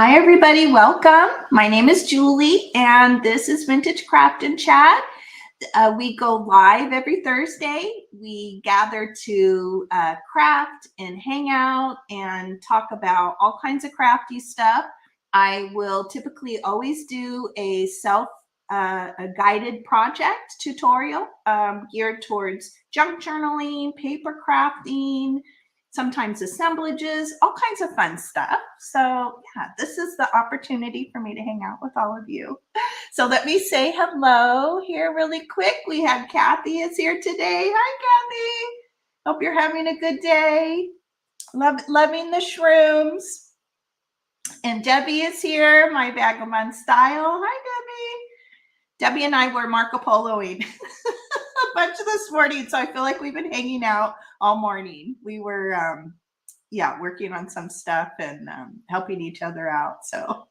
Hi, everybody. Welcome. My name is Julie, and this is Vintage Craft and Chat. We go live every Thursday. We gather to craft and hang out and talk about all kinds of crafty stuff. I will typically always do a guided project tutorial geared towards junk journaling, paper crafting, sometimes assemblages, all kinds of fun stuff. So yeah, this is the opportunity for me to hang out with all of you. So let me say hello here really quick. We have Kathy is here today. Hi, Kathy. Hope you're having a good day. Loving the shrooms. And Debbie is here, my Vagabond style. Hi, Debbie. Debbie and I were Marco Poloing a bunch this morning, so I feel like we've been hanging out all morning. We were, working on some stuff and helping each other out. So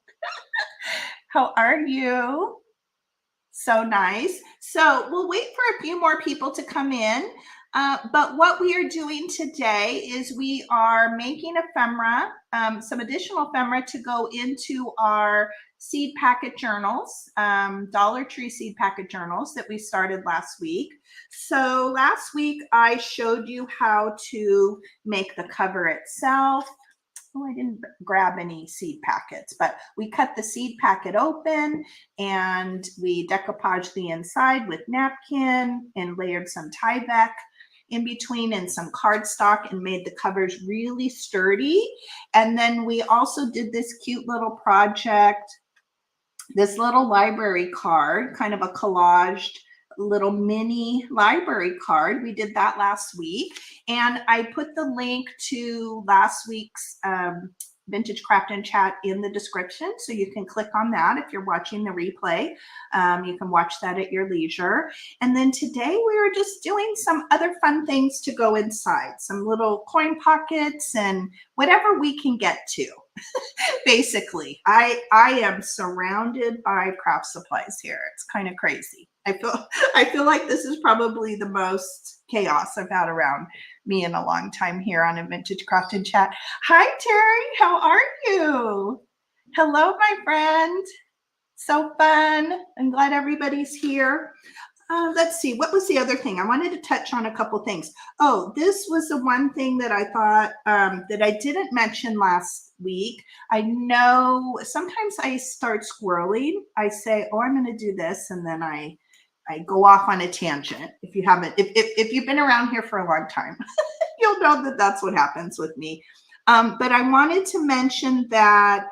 how are you? So nice. So we'll wait for a few more people to come in. But what we are doing today is we are making ephemera, some additional ephemera to go into our seed packet journals, Dollar Tree seed packet journals that we started last week. So last week I showed you how to make the cover itself. Oh, I didn't grab any seed packets, but we cut the seed packet open and we decoupaged the inside with napkin and layered some Tyvek in between and some cardstock and made the covers really sturdy. And then we also did this cute little project, this little library card, kind of a collaged little mini library card. We did that last week. And I put the link to last week's Vintage Craft and Chat in the description. So you can click on that if you're watching the replay. You can watch that at your leisure. And then today we were just doing some other fun things to go inside, some little coin pockets and whatever we can get to. Basically, I am surrounded by craft supplies here. It's kind of crazy. I feel like this is probably the most chaos I've had around me in a long time here on a Vintage Craft and Chat. Hi, Terry. How are you? Hello, my friend. So fun. I'm glad everybody's here. Let's see. What was the other thing? I wanted to touch on a couple things. Oh, this was the one thing that I thought that I didn't mention last week. I know sometimes I start squirreling. I say, oh, I'm going to do this. And then I go off on a tangent. If you haven't, if you've been around here for a long time, you'll know that that's what happens with me. But I wanted to mention that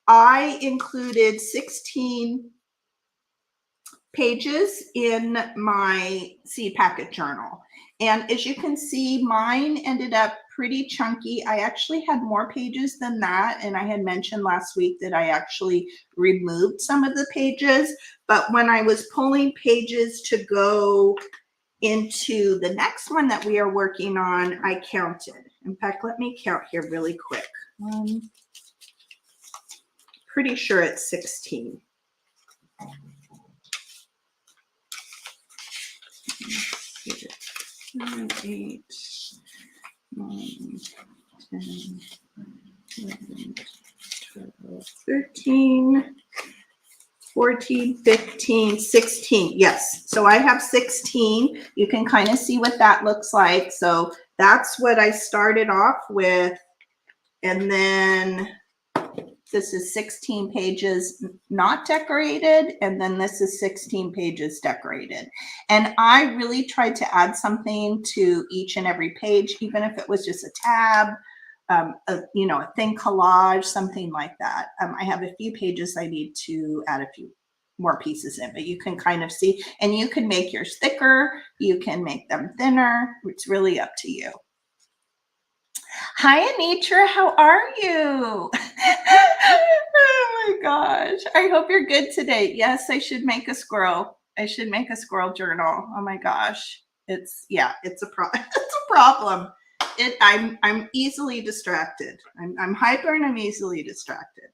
I included 16 pages in my seed packet journal. And as you can see, mine ended up pretty chunky. I actually had more pages than that. And I had mentioned last week that I actually removed some of the pages. But when I was pulling pages to go into the next one that we are working on, I counted. In fact, let me count here really quick. Pretty sure it's 16. 7, 8, 9, 10, 11, 12, 13, 14, 15, 16. Yes. So I have 16. You can kind of see what that looks like. So that's what I started off with. And then this is 16 pages not decorated, and then this is 16 pages decorated. And I really tried to add something to each and every page, even if it was just a tab, a thin collage, something like that. I have a few pages I need to add a few more pieces in, but you can kind of see, and you can make yours thicker, you can make them thinner. It's really up to you. Hi, Anitra, how are you? Oh my gosh, I hope you're good today. Yes, I should make a squirrel. I should make a squirrel journal. Oh my gosh, it's a problem. I'm easily distracted. I'm hyper and I'm easily distracted.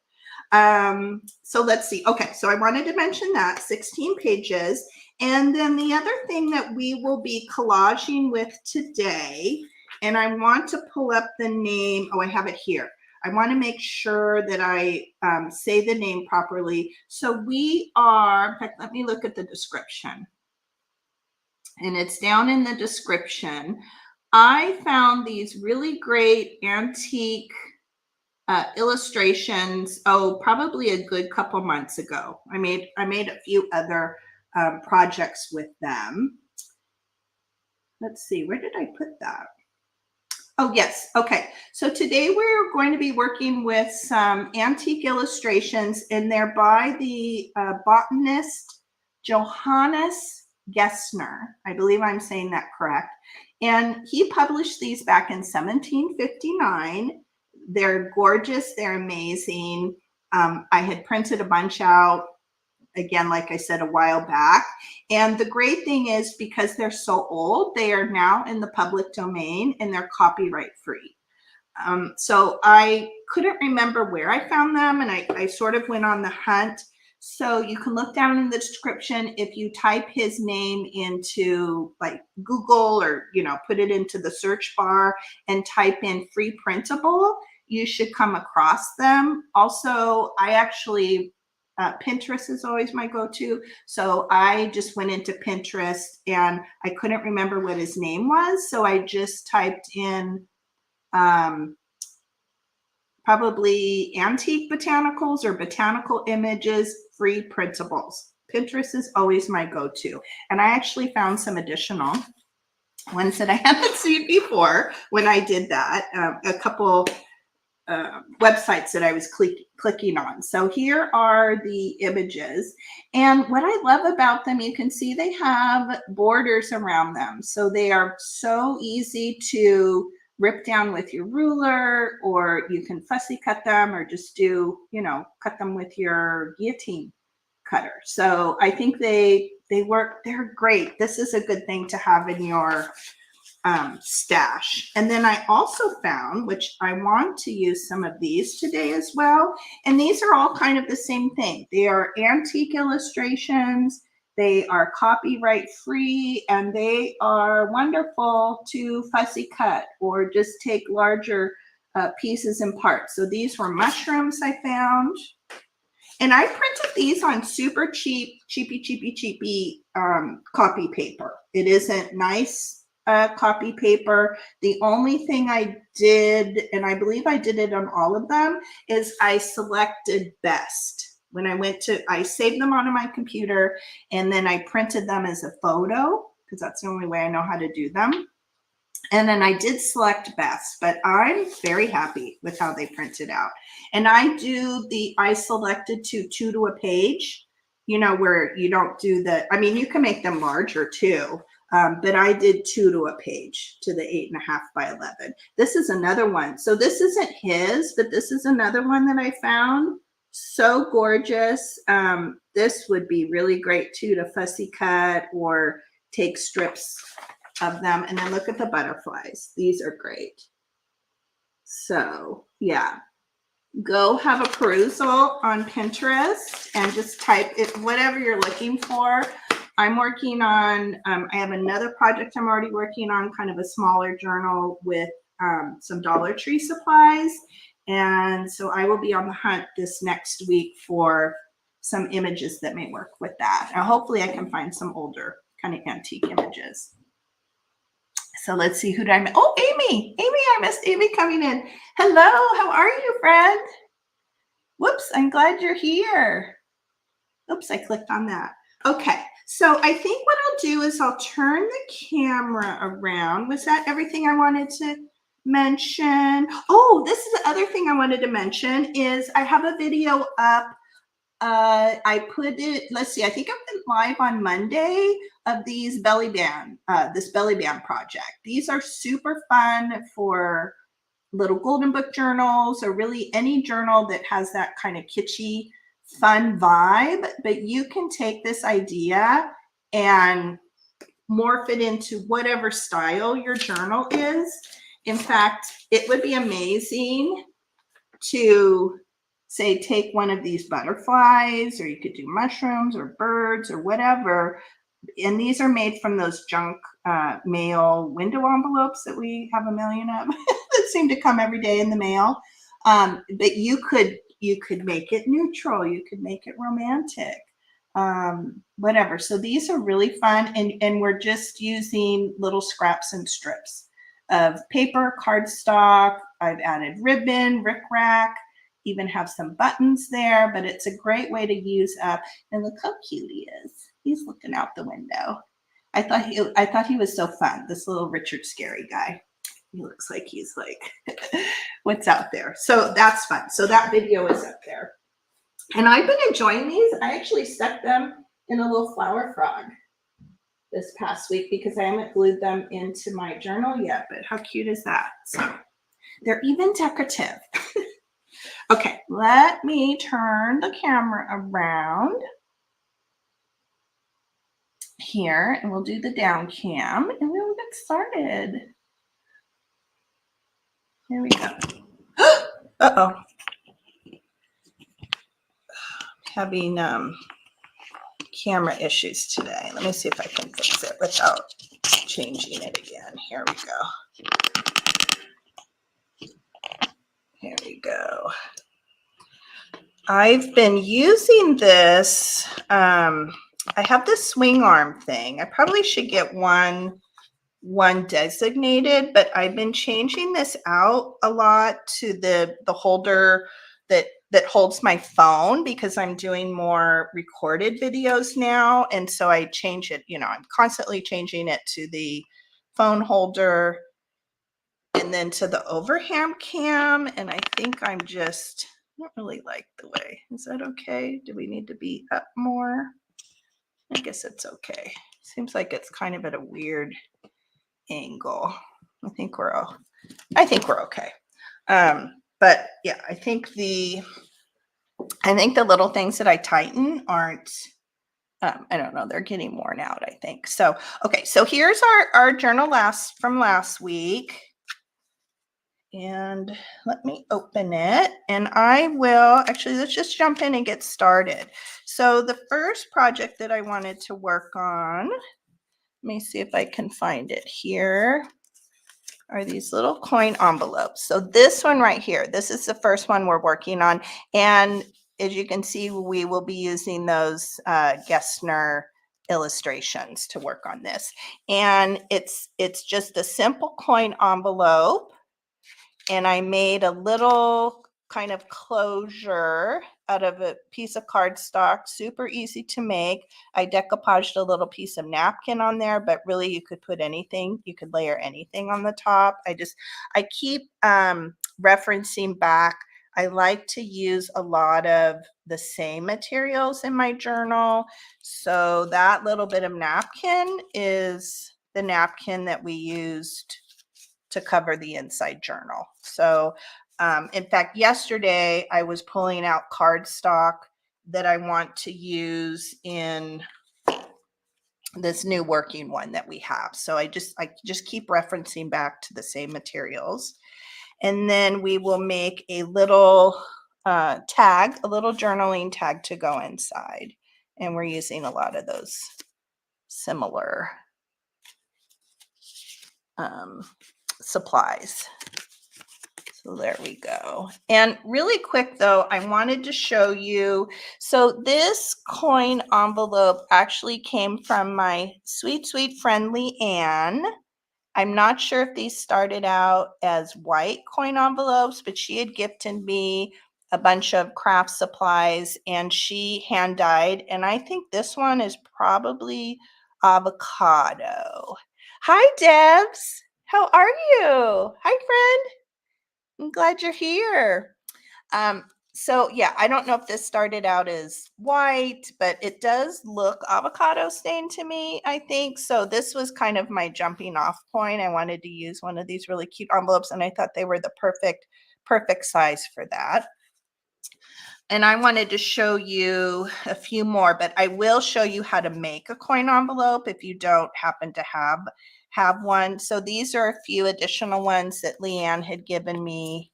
So let's see. Okay, so I wanted to mention that 16 pages. And then the other thing that we will be collaging with today, and I want to pull up the name. Oh, I have it here. I want to make sure that I say the name properly. So we are, in fact, let me look at the description. And it's down in the description. I found these really great antique illustrations, probably a good couple months ago. I made a few other projects with them. Let's see, where did I put that? Oh, yes. Okay. So today we're going to be working with some antique illustrations, and they're by the botanist Johannes Gessner. I believe I'm saying that correct. And he published these back in 1759. They're gorgeous. They're amazing. I had printed a bunch out, again, like I said, a while back. And the great thing is, because they're so old, they are now in the public domain and they're copyright free. So I couldn't remember where I found them, and I sort of went on the hunt. So you can look down in the description. If you type his name into like Google, or, you know, put it into the search bar and type in free printable, you should come across them. Also, I actually, Pinterest is always my go-to. So I just went into Pinterest and I couldn't remember what his name was. So I just typed in probably antique botanicals or botanical images, free printables. Pinterest is always my go-to. And I actually found some additional ones that I haven't seen before when I did that, a couple websites that I was clicking on. So here are the images. And what I love about them, you can see they have borders around them. So they are so easy to rip down with your ruler, or you can fussy cut them, or just do, you know, cut them with your guillotine cutter. So I think they work. They're great. This is a good thing to have in your stash. And then I also found, which I want to use some of these today as well. And these are all kind of the same thing. They are antique illustrations. They are copyright free, and they are wonderful to fussy cut or just take larger pieces and parts. So these were mushrooms I found. And I printed these on super cheapy copy paper. It isn't nice copy paper. The only thing I did, and I believe I did it on all of them, is I selected best. When I saved them onto my computer, and then I printed them as a photo, because that's the only way I know how to do them. And then I did select best, but I'm very happy with how they printed out. And I selected two to a page, you know, where you don't do I mean, you can make them larger too. But I did 2 to a page, to the 8.5 by 11. This is another one. So this isn't his, but this is another one that I found. So gorgeous. This would be really great too to fussy cut or take strips of them. And then look at the butterflies. These are great. So yeah, go have a perusal on Pinterest and just type it, whatever you're looking for. I'm working on, I have another project I'm already working on, kind of a smaller journal with some Dollar Tree supplies. And so I will be on the hunt this next week for some images that may work with that. And hopefully I can find some older kind of antique images. So let's see, who did I miss? Oh, Amy. I missed Amy coming in. Hello, how are you, friend? Whoops, I'm glad you're here. Oops, I clicked on that. Okay, so I think what I'll do is I'll turn the camera around. Was that everything I wanted to mention? Oh, this is the other thing I wanted to mention is I have a video up. I put it, let's see, I think I've been live on Monday of these belly band, this belly band project. These are super fun for little golden book journals, or really any journal that has that kind of kitschy, fun vibe. But you can take this idea and morph it into whatever style your journal is. In fact, it would be amazing to say, take one of these butterflies, or you could do mushrooms or birds or whatever. And these are made from those junk mail window envelopes that we have a million of that seem to come every day in the mail. But you could make it neutral. You could make it romantic. Whatever. So these are really fun, and we're just using little scraps and strips of paper, cardstock. I've added ribbon, rickrack, even have some buttons there, but it's a great way to use up. And look how cute he is. He's looking out the window. I thought he was so fun. This little Richard Scary guy. He looks like he's like, what's out there? So that's fun. So that video is up there. And I've been enjoying these. I actually stuck them in a little flower frog this past week because I haven't glued them into my journal yet, but how cute is that? So they're even decorative. Okay, let me turn the camera around here and we'll do the down cam and we'll get started. Here we go. Uh-oh. Having camera issues today. Let me see if I can fix it without changing it again. Here we go. Here we go. I've been using this. I have this swing arm thing. I probably should get one designated, but I've been changing this out a lot to the holder that holds my phone because I'm doing more recorded videos now. And so I change it, you know, I'm constantly changing it to the phone holder and then to the overhand cam. And I think I don't really like the way. Is that okay? Do we need to be up more? I guess it's okay. Seems like it's kind of at a weird angle. I think we're okay. But yeah, I think the little things that I tighten aren't, I don't know, they're getting worn out, I think. So, okay, so here's our journal from last week. And let me open it and let's just jump in and get started. So the first project that I wanted to work on, let me see if I can find it here, are these little coin envelopes. So this one right here, this is the first one we're working on. And as you can see, we will be using those Gessner illustrations to work on this. And it's just a simple coin envelope. And I made a little kind of closure out of a piece of cardstock, super easy to make. I decoupaged a little piece of napkin on there, but really you could put anything, you could layer anything on the top. I keep referencing back. I like to use a lot of the same materials in my journal. So that little bit of napkin is the napkin that we used to cover the inside journal. So in fact, yesterday I was pulling out cardstock that I want to use in this new working one that we have. So I just keep referencing back to the same materials. And then we will make a little tag, a little journaling tag to go inside. And we're using a lot of those similar supplies. So there we go. And really quick though, I wanted to show you, so this coin envelope actually came from my sweet, sweet friend Leanne. I'm not sure if these started out as white coin envelopes, but she had gifted me a bunch of craft supplies and she hand dyed. And I think this one is probably avocado. Hi, Debs. How are you? Hi, friend. I'm glad you're here. So yeah, I don't know if this started out as white, but it does look avocado stained to me, I think. So this was kind of my jumping off point. I wanted to use one of these really cute envelopes and I thought they were the perfect size for that. And I wanted to show you a few more, but I will show you how to make a coin envelope if you don't happen to have one. So these are a few additional ones that Leanne had given me.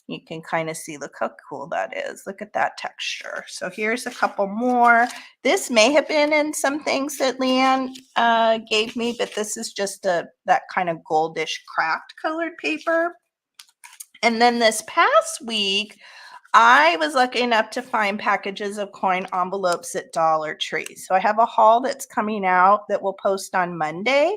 You can kind of see, look how cool that is. Look at that texture. So here's a couple more. This may have been in some things that Leanne gave me, but this is just that kind of goldish craft colored paper. And then this past week, I was lucky enough to find packages of coin envelopes at Dollar Tree. So I have a haul that's coming out that we'll post on Monday.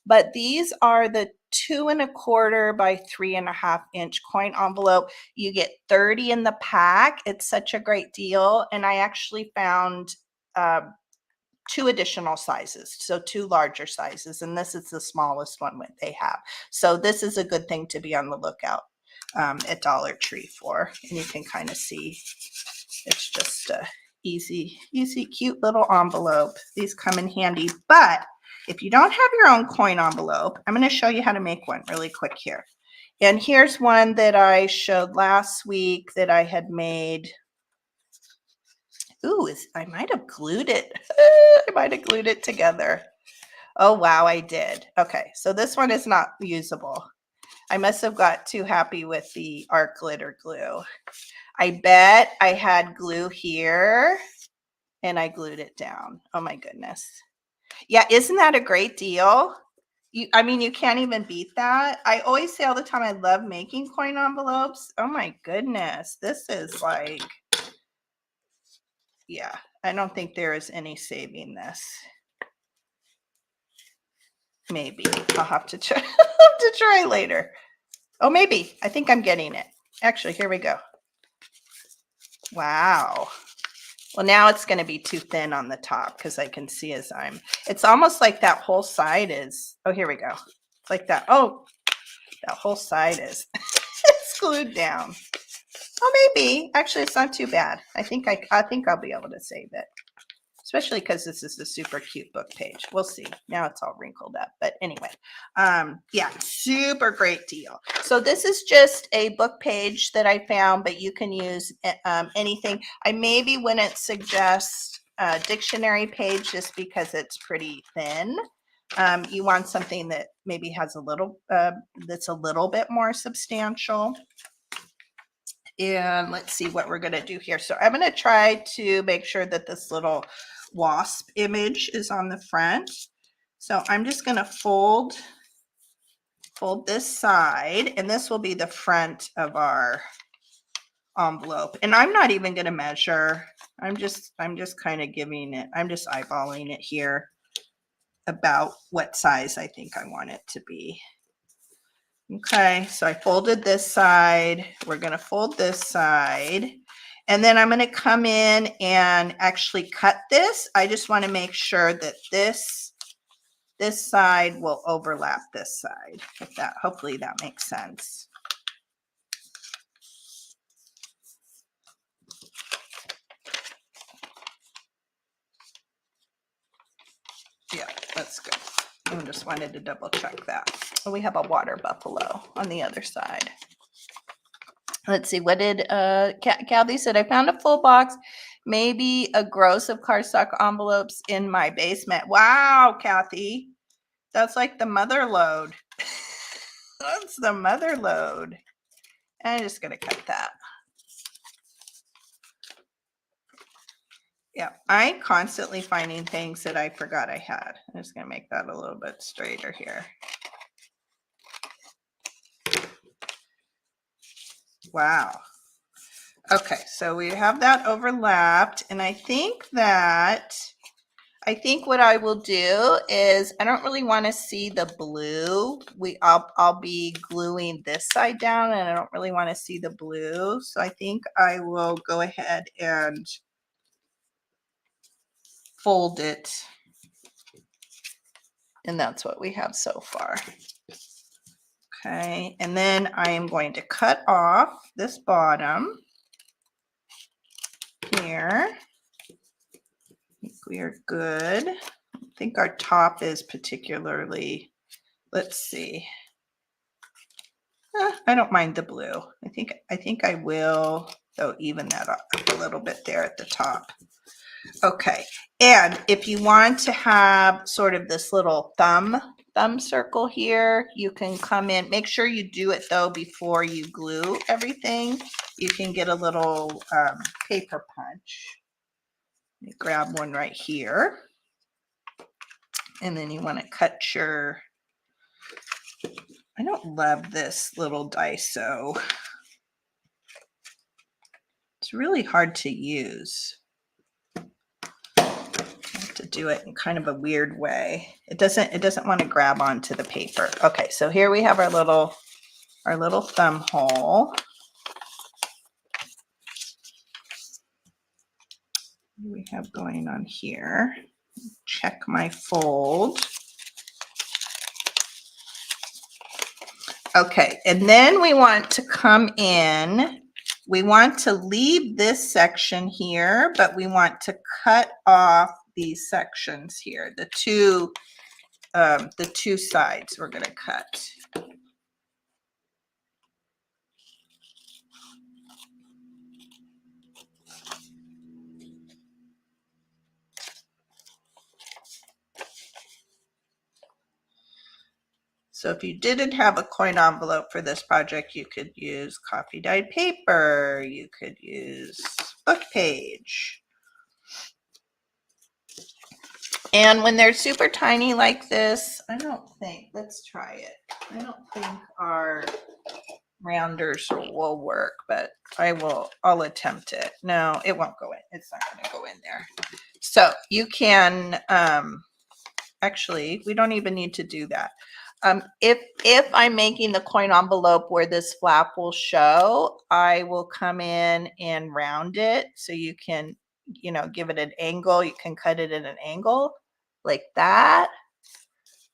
But these are the 2¼ by 3½ inch coin envelope. You get 30 in the pack. It's such a great deal. And I actually found 2 additional sizes, so 2 larger sizes, and this is the smallest one that they have. So this is a good thing to be on the lookout at Dollar Tree for. And you can kind of see it's just a easy, cute little envelope. These come in handy. But if you don't have your own coin envelope, I'm going to show you how to make one really quick here. And here's one that I showed last week that I had made. Ooh, I might have glued it. I might have glued it together. Oh, wow, I did. Okay, so this one is not usable. I must have got too happy with the art glitter glue. I bet I had glue here and I glued it down. Oh my goodness. Yeah, isn't that a great deal? I mean, you can't even beat that. I always say all the time, I love making coin envelopes. Oh my goodness. This is like, yeah, I don't think there is any saving this. Maybe I'll have to try, to try later. Oh, maybe. I think I'm getting it. Actually, here we go. Wow. Well, now it's going to be too thin on the top because I can see as it's almost like that whole side is, oh, here we go. It's like that. Oh, that whole side is it's glued down. Oh, maybe. Actually, it's not too bad. I think I'll be able to save it. Especially because this is a super cute book page. We'll see. Now it's all wrinkled up. But anyway, yeah, super great deal. So this is just a book page that I found, but you can use anything. I maybe wouldn't suggest a dictionary page just because it's pretty thin. You want something that maybe has a little, that's a little bit more substantial. And let's see what we're going to do here. So I'm going to try to make sure that this little wasp image is on the front. So I'm just going to fold this side, and this will be the front of our envelope. And I'm not even going to measure. I'm just kind of giving it, I'm just eyeballing it here about what size I think I want it to be. Okay, so I folded this side. We're going to fold this side. And then I'm going to come in and actually cut this. I just want to make sure that this side will overlap this side. If that, hopefully that makes sense. Yeah, that's good. I just wanted to double check that. And we have a water buffalo on the other side. Let's see, what did Kathy said? I found a full box, maybe a gross of cardstock envelopes in my basement. Wow, Kathy, that's like the mother load. That's the mother load. I'm just gonna cut that. Yeah, I'm constantly finding things that I forgot I had. I'm just gonna make that a little bit straighter here. Wow. Okay, so we have that overlapped, and I think what I will do is, I don't really want to see the blue. I'll be gluing this side down, and I don't really want to see the blue. So I think I will go ahead and fold it. And that's what we have so far. Okay, and then I am going to cut off this bottom here. I think we are good. I think our top is particularly, let's see. I don't mind the blue. I think I will, though, even that up a little bit there at the top. Okay, and if you want to have sort of this little thumb circle here, you can come in. Make sure you do it though before you glue everything. You can get a little paper punch. You grab one right here, and then you want to cut your, I don't love this little diso. It's really hard to use. I have to do it in kind of a weird way. It doesn't want to grab onto the paper. Okay, so here we have our little thumb hole. What do we have going on here? Check my fold. Okay, and then we want to come in. We want to leave this section here, but we want to cut off these sections here, the two sides we're going to cut. So if you didn't have a coin envelope for this project, you could use coffee dyed paper, you could use book page. And when they're super tiny like this, I don't think, let's try it. I don't think our rounders will work, but I'll attempt it. No, it won't go in. It's not going to go in there. So you can, actually, we don't even need to do that. If I'm making the coin envelope where this flap will show, I will come in and round it so you can, you know, give it an angle. You can cut it at an angle like that,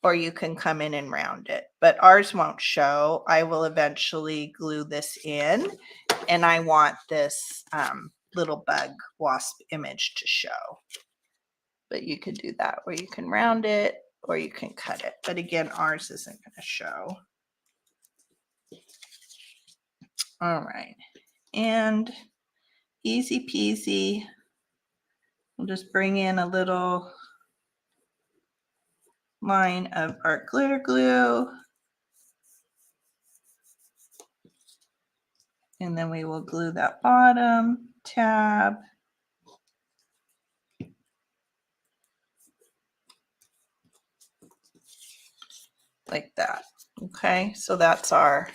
or you can come in and round it, but ours won't show. I will eventually glue this in, and I want this little bug wasp image to show. But you could do that where you can round it or you can cut it. But again, ours isn't going to show. All right. And easy peasy. We'll just bring in a little line of art glitter glue. And then we will glue that bottom tab. Like that. Okay, so that's our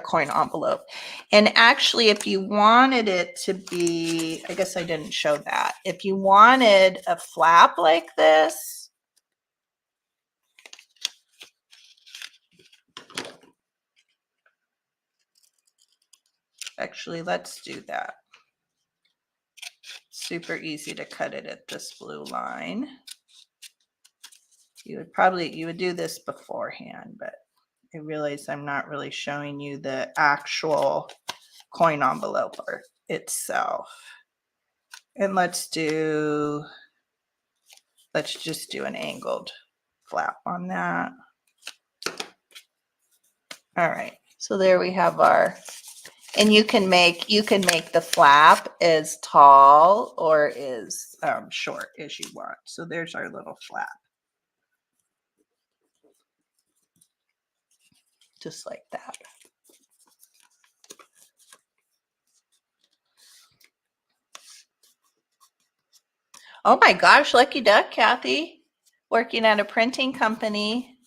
coin envelope. And actually, if you wanted it to be, I guess I didn't show that. If you wanted a flap like this, actually, let's do that. Super easy to cut it at this blue line. You would do this beforehand, but I realize I'm not really showing you the actual coin envelope itself. And let's just do an angled flap on that. All right, so there we have our, and you can make the flap as tall or as short as you want. So there's our little flap. Just like that. Oh my gosh, lucky duck, Kathy. Working at a printing company.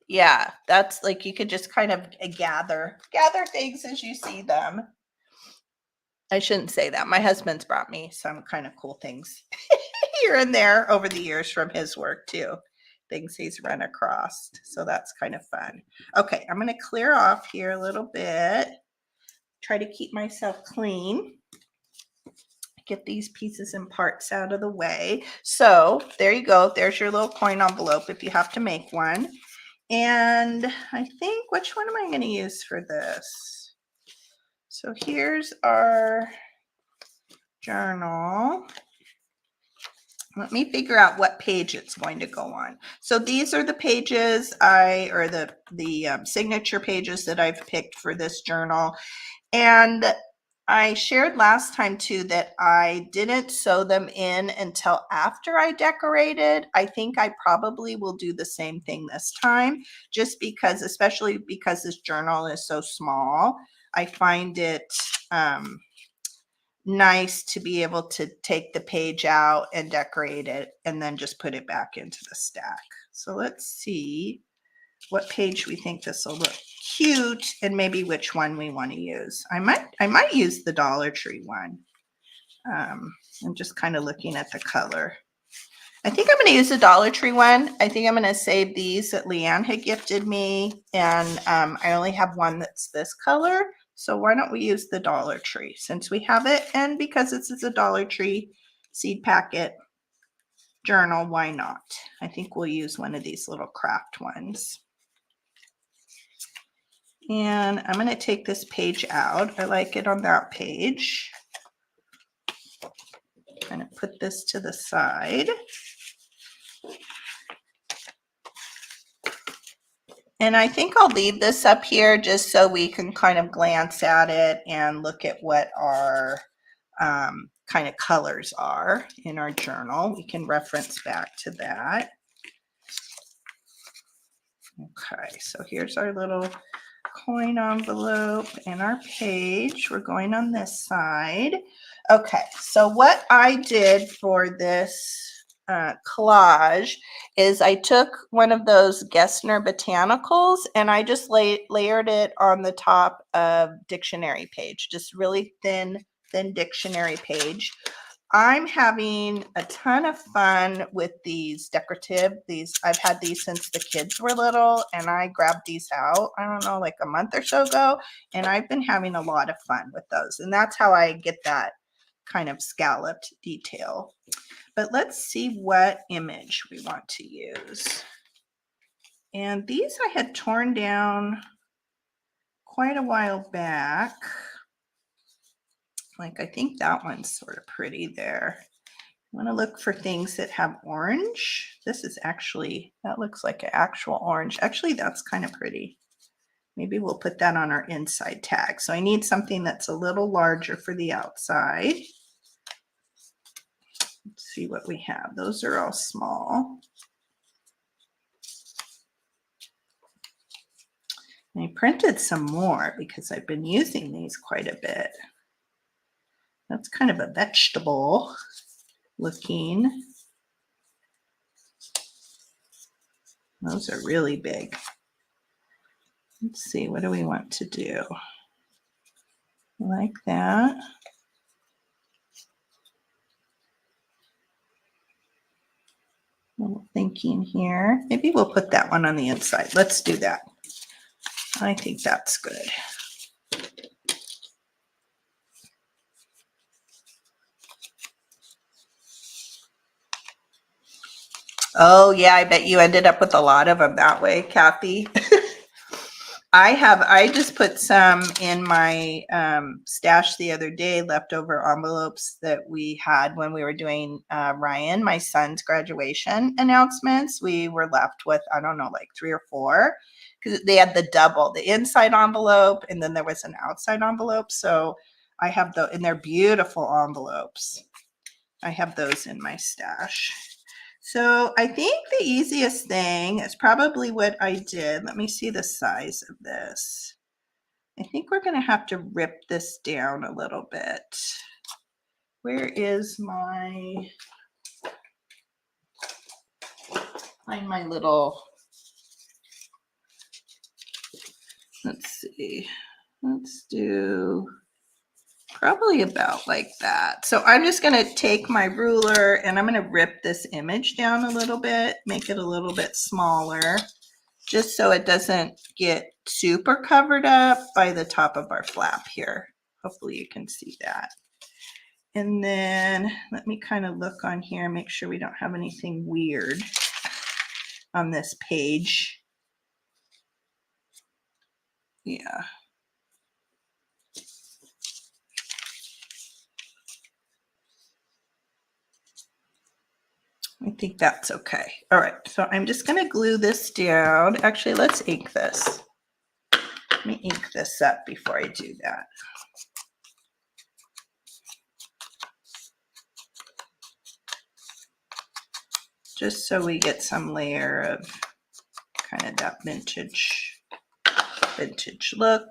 Yeah, that's like, you could just kind of gather things as you see them. I shouldn't say that. My husband's brought me some kind of cool things here and there over the years from his work too. Things he's run across. So that's kind of fun. Okay, I'm going to clear off here a little bit. Try to keep myself clean. Get these pieces and parts out of the way. So there you go. There's your little coin envelope if you have to make one. And I think, which one am I going to use for this? So here's our journal. Let me figure out what page it's going to go on. So these are the pages the signature pages that I've picked for this journal. And I shared last time too that I didn't sew them in until after I decorated. I think I probably will do the same thing this time, just because, especially because this journal is so small, I find it nice to be able to take the page out and decorate it and then just put it back into the stack. So let's see what page we think this will look cute and maybe which one we want to use. I might use the Dollar Tree one. I'm just kind of looking at the color. I think I'm going to use the Dollar Tree one. I think I'm going to save these that Leanne had gifted me, and I only have one that's this color. So why don't we use the Dollar Tree since we have it, and because this is a Dollar Tree seed packet journal, why not? I think we'll use one of these little craft ones. And I'm going to take this page out. I like it on that page. I'm going to put this to the side. And I think I'll leave this up here just so we can kind of glance at it and look at what our kind of colors are in our journal. We can reference back to that. Okay, so here's our little coin envelope and our page. We're going on this side. Okay, so what I did for this collage is I took one of those Gessner botanicals and I just layered it on the top of dictionary page, just really thin dictionary page. I'm having a ton of fun with these decorative. I've had these since the kids were little, and I grabbed these out, I don't know, like a month or so ago, and I've been having a lot of fun with those. And that's how I get that kind of scalloped detail. But let's see what image we want to use. And these I had torn down quite a while back. Like, I think that one's sort of pretty there. I want to look for things that have orange. This is actually, that looks like an actual orange. Actually, that's kind of pretty. Maybe we'll put that on our inside tag. So I need something that's a little larger for the outside. Let's see what we have. Those are all small. And I printed some more because I've been using these quite a bit. That's kind of a vegetable looking. Those are really big. Let's see, what do we want to do? Like that. A little thinking here. Maybe we'll put that one on the inside. Let's do that. I think that's good. Oh yeah, I bet you ended up with a lot of them that way, Kathy. I just put some in my stash the other day, leftover envelopes that we had when we were doing Ryan, my son's graduation announcements. We were left with, I don't know, like 3 or 4, because they had the double, the inside envelope, and then there was an outside envelope. So I have those, and they're beautiful envelopes. I have those in my stash. So I think the easiest thing is probably what I did. Let me see the size of this. I think we're going to have to rip this down a little bit. Where is my, find my little, let's see, let's do probably about like that. So I'm just going to take my ruler and I'm going to rip this image down a little bit, make it a little bit smaller, just so it doesn't get super covered up by the top of our flap here. Hopefully you can see that. And then let me kind of look on here, make sure we don't have anything weird on this page. Yeah. I think that's okay. All right, so I'm just going to glue this down. Actually, let's ink this. Let me ink this up before I do that. Just so we get some layer of kind of that vintage look.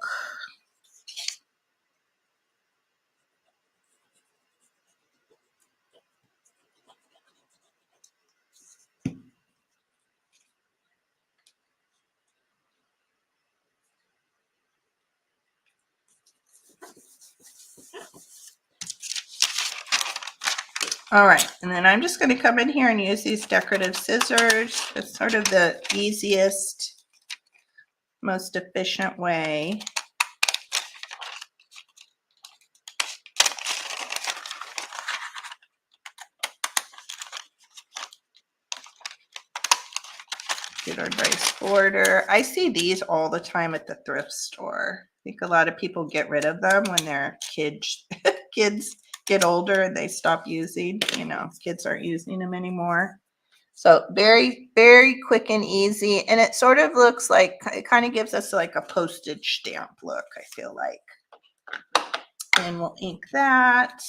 All right, and then I'm just going to come in here and use these decorative scissors. It's sort of the easiest, most efficient way. Get our nice border. I see these all the time at the thrift store. I think a lot of people get rid of them when their kids get older and they stop using. You know, kids aren't using them anymore. So very, very quick and easy. And it sort of looks like, it kind of gives us like a postage stamp look, I feel like. And we'll ink that.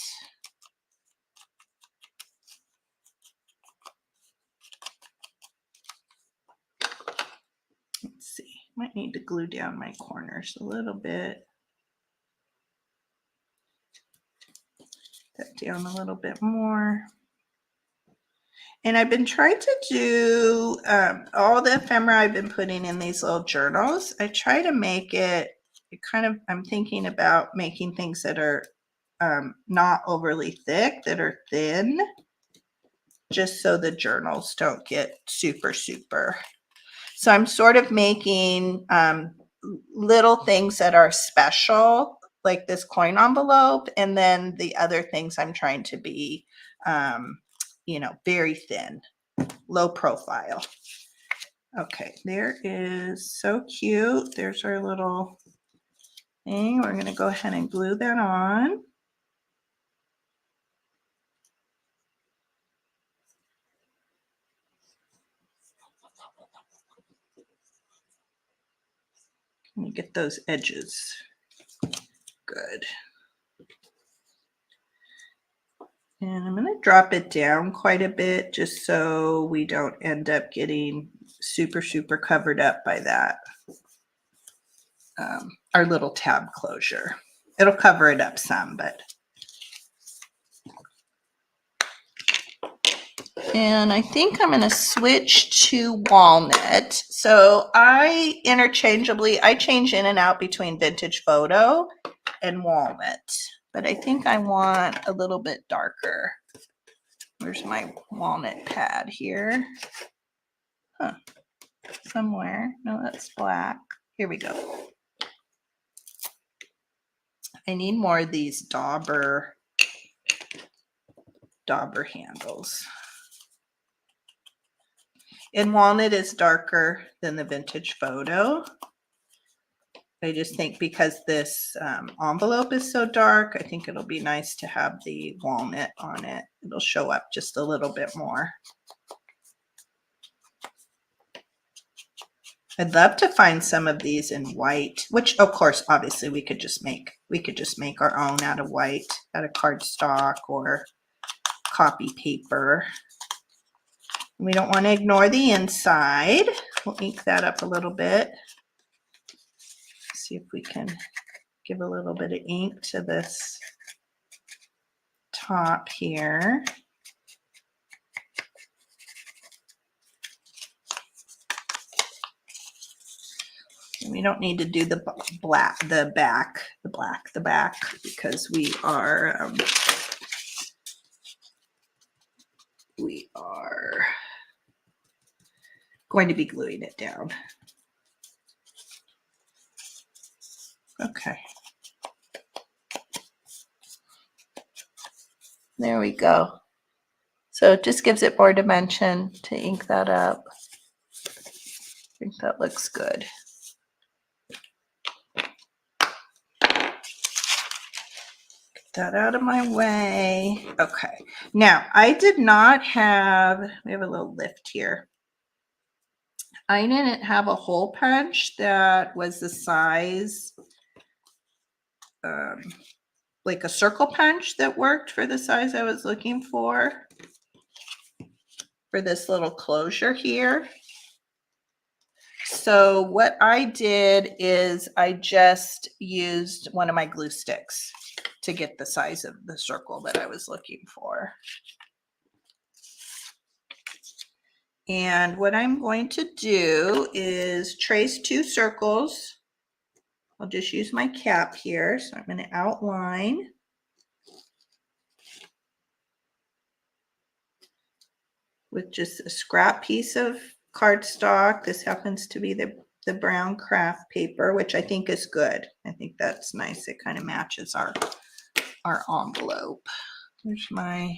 Let's see, might need to glue down my corners a little bit. That down a little bit more. And I've been trying to do all the ephemera I've been putting in these little journals. I try to make it kind of, I'm thinking about making things that are not overly thick, that are thin, just so the journals don't get super. So I'm sort of making little things that are special, like this coin envelope, and then the other things I'm trying to be, you know, very thin, low profile. Okay, there is, so cute. There's our little thing. We're going to go ahead and glue that on. Let me get those edges good. And I'm going to drop it down quite a bit just so we don't end up getting super covered up by that, our little tab closure. It'll cover it up some, but. And I think I'm going to switch to walnut. So I change in and out between vintage photo and walnut, but I think I want a little bit darker. Where's my walnut pad here? Huh. Somewhere. No, that's black. Here we go. I need more of these dauber handles. And walnut is darker than the vintage photo. I just think because this envelope is so dark, I think it'll be nice to have the walnut on it. It'll show up just a little bit more. I'd love to find some of these in white, which of course, obviously we could just make our own out of white, out of cardstock or copy paper. We don't want to ignore the inside. We'll ink that up a little bit. See if we can give a little bit of ink to this top here. And we don't need to do the back because we are going to be gluing it down. Okay. There we go. So it just gives it more dimension to ink that up. I think that looks good. Get that out of my way. Okay. Now, I did not have, we have a little lift here. I didn't have a hole punch that was the size, like a circle punch that worked for the size I was looking for this little closure here. So what I did is I just used one of my glue sticks to get the size of the circle that I was looking for. And what I'm going to do is trace 2 circles. I'll just use my cap here. So I'm going to outline. with just a scrap piece of cardstock. This happens to be the brown craft paper, which I think is good. I think that's nice. It kind of matches our envelope. There's my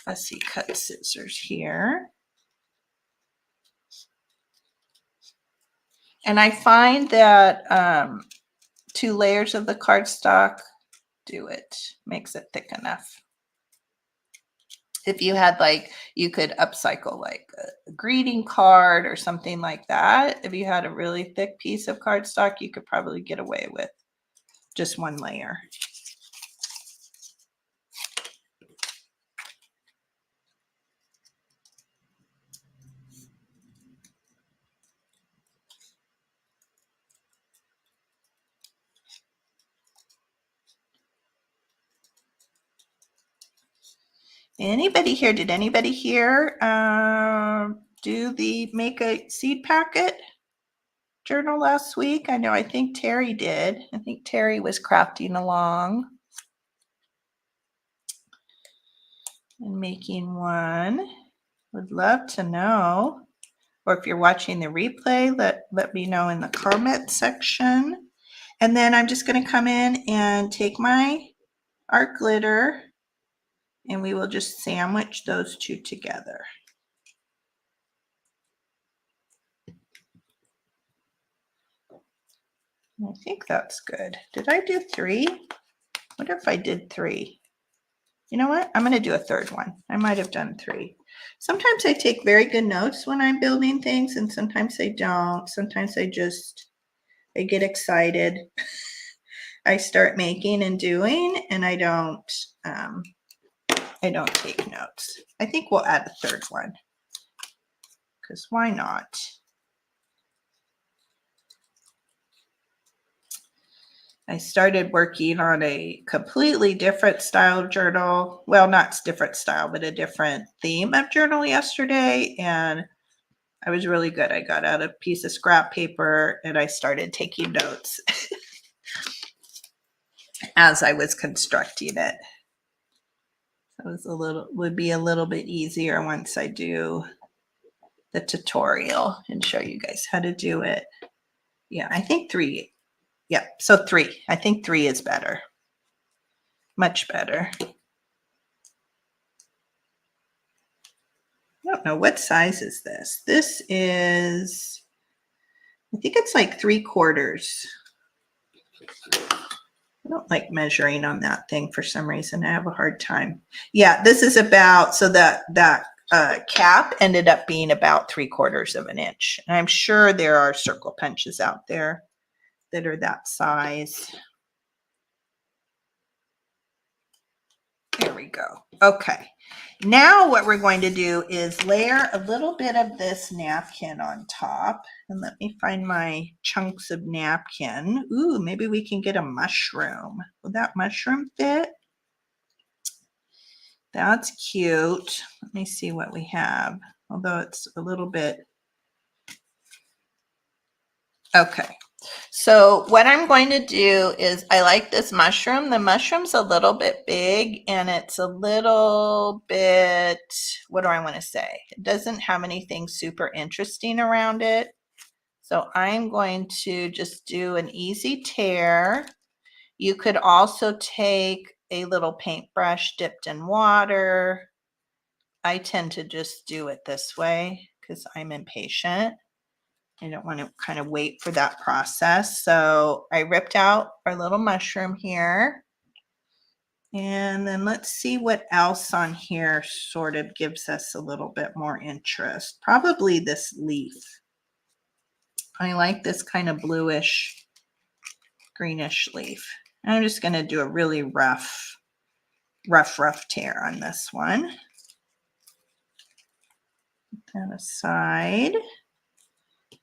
fussy cut scissors here. And I find that 2 layers of the cardstock makes it thick enough. If you had like, you could upcycle like a greeting card or something like that. If you had a really thick piece of cardstock, you could probably get away with just 1 layer. Anybody here, did anybody here make a seed packet journal last week? I think Terry did. I think Terry was crafting along and making one. Would love to know. Or if you're watching the replay, let me know in the comment section. And then I'm just going to come in and take my art glitter and we will just sandwich those 2 together. I think that's good. Did I do 3? What if I did 3? You know what? I'm going to do a 3rd one. I might have done 3. Sometimes I take very good notes when I'm building things, and sometimes I don't. Sometimes I get excited. I start making and doing, and I don't take notes. I think we'll add a 3rd one, because why not? I started working on a completely different style journal. Well, not different style, but a different theme of journal yesterday. And I was really good. I got out a piece of scrap paper and I started taking notes as I was constructing it. So would be a little bit easier once I do the tutorial and show you guys how to do it. Yeah, I think 3. Yeah, so 3. I think 3 is better. Much better. I don't know, what size is this? This is, I think it's like 3/4. I don't like measuring on that thing for some reason. I have a hard time. Yeah, this is about, so that cap ended up being about 3/4 of an inch. And I'm sure there are circle punches out there that are that size. There we go. Okay. Now what we're going to do is layer a little bit of this napkin on top. And let me find my chunks of napkin. Ooh, maybe we can get a mushroom. Will that mushroom fit? That's cute. Let me see what we have. Although it's a little bit. Okay. So what I'm going to do is, I like this mushroom. The mushroom's a little bit big and it's a little bit, what do I want to say? It doesn't have anything super interesting around it. So I'm going to just do an easy tear. You could also take a little paintbrush dipped in water. I tend to just do it this way because I'm impatient. I don't want to kind of wait for that process. So I ripped out our little mushroom here. And then let's see what else on here sort of gives us a little bit more interest. Probably this leaf. I like this kind of bluish, greenish leaf. I'm just going to do a really rough tear on this one. Put that aside.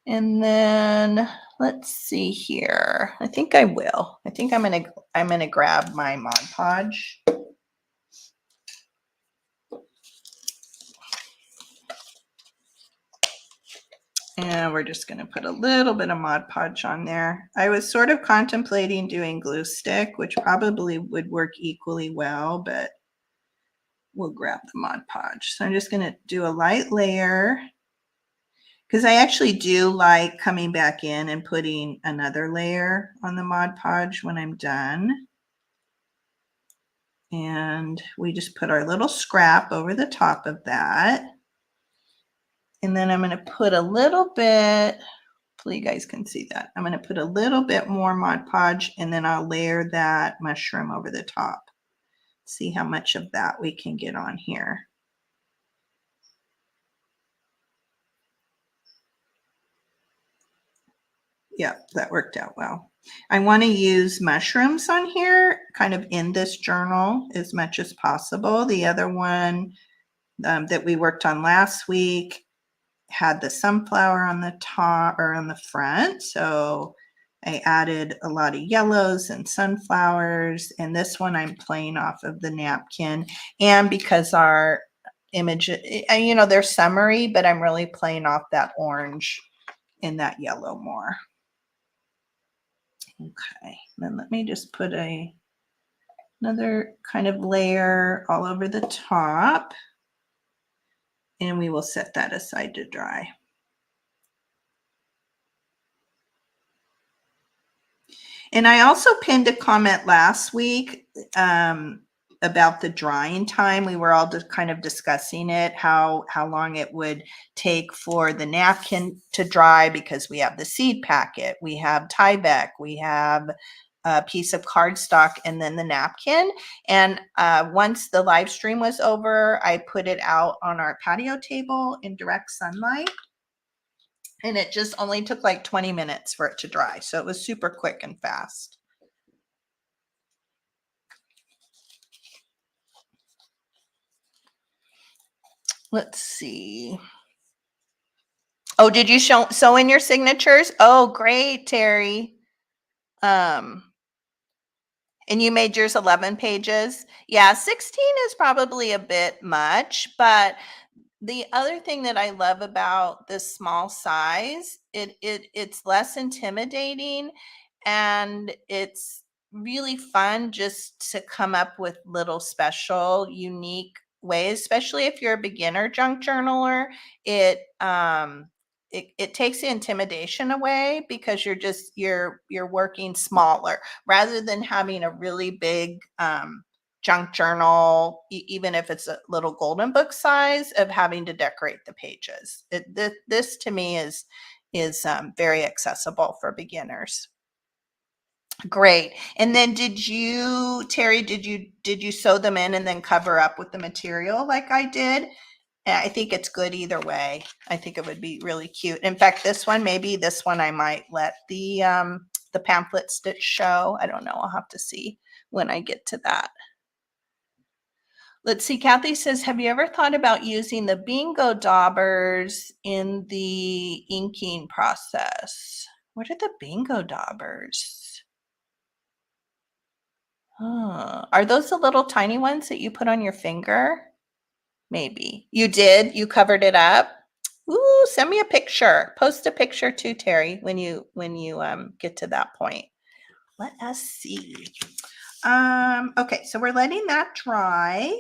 And then let's see here. I think I will. I think I'm gonna grab my Mod Podge. And we're just gonna put a little bit of Mod Podge on there. I was sort of contemplating doing glue stick, which probably would work equally well, but we'll grab the Mod Podge. So I'm just going to do a light layer because I actually do like coming back in and putting another layer on the Mod Podge when I'm done. And we just put our little scrap over the top of that. And then I'm going to put a little bit, hopefully you guys can see that. I'm going to put a little bit more Mod Podge and then I'll layer that mushroom over the top. See how much of that we can get on here. Yeah, that worked out well. I want to use mushrooms on here, kind of in this journal as much as possible. The other one that we worked on last week had the sunflower on the top or on the front. So I added a lot of yellows and sunflowers. And this one I'm playing off of the napkin. And because our image, you know, they're summery, but I'm really playing off that orange and that yellow more. Okay, then let me just put another kind of layer all over the top. And we will set that aside to dry. And I also pinned a comment last week about the drying time. We were all just kind of discussing it, how long it would take for the napkin to dry, because we have the seed packet, we have Tyvek, we have a piece of cardstock, and then the napkin. And once the live stream was over, I put it out on our patio table in direct sunlight. And it just only took like 20 minutes for it to dry. So it was super quick and fast. Let's see. Oh, did you sew in your signatures? Oh, great, Terry. And you made yours 11 pages. Yeah, 16 is probably a bit much, but the other thing that I love about this small size, it's less intimidating, and it's really fun just to come up with little special, unique ways, especially if you're a beginner junk journaler. It takes the intimidation away because you're working smaller rather than having a really big junk journal, even if it's a little golden book size, of having to decorate the pages. This to me is very accessible for beginners. Great. And then Terry, did you sew them in and then cover up with the material like I did? I think it's good either way. I think it would be really cute. In fact, maybe this one I might let the pamphlet stitch show. I don't know. I'll have to see when I get to that. Let's see. Kathy says, have you ever thought about using the bingo daubers in the inking process? What are the bingo daubers? Are those the little tiny ones that you put on your finger? Maybe. You did? You covered it up? Ooh, send me a picture. Post a picture too, Terry, when you get to that point. Let us see. Okay, so we're letting that dry.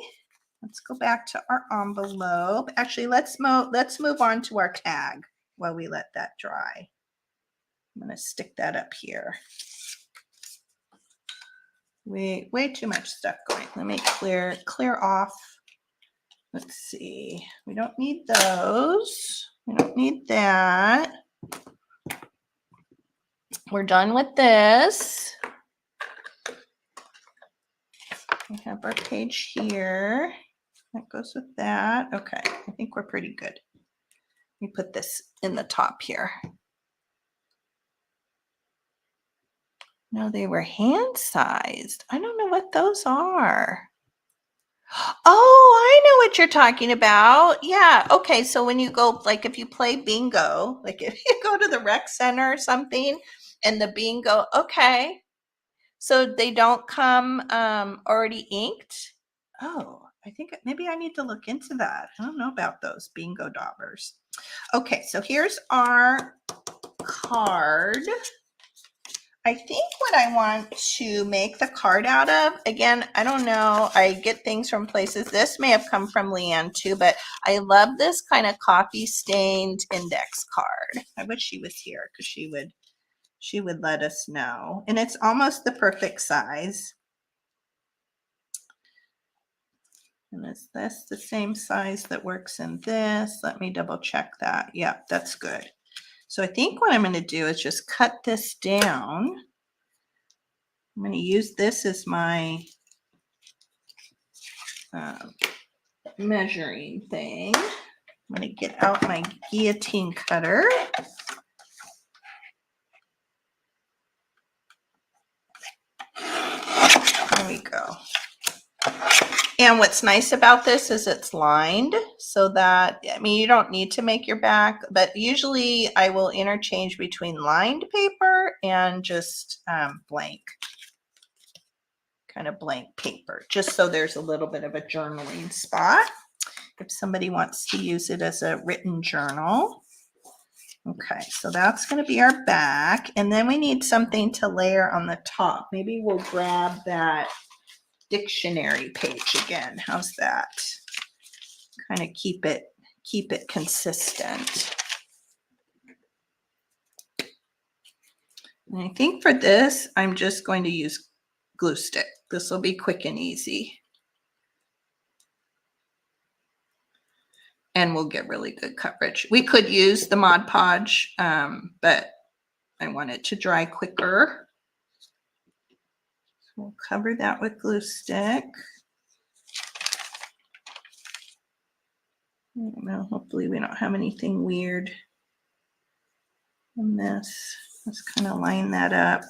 Let's go back to our envelope. Actually, let's move on to our tag while we let that dry. I'm going to stick that up here. Way too much stuff going. Let me clear off. Let's see. We don't need those. We don't need that. We're done with this. We have our page here. That goes with that. Okay, I think we're pretty good. We put this in the top here. No, they were hand-sized. I don't know what those are. Oh, I know what you're talking about. Yeah. Okay. So when you go, like if you play bingo, like if you go to the rec center or something and the bingo, okay. So they don't come already inked. Oh, I think maybe I need to look into that. I don't know about those bingo daubers. Okay. So here's our card. I think what I want to make the card out of, again, I don't know, I get things from places. This may have come from Leanne too, but I love this kind of coffee stained index card. I wish she was here because she would let us know. And it's almost the perfect size. And is this the same size that works in this? Let me double check that. Yeah, that's good. So I think what I'm going to do is just cut this down. I'm going to use this as my measuring thing. I'm going to get out my guillotine cutter. There we go. And what's nice about this is it's lined so that, I mean, you don't need to make your back, but usually I will interchange between lined paper and just blank, kind of blank paper, just so there's a little bit of a journaling spot if somebody wants to use it as a written journal. Okay, so that's going to be our back. And then we need something to layer on the top. Maybe we'll grab that dictionary page again. How's that? Kind of keep it consistent. And I think for this, I'm just going to use glue stick. This will be quick and easy. And we'll get really good coverage. We could use the Mod Podge, but I want it to dry quicker. So we'll cover that with glue stick. I don't know, hopefully we don't have anything weird in this. Let's kind of line that up.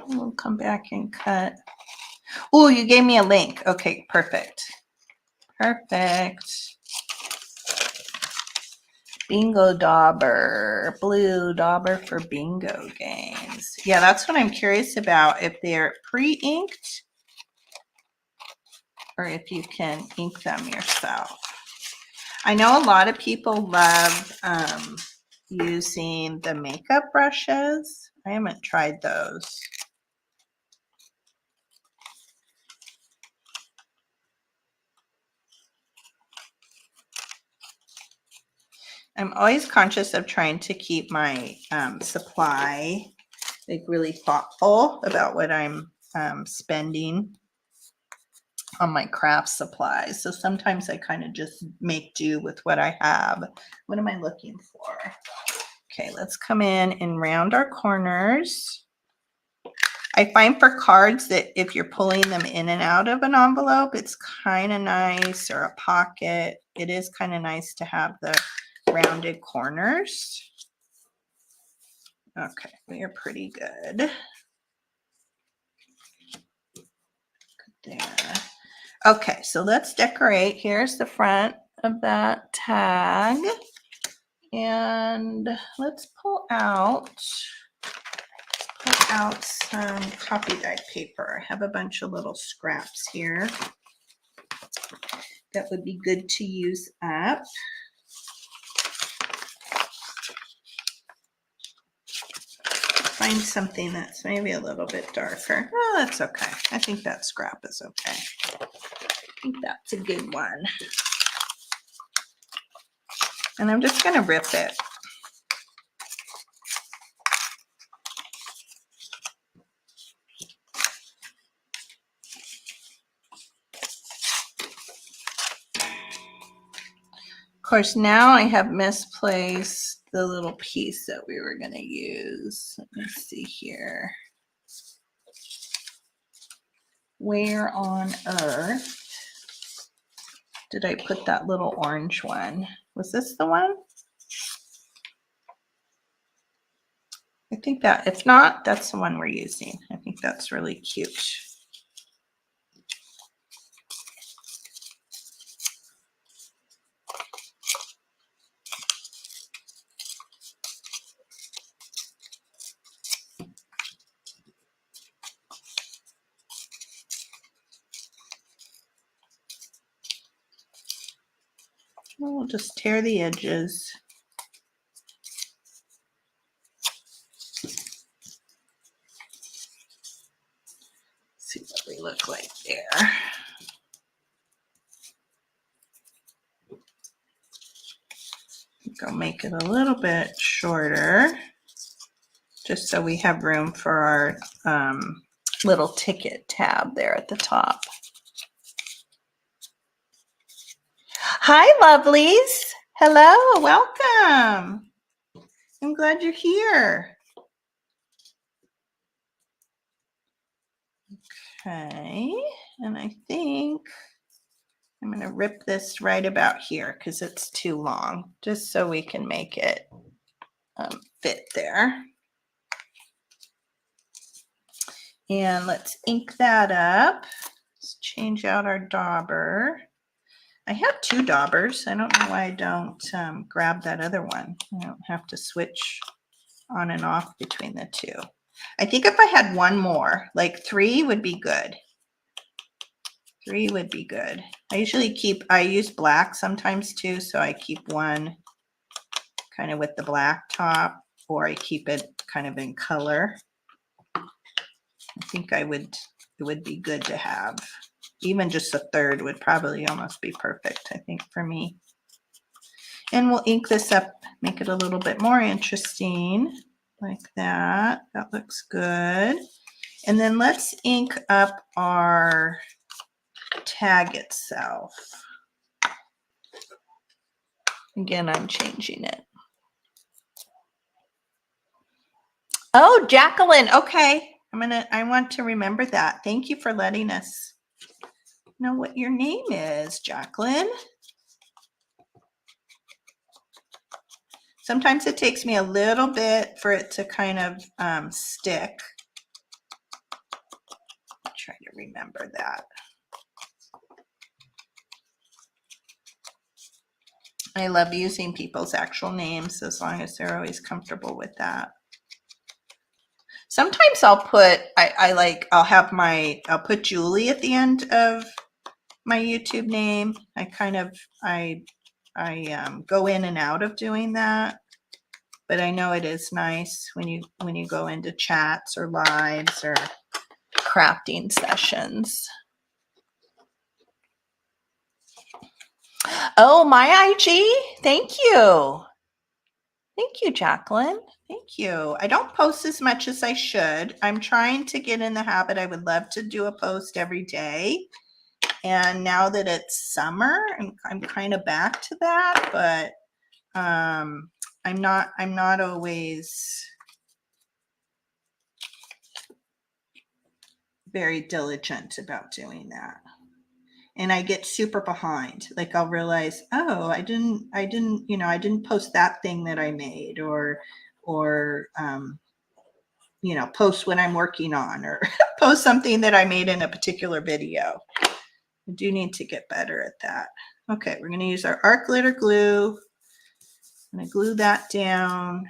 We'll come back and cut. Oh, you gave me a link. Okay, perfect. Perfect. Bingo dauber, blue dauber for bingo games. Yeah, that's what I'm curious about, if they're pre-inked or if you can ink them yourself. I know a lot of people love using the makeup brushes. I haven't tried those. I'm always conscious of trying to keep my supply like really thoughtful about what I'm spending on my craft supplies. So sometimes I kind of just make do with what I have. What am I looking for? Okay, let's come in and round our corners. I find for cards that if you're pulling them in and out of an envelope, it's kind of nice, or a pocket. It is kind of nice to have the rounded corners. Okay, we are pretty good. There. Okay, so let's decorate. Here's the front of that tag. And let's pull out some copy dyed paper. I have a bunch of little scraps here that would be good to use up. Find something that's maybe a little bit darker. Oh, that's okay. I think that scrap is okay. I think that's a good one. And I'm just going to rip it. Of course, now I have misplaced the little piece that we were going to use. Let me see here. Where on earth did I put that little orange one? Was this the one? I think that, if not, that's the one we're using. I think that's really cute. We'll just tear the edges. See what we look like there. Go make it a little bit shorter, just so we have room for our little ticket tab there at the top. Hi, lovelies. Hello, welcome. I'm glad you're here. Okay, and I think I'm going to rip this right about here because it's too long, just so we can make it fit there. And let's ink that up. Let's change out our dauber. I have two daubers. I don't know why I don't grab that other one. I don't have to switch on and off between the two. I think if I had one more, like 3 would be good. 3 would be good. I use black sometimes too, so I keep one kind of with the black top, or I keep it kind of in color. I think it would be good to have. Even just a third would probably almost be perfect, I think, for me. And we'll ink this up, make it a little bit more interesting, like that. That looks good. And then let's ink up our tag itself. Again, I'm changing it. Oh, Jacqueline. Okay. I want to remember that. Thank you for letting us know what your name is, Jacqueline. Sometimes it takes me a little bit for it to kind of stick. I'll try to remember that. I love using people's actual names as long as they're always comfortable with that. Sometimes I'll put, I'll put Julie at the end of my YouTube name. I go in and out of doing that, but I know it is nice when you go into chats or lives or crafting sessions. Oh, my IG. Thank you. Thank you, Jacqueline. Thank you. I don't post as much as I should. I'm trying to get in the habit. I would love to do a post every day. And now that it's summer, I'm kind of back to that, but I'm not always very diligent about doing that. And I get super behind. Like I'll realize, oh, I didn't post that thing that I made, or post when I'm working on, or post something that I made in a particular video. I do need to get better at that. Okay, we're going to use our art glitter glue. I'm going to glue that down.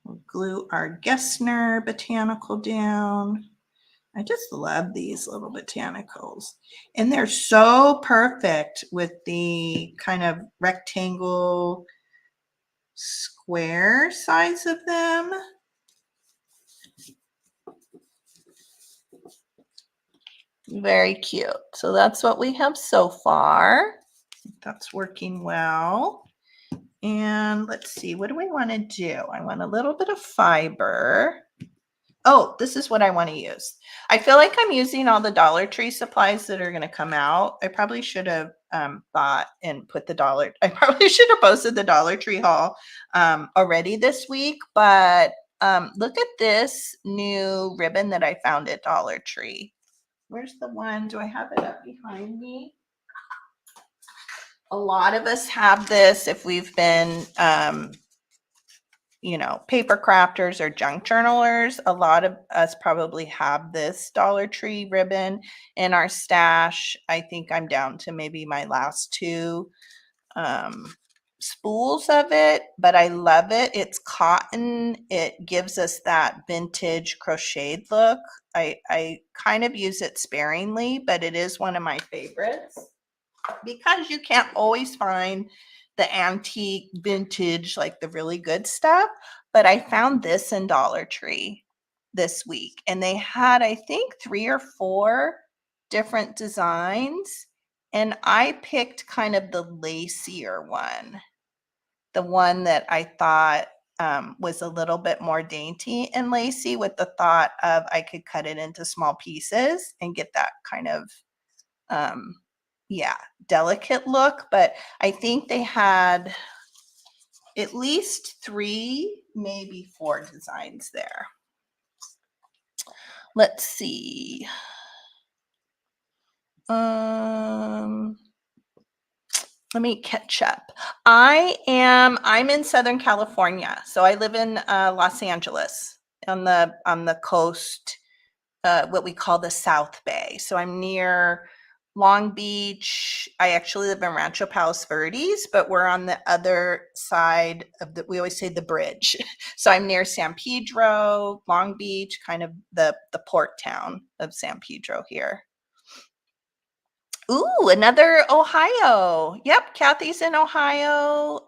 We'll glue our Gessner botanical down. I just love these little botanicals. And they're so perfect with the kind of rectangle square size of them. Very cute. So that's what we have so far. That's working well. And let's see, what do we want to do? I want a little bit of fiber. Oh, this is what I want to use. I feel like I'm using all the Dollar Tree supplies that are going to come out. I probably should have bought and put I probably should have posted the Dollar Tree haul already this week, but look at this new ribbon that I found at Dollar Tree. Where's the one? Do I have it up behind me? A lot of us have this if we've been, paper crafters or junk journalers. A lot of us probably have this Dollar Tree ribbon in our stash. I think I'm down to maybe my last 2. spools of it, but I love it. It's cotton. It gives us that vintage crocheted look. I kind of use it sparingly, but it is one of my favorites because you can't always find the antique vintage, like the really good stuff. But I found this in Dollar Tree this week, and they had, I think, 3 or 4 different designs, and I picked kind of the lacier one, the one that I thought was a little bit more dainty and lacy, with the thought of I could cut it into small pieces and get that kind of yeah, delicate look. But I think they had at least 3, maybe 4 designs there. Let's see. Let me catch up. I'm in Southern California, so I live in Los Angeles on the coast, what we call the South Bay. So I'm near Long Beach. I actually live in Rancho Palos Verdes, but we're on the other side of we always say the bridge. So I'm near San Pedro, Long Beach, kind of the port town of San Pedro here. Ooh, another Ohio. Yep, Kathy's in Ohio.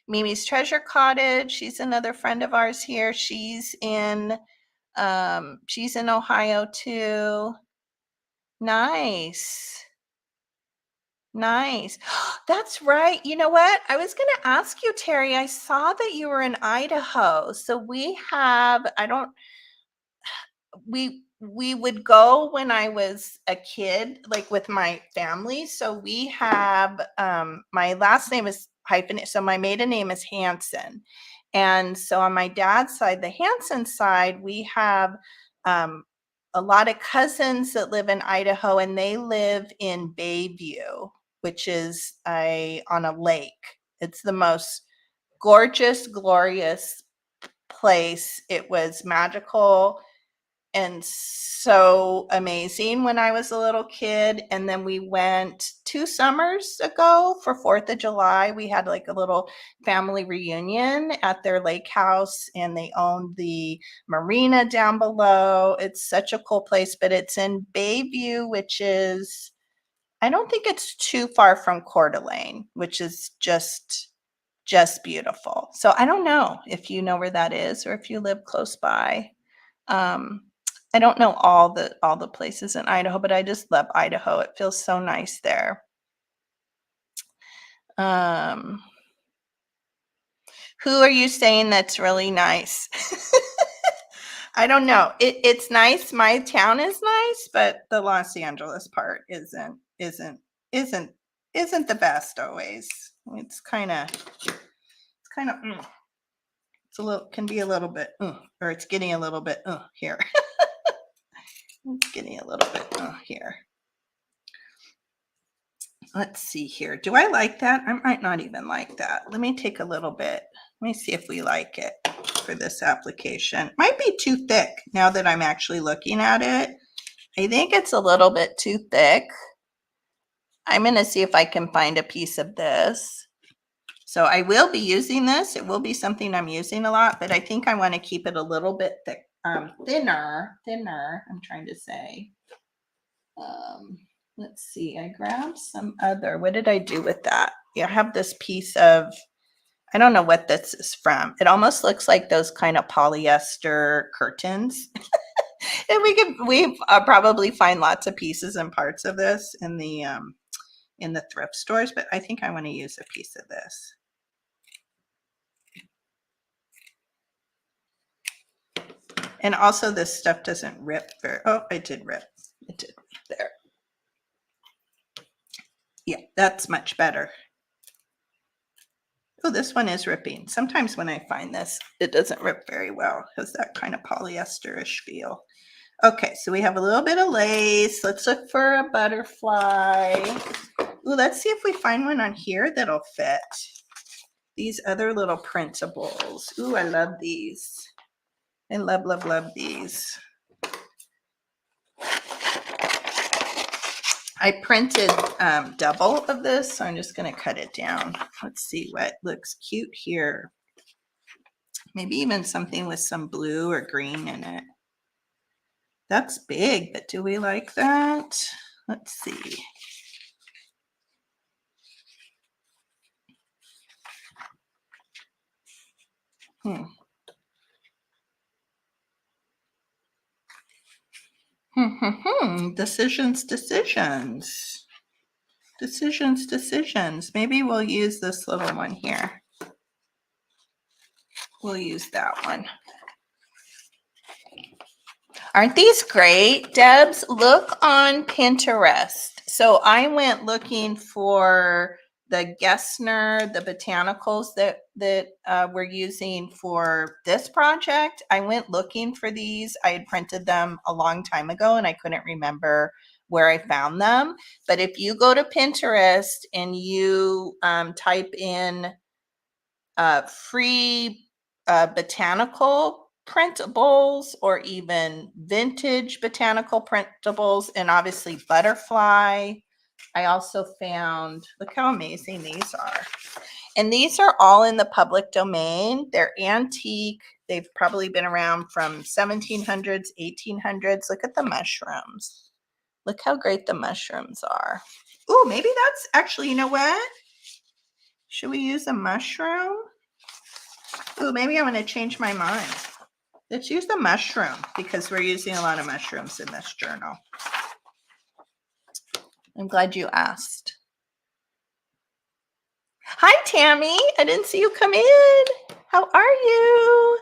Mimi's Treasure Cottage. She's another friend of ours here. She's in Ohio too. Nice. Nice. That's right. You know what? I was going to ask you, Terry, I saw that you were in Idaho. So we have, I don't, we would go when I was a kid, like with my family. So we have my last name is hyphenated. So my maiden name is Hansen. And so on my dad's side, the Hansen side, we have a lot of cousins that live in Idaho, and they live in Bayview, which is on a lake. It's the most gorgeous, glorious place. It was magical and so amazing when I was a little kid. And then we went 2 summers ago for 4th of July. We had like a little family reunion at their lake house, and they owned the marina down below. It's such a cool place, but it's in Bayview, which is, I don't think it's too far from Coeur d'Alene, which is just beautiful. So I don't know if you know where that is or if you live close by. I don't know all the places in Idaho, but I just love Idaho. It feels so nice there. Who are you saying that's really nice? I don't know. It's nice. My town is nice, but the Los Angeles part isn't the best always. It's kind of it's a little, can be a little bit or it's getting a little bit here. It's getting a little bit here. Let's see here. Do I like that? I might not even like that. Let me take a little bit. Let me see if we like it for this application. Might be too thick now that I'm actually looking at it. I think it's a little bit too thick. I'm going to see if I can find a piece of this. So I will be using this. It will be something I'm using a lot, but I think I want to keep it a little bit thick, thinner, I'm trying to say. Let's see, I grabbed some other, what did I do with that? Yeah, I have this piece of, I don't know what this is from. It almost looks like those kind of polyester curtains. And we probably find lots of pieces and parts of this in the thrift stores, but I think I want to use a piece of this. And also this stuff doesn't rip very, oh, it did rip. It did there. Yeah, that's much better. Oh, this one is ripping. Sometimes when I find this, it doesn't rip very well. It has that kind of polyester-ish feel. Okay, so we have a little bit of lace. Let's look for a butterfly. Ooh, let's see if we find one on here that'll fit. These other little printables. Ooh, I love these. I love, love, love these. I printed double of this, so I'm just going to cut it down. Let's see what looks cute here. Maybe even something with some blue or green in it. That's big, but do we like that? Let's see. Decisions. Maybe we'll use this little one here. We'll use that one. Aren't these great, Debs? Look on Pinterest. So I went looking for the Gessner, the botanicals that we're using for this project. I went looking for these. I had printed them a long time ago and I couldn't remember where I found them. But if you go to Pinterest and you type in free botanical printables or even vintage botanical printables, and obviously butterfly. I also found, look how amazing these are. And these are all in the public domain. They're antique. They've probably been around from 1700s, 1800s. Look at the mushrooms. Look how great the mushrooms are. Ooh, maybe that's actually, you know what? Should we use a mushroom? Ooh, maybe I'm going to change my mind. Let's use the mushroom because we're using a lot of mushrooms in this journal. I'm glad you asked. Hi, Tammy. I didn't see you come in. How are you?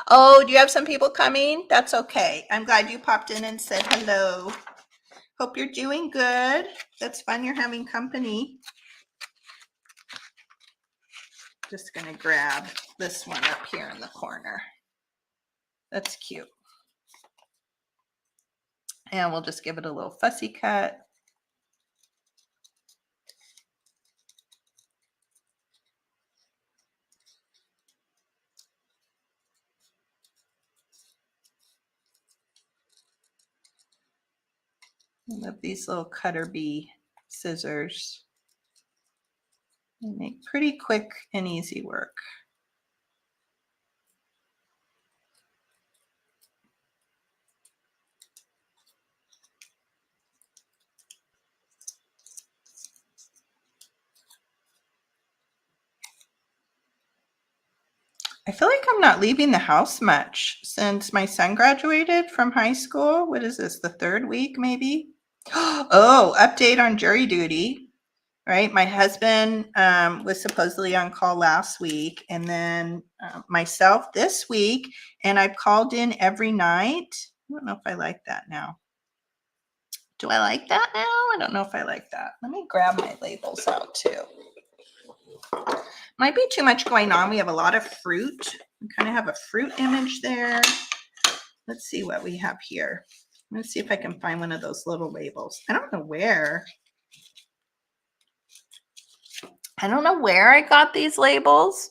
Oh, do you have some people coming? That's okay. I'm glad you popped in and said hello. Hope you're doing good. That's fun you're having company. Just going to grab this one up here in the corner. That's cute. And we'll just give it a little fussy cut. I love these little cutter bee scissors. They make pretty quick and easy work. I feel like I'm not leaving the house much since my son graduated from high school. What is this, the third week maybe? Oh, update on jury duty, right? My husband was supposedly on call last week, and then myself this week, and I've called in every night. I don't know if I like that now. Do I like that now? I don't know if I like that. Let me grab my labels out too. Might be too much going on. We have a lot of fruit. We kind of have a fruit image there. Let's see what we have here. Let's see if I can find one of those little labels. I don't know where I got these labels.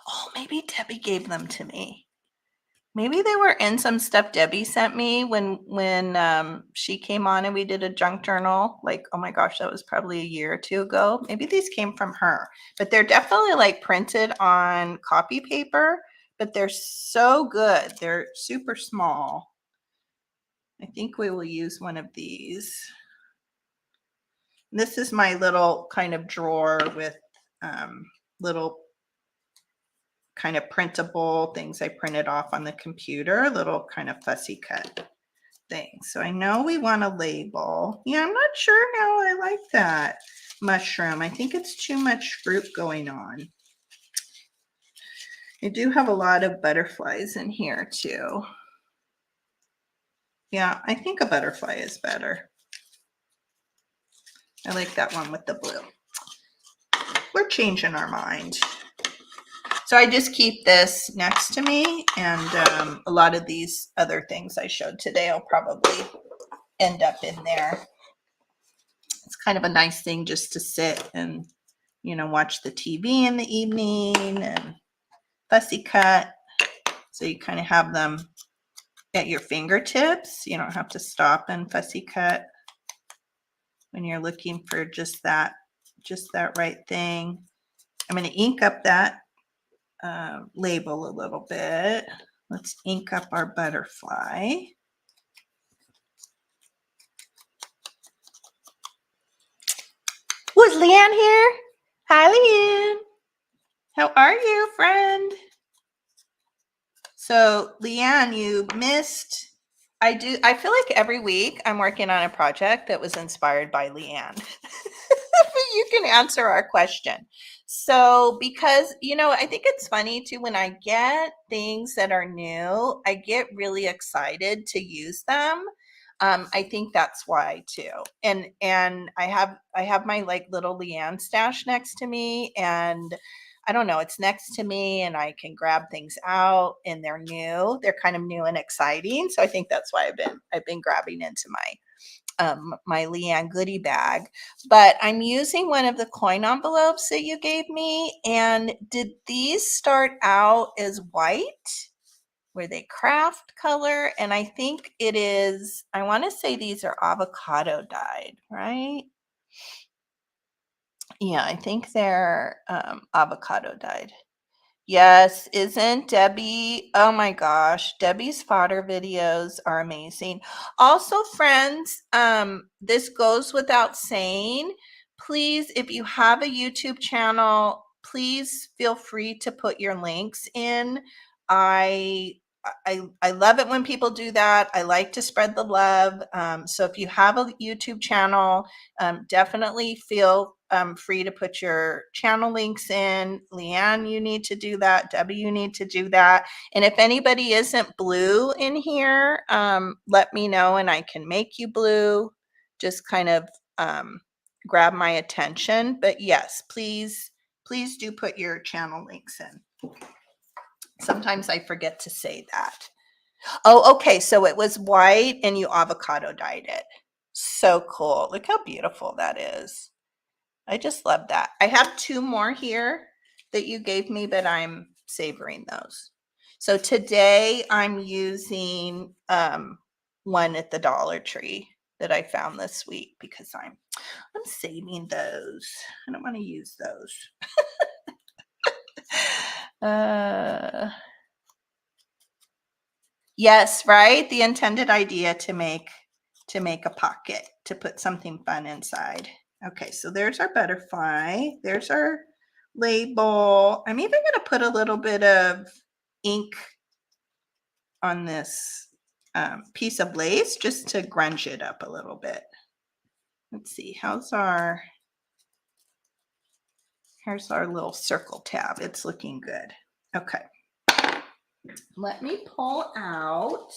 Oh, maybe Debbie gave them to me. Maybe they were in some stuff Debbie sent me when she came on and we did a junk journal. Like, oh my gosh, that was probably a year or two ago. Maybe these came from her, but they're definitely like printed on copy paper, but they're so good. They're super small. I think we will use one of these. This is my little kind of drawer with little kind of printable things I printed off on the computer, little kind of fussy cut things. So I know we want a label. Yeah, I'm not sure how I like that mushroom. I think it's too much fruit going on. I do have a lot of butterflies in here too. Yeah, I think a butterfly is better. I like that one with the blue. We're changing our mind. So I just keep this next to me, and a lot of these other things I showed today will probably end up in there. It's kind of a nice thing just to sit and, you know, watch the TV in the evening and fussy cut. So you kind of have them at your fingertips. You don't have to stop and fussy cut when you're looking for just that right thing. I'm going to ink up that label a little bit. Let's ink up our butterfly. Was Leanne here? Hi, Leanne. How are you, friend? So, Leanne, you missed. I feel like every week I'm working on a project that was inspired by Leanne. You can answer our question. So, because, I think it's funny too, when I get things that are new, I get really excited to use them. I think that's why too. And I have my like little Leanne stash next to me, and I don't know, it's next to me and I can grab things out and they're new. They're kind of new and exciting. So I think that's why I've been grabbing into my Leanne goodie bag. But I'm using one of the coin envelopes that you gave me. And did these start out as white? Were they craft color? And I think it is, I want to say these are avocado dyed, right? Yeah, I think they're avocado dyed. Yes, isn't Debbie? Oh my gosh, Debbie's fodder videos are amazing. Also, friends, this goes without saying. Please, if you have a YouTube channel, please feel free to put your links in. I love it when people do that. I like to spread the love. So if you have a YouTube channel, definitely feel free to put your channel links in. Leanne, you need to do that. Debbie, you need to do that. And if anybody isn't blue in here, let me know and I can make you blue. Just kind of grab my attention. But yes, please do put your channel links in. Sometimes I forget to say that. Oh, okay. So it was white and you avocado dyed it. So cool. Look how beautiful that is. I just love that. I have two more here that you gave me, but I'm savoring those. So today I'm using one at the Dollar Tree that I found this week because I'm saving those. I don't want to use those. Yes, right? The intended idea to make a pocket, to put something fun inside. Okay, so there's our butterfly. There's our label. I'm even going to put a little bit of ink on this piece of lace just to grunge it up a little bit. Let's see, here's our little circle tab. It's looking good. Okay. Let me pull out.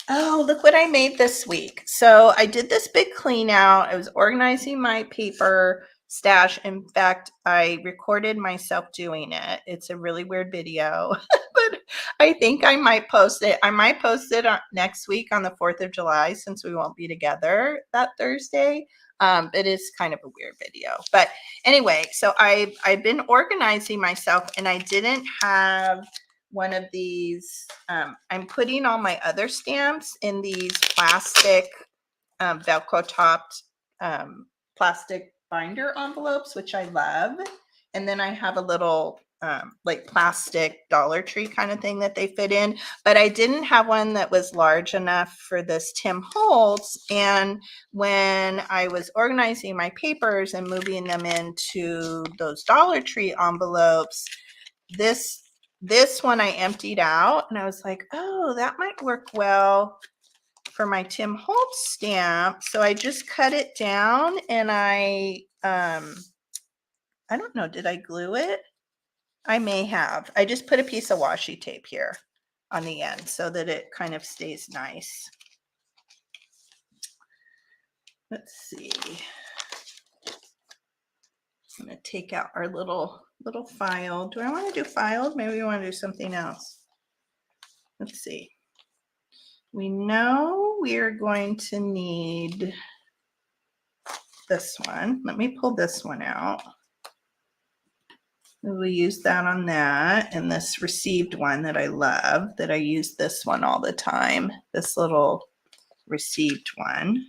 Oh, look what I made this week. So I did this big clean out. I was organizing my paper stash. In fact, I recorded myself doing it. It's a really weird video, but I think I might post it. I might post it next week on the 4th of July since we won't be together that Thursday. It is kind of a weird video. But anyway, so I've been organizing myself and I didn't have one of these. I'm putting all my other stamps in these plastic Velcro topped plastic binder envelopes, which I love. And then I have a little like plastic Dollar Tree kind of thing that they fit in, but I didn't have one that was large enough for this Tim Holtz. And when I was organizing my papers and moving them into those Dollar Tree envelopes, this one I emptied out and I was like, oh, that might work well for my Tim Holtz stamp. So I just cut it down and I don't know, did I glue it? I may have. I just put a piece of washi tape here on the end so that it kind of stays nice. Let's see. I'm going to take out our little file. Do I want to do filed? Maybe we want to do something else. Let's see. We know we are going to need this one. Let me pull this one out. We'll use that on that. And this received one that I love, that I use this one all the time, this little received one.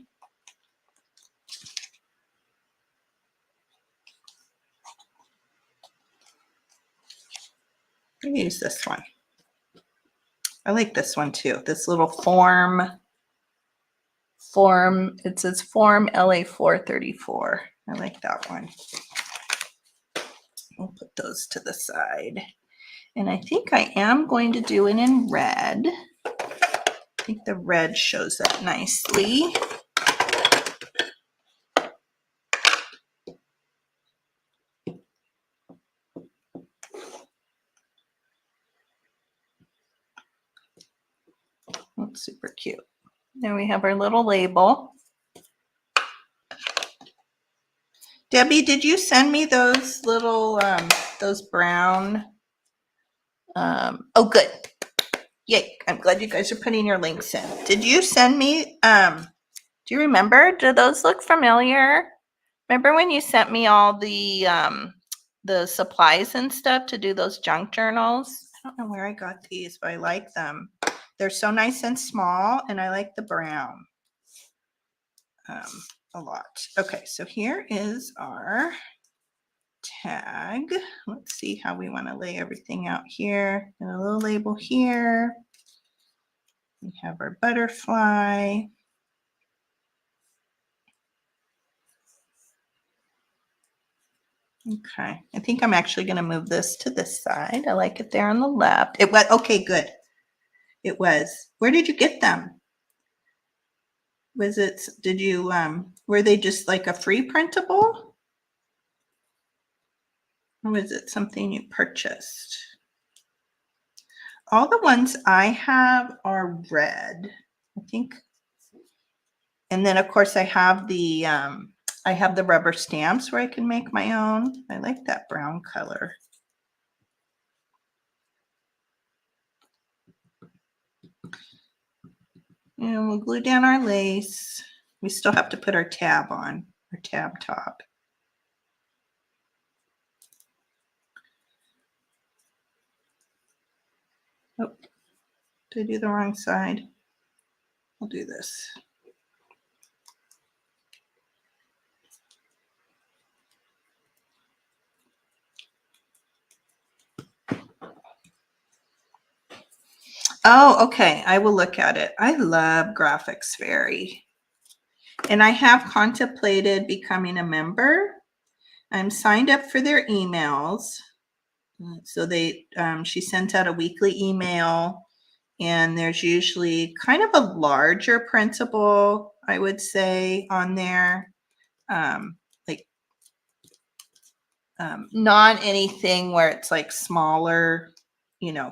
I'm gonna use this one. I like this one too. This little form, it says form LA 434. I like that one. We'll put those to the side. And I think I am going to do it in red. I think the red shows up nicely. That's super cute. There we have our little label. Debbie, did you send me those little, those brown? Oh, good. Yay. I'm glad you guys are putting your links in. Did you send me, do you remember? Do those look familiar? Remember when you sent me all the supplies and stuff to do those junk journals? I don't know where I got these, but I like them. They're so nice and small, and I like the brown a lot. Okay, so here is our tag. Let's see how we want to lay everything out here. And a little label here. We have our butterfly. Okay, I think I'm actually going to move this to this side. I like it there on the left. It was okay, good. It was. Where did you get them? Was it, did you, were they just like a free printable? Or was it something you purchased? All the ones I have are red, I think. And then of course I have the rubber stamps where I can make my own. I like that brown color. And we'll glue down our lace. We still have to put our tab on, our tab top. Oh, did I do the wrong side? I'll do this. Oh, okay. I will look at it. I love Graphics Fairy. And I have contemplated becoming a member. I'm signed up for their emails. So she sent out a weekly email, and there's usually kind of a larger printable, I would say, on there. Not anything where it's like smaller,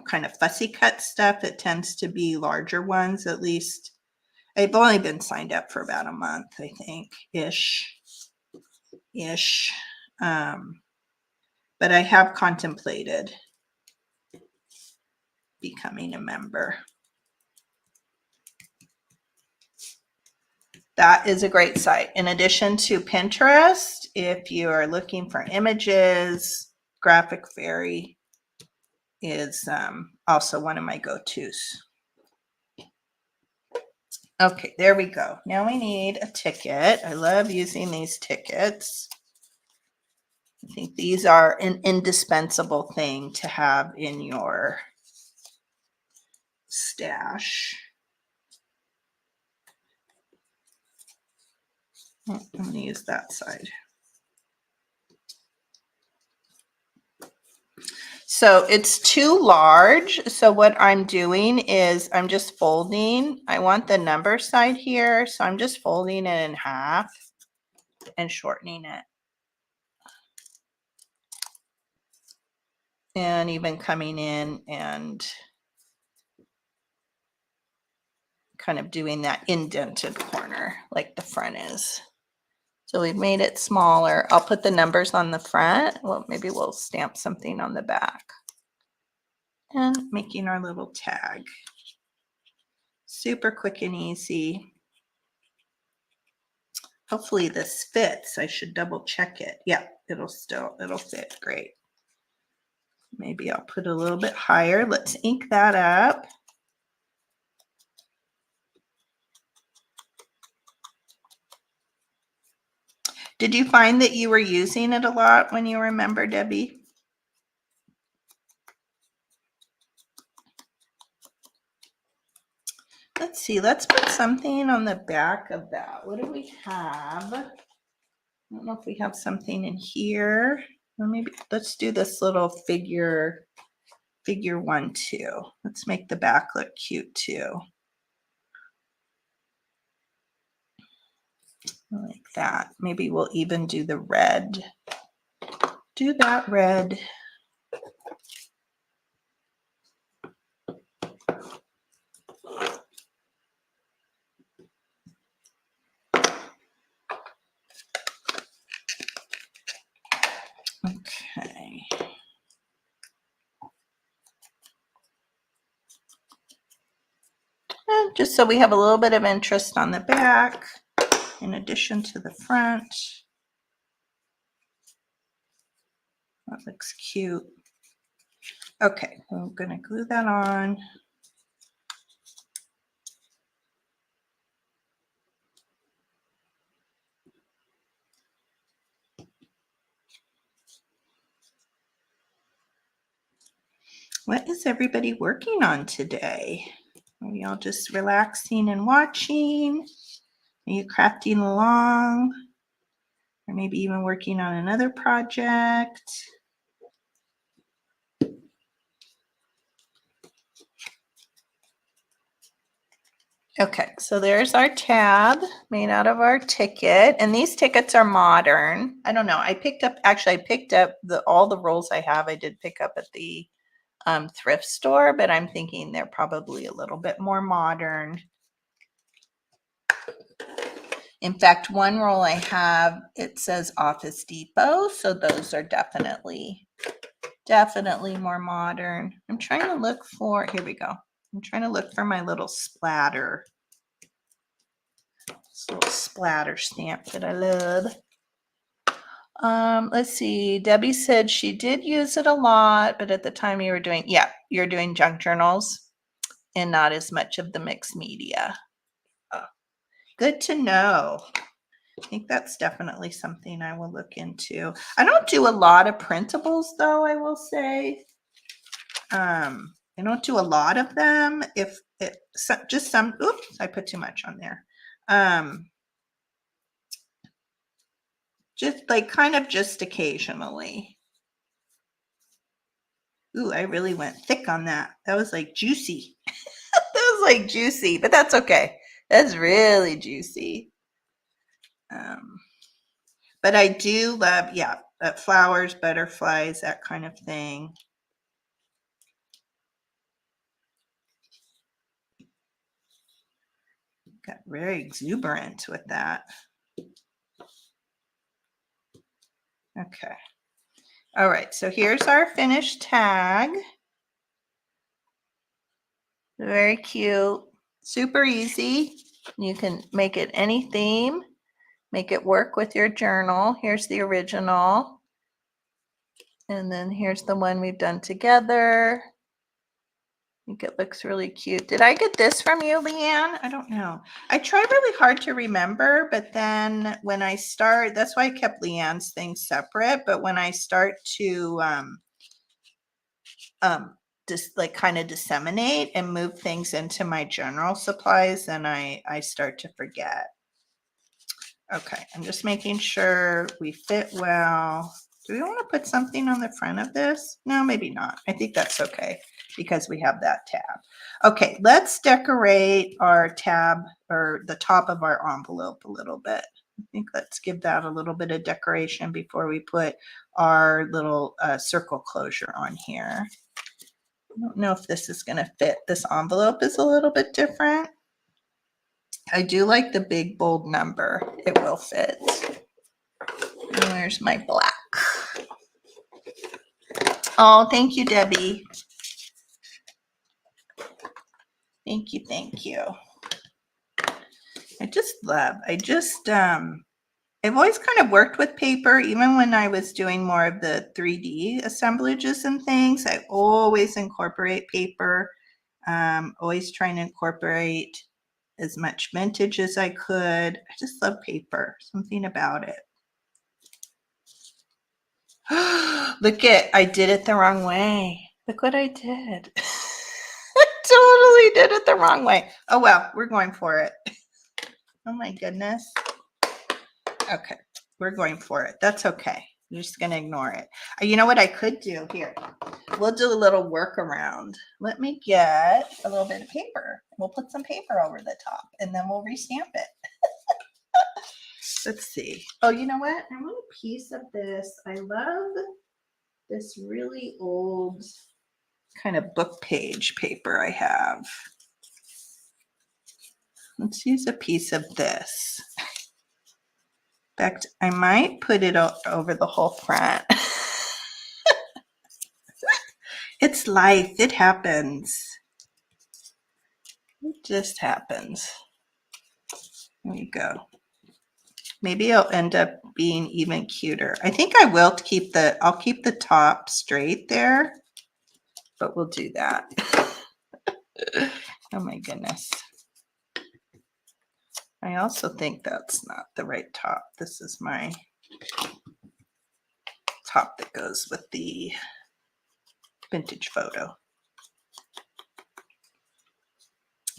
kind of fussy cut stuff. It tends to be larger ones, at least. I've only been signed up for about a month, I think, ish. But I have contemplated becoming a member. That is a great site. In addition to Pinterest, if you are looking for images, Graphic Fairy is also one of my go-tos. Okay, there we go. Now we need a ticket. I love using these tickets. I think these are an indispensable thing to have in your stash. I'm going to use that side. So it's too large. So what I'm doing is I'm just folding. I want the number side here. So I'm just folding it in half and shortening it. And even coming in and kind of doing that indented corner like the front is. So we've made it smaller. I'll put the numbers on the front. Well, maybe we'll stamp something on the back. And making our little tag. Super quick and easy. Hopefully this fits. I should double check it. Yeah, it'll fit great. Maybe I'll put a little bit higher. Let's ink that up. Did you find that you were using it a lot when you remember, Debbie? Let's see, let's put something on the back of that. What do we have? I don't know if we have something in here. Or maybe let's do this little figure 1 too. Let's make the back look cute too. Like that. Maybe we'll even do the red. Do that red. Okay. And just so we have a little bit of interest on the back in addition to the front. That looks cute. Okay, I'm going to glue that on. What is everybody working on today? Are we all just relaxing and watching? Are you crafting along? Or maybe even working on another project? Okay, so there's our tab made out of our ticket, and these tickets are modern. I don't know. I picked up all the rolls I have. I did pick up at the thrift store, but I'm thinking they're probably a little bit more modern. In fact, one roll I have, it says Office Depot, so those are definitely more modern. I'm trying to look for, here we go. I'm trying to look for my little splatter. This little splatter stamp that I love. Let's see. Debbie said she did use it a lot, but at the time you're doing junk journals and not as much of the mixed media. Oh, good to know. I think that's definitely something I will look into. I don't do a lot of printables though, I will say. I don't do a lot of them. Just some, oops, I put too much on there. Just like kind of just occasionally. Ooh, I really went thick on that. That was like juicy. That was like juicy, but that's okay. That's really juicy. But I do love, flowers, butterflies, that kind of thing. Got very exuberant with that. Okay. All right, so here's our finished tag. Very cute, super easy. You can make it any theme, make it work with your journal. Here's the original. And then here's the one we've done together. I think it looks really cute. Did I get this from you, Leanne? I don't know. I try really hard to remember, but then when I start, that's why I kept Leanne's things separate. But when I start to just like kind of disseminate and move things into my general supplies, then I start to forget. Okay, I'm just making sure we fit well. Do we want to put something on the front of this? No, maybe not. I think that's okay because we have that tab. Okay, let's decorate our tab or the top of our envelope a little bit. I think let's give that a little bit of decoration before we put our little circle closure on here. I don't know if this is going to fit. This envelope is a little bit different. I do like the big bold number. It will fit. And where's my black? Oh, thank you, Debbie. Thank you, thank you. I just I've always kind of worked with paper, even when I was doing more of the 3D assemblages and things. I always incorporate paper, always trying to incorporate as much vintage as I could. I just love paper, something about it. Look I did it the wrong way. Look what I did. I totally did it the wrong way. Oh well, we're going for it. Oh my goodness. Okay, we're going for it. That's okay. I'm just gonna ignore it. You know what I could do here? We'll do a little workaround. Let me get a little bit of paper. We'll put some paper over the top and then we'll restamp it. Let's see. Oh, you know what? I want a piece of this. I love this really old kind of book page paper I have. Let's use a piece of this. In fact, I might put it over the whole front. It's life. It happens. It just happens. There you go. Maybe it'll end up being even cuter. I think I will I'll keep the top straight there, but we'll do that. Oh my goodness. I also think that's not the right top. This is my top that goes with the vintage photo.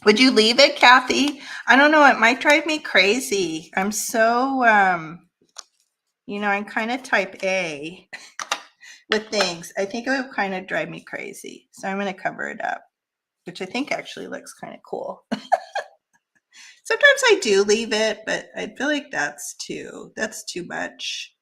Would you leave it, Kathy? I don't know. It might drive me crazy. I'm so, you know, I'm kind of type A with things. I think it would kind of drive me crazy. So I'm going to cover it up, which I think actually looks kind of cool. Sometimes I do leave it, but I feel like that's too much.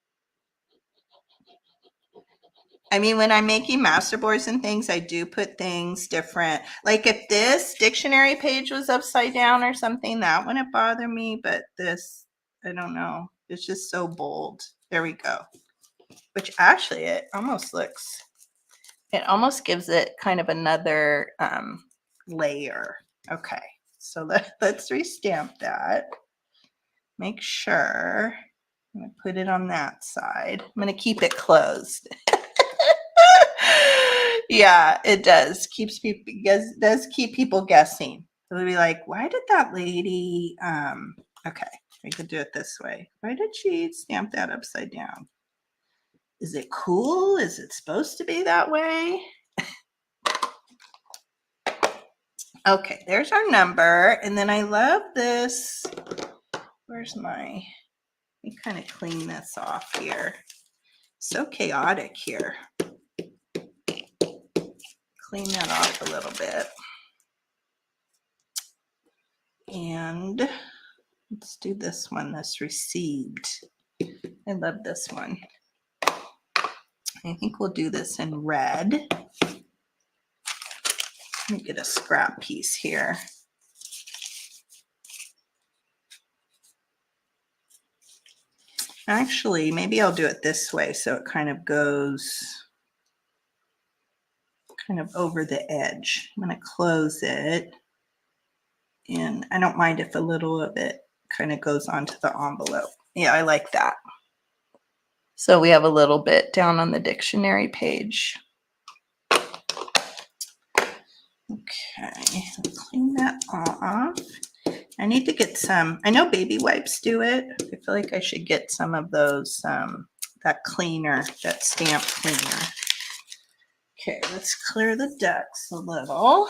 I mean, when I'm making masterboards and things, I do put things different. Like if this dictionary page was upside down or something, that wouldn't bother me. But this, I don't know. It's just so bold. There we go. Which actually, it almost gives it kind of another layer. Okay, so let's restamp that. Make sure. I'm going to put it on that side. I'm going to keep it closed. Yeah, it does. Does keep people guessing. They'll be like, why did that lady, okay, we could do it this way. Why did she stamp that upside down? Is it cool? Is it supposed to be that way? Okay, there's our number. And then I love this. Where's let me kind of clean this off here. So chaotic here. Clean that off a little bit. And let's do this one, this received. I love this one. I think we'll do this in red. Let me get a scrap piece here. Actually, maybe I'll do it this way so it kind of goes kind of over the edge. I'm going to close it. And I don't mind if a little of it kind of goes onto the envelope. Yeah, I like that. So we have a little bit down on the dictionary page. Okay, clean that off. I need to get some, I know baby wipes do it. I feel like I should get some of those, that cleaner, that stamp cleaner. Okay, let's clear the decks a little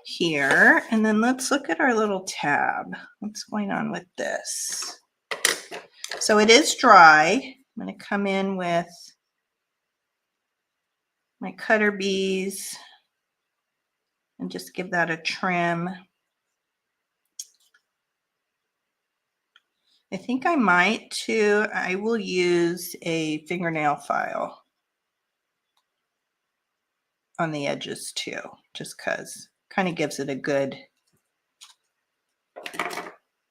here. And then let's look at our little tab. What's going on with this? So it is dry. I'm going to come in with my cutter bees and just give that a trim. I think I might too. I will use a fingernail file on the edges too, just because kind of gives it a good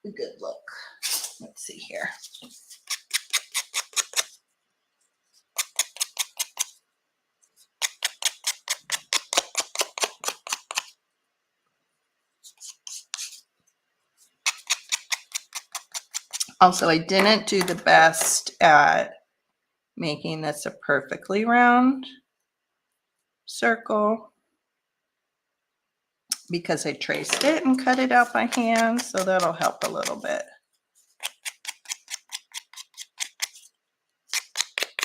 look. Let's see here. Also, I didn't do the best at making this a perfectly round circle because I traced it and cut it out by hand, so that'll help a little bit.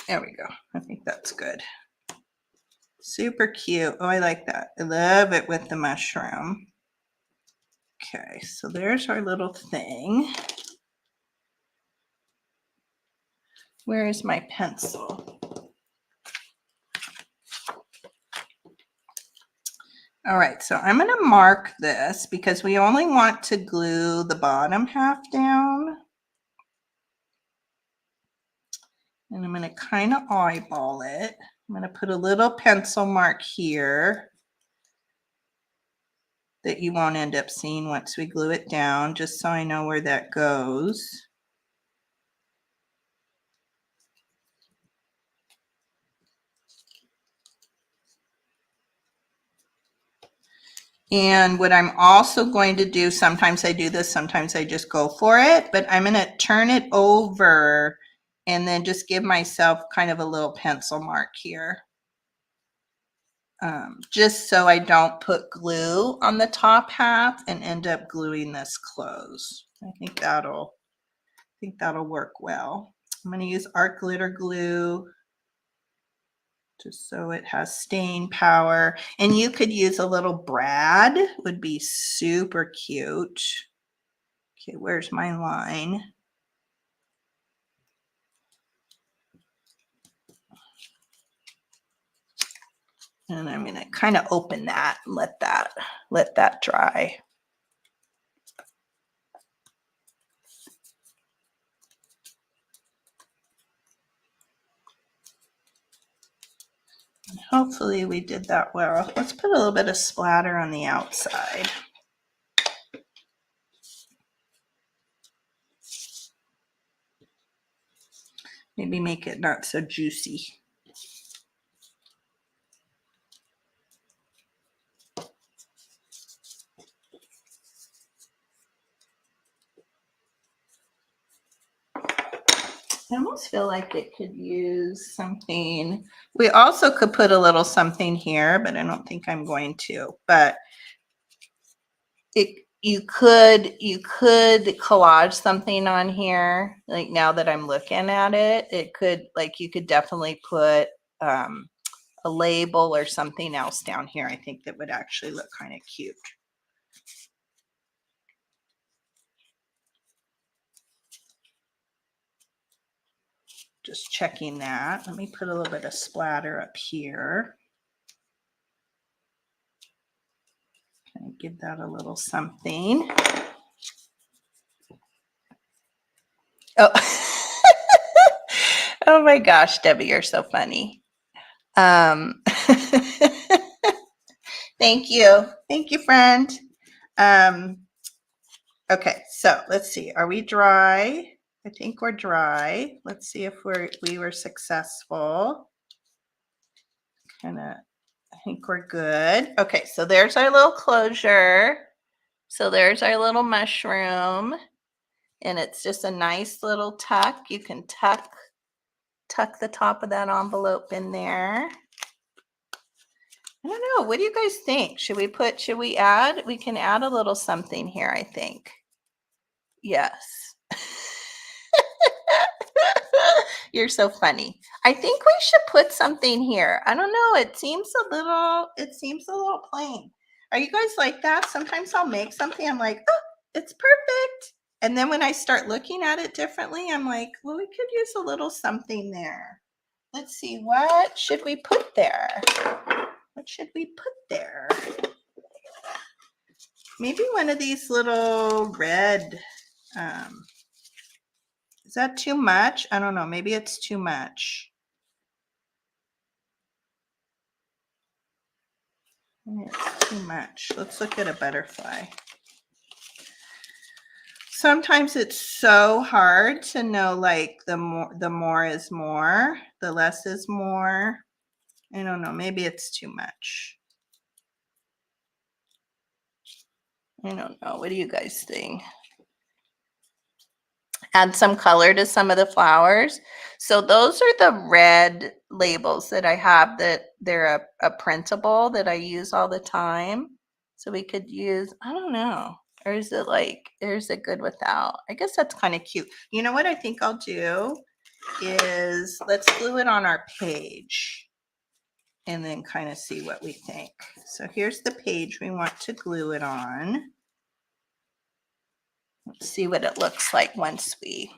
There we go. I think that's good. Super cute. Oh, I like that. I love it with the mushroom. Okay, so there's our little thing. Where is my pencil? All right, so I'm going to mark this because we only want to glue the bottom half down. And I'm going to kind of eyeball it. I'm going to put a little pencil mark here that you won't end up seeing once we glue it down, just so I know where that goes. And what I'm also going to do, sometimes I do this, sometimes I just go for it, but I'm going to turn it over and then just give myself kind of a little pencil mark here. Just so I don't put glue on the top half and end up gluing this close. I think that'll work well. I'm going to use art glitter glue just so it has staying power. And you could use a little brad, would be super cute. Okay, where's my line? And I'm going to kind of open that and let that dry. Hopefully we did that well. Let's put a little bit of splatter on the outside. Maybe make it not so juicy. I almost feel like it could use something. We also could put a little something here, but I don't think I'm going to. But you could collage something on here. Like now that I'm looking at it, it could, like, you could definitely put a label or something else down here. I think that would actually look kind of cute. Just checking that. Let me put a little bit of splatter up here. Kind of give that a little something. Oh, oh my gosh, Debbie, you're so funny. Thank you. Thank you, friend. Okay, so let's see. Are we dry? I think we're dry. Let's see if we were successful. Kind of, I think we're good. Okay, so there's our little closure. So there's our little mushroom. And it's just a nice little tuck. You can tuck the top of that envelope in there. I don't know. What do you guys think? Should we add? We can add a little something here, I think. Yes. You're so funny. I think we should put something here. I don't know. It seems a little plain. Are you guys like that? Sometimes I'll make something. I'm like, oh, it's perfect. And then when I start looking at it differently, I'm like, well, we could use a little something there. Let's see. What should we put there? What should we put there? Maybe one of these little red, is that too much? I don't know. Maybe it's too much. It's too much. Let's look at a butterfly. Sometimes it's so hard to know, like, the more is more, the less is more. I don't know. Maybe it's too much. I don't know. What do you guys think? add some color to some of the flowers. So those are the red labels that I have, that they're a printable that I use all the time. So we could use, I don't know, or is it like, or is it good without? I guess that's kind of cute. You know what I think I'll do is, let's glue it on our page and then kind of see what we think. So here's the page we want to glue it on. Let's see what it looks like once we...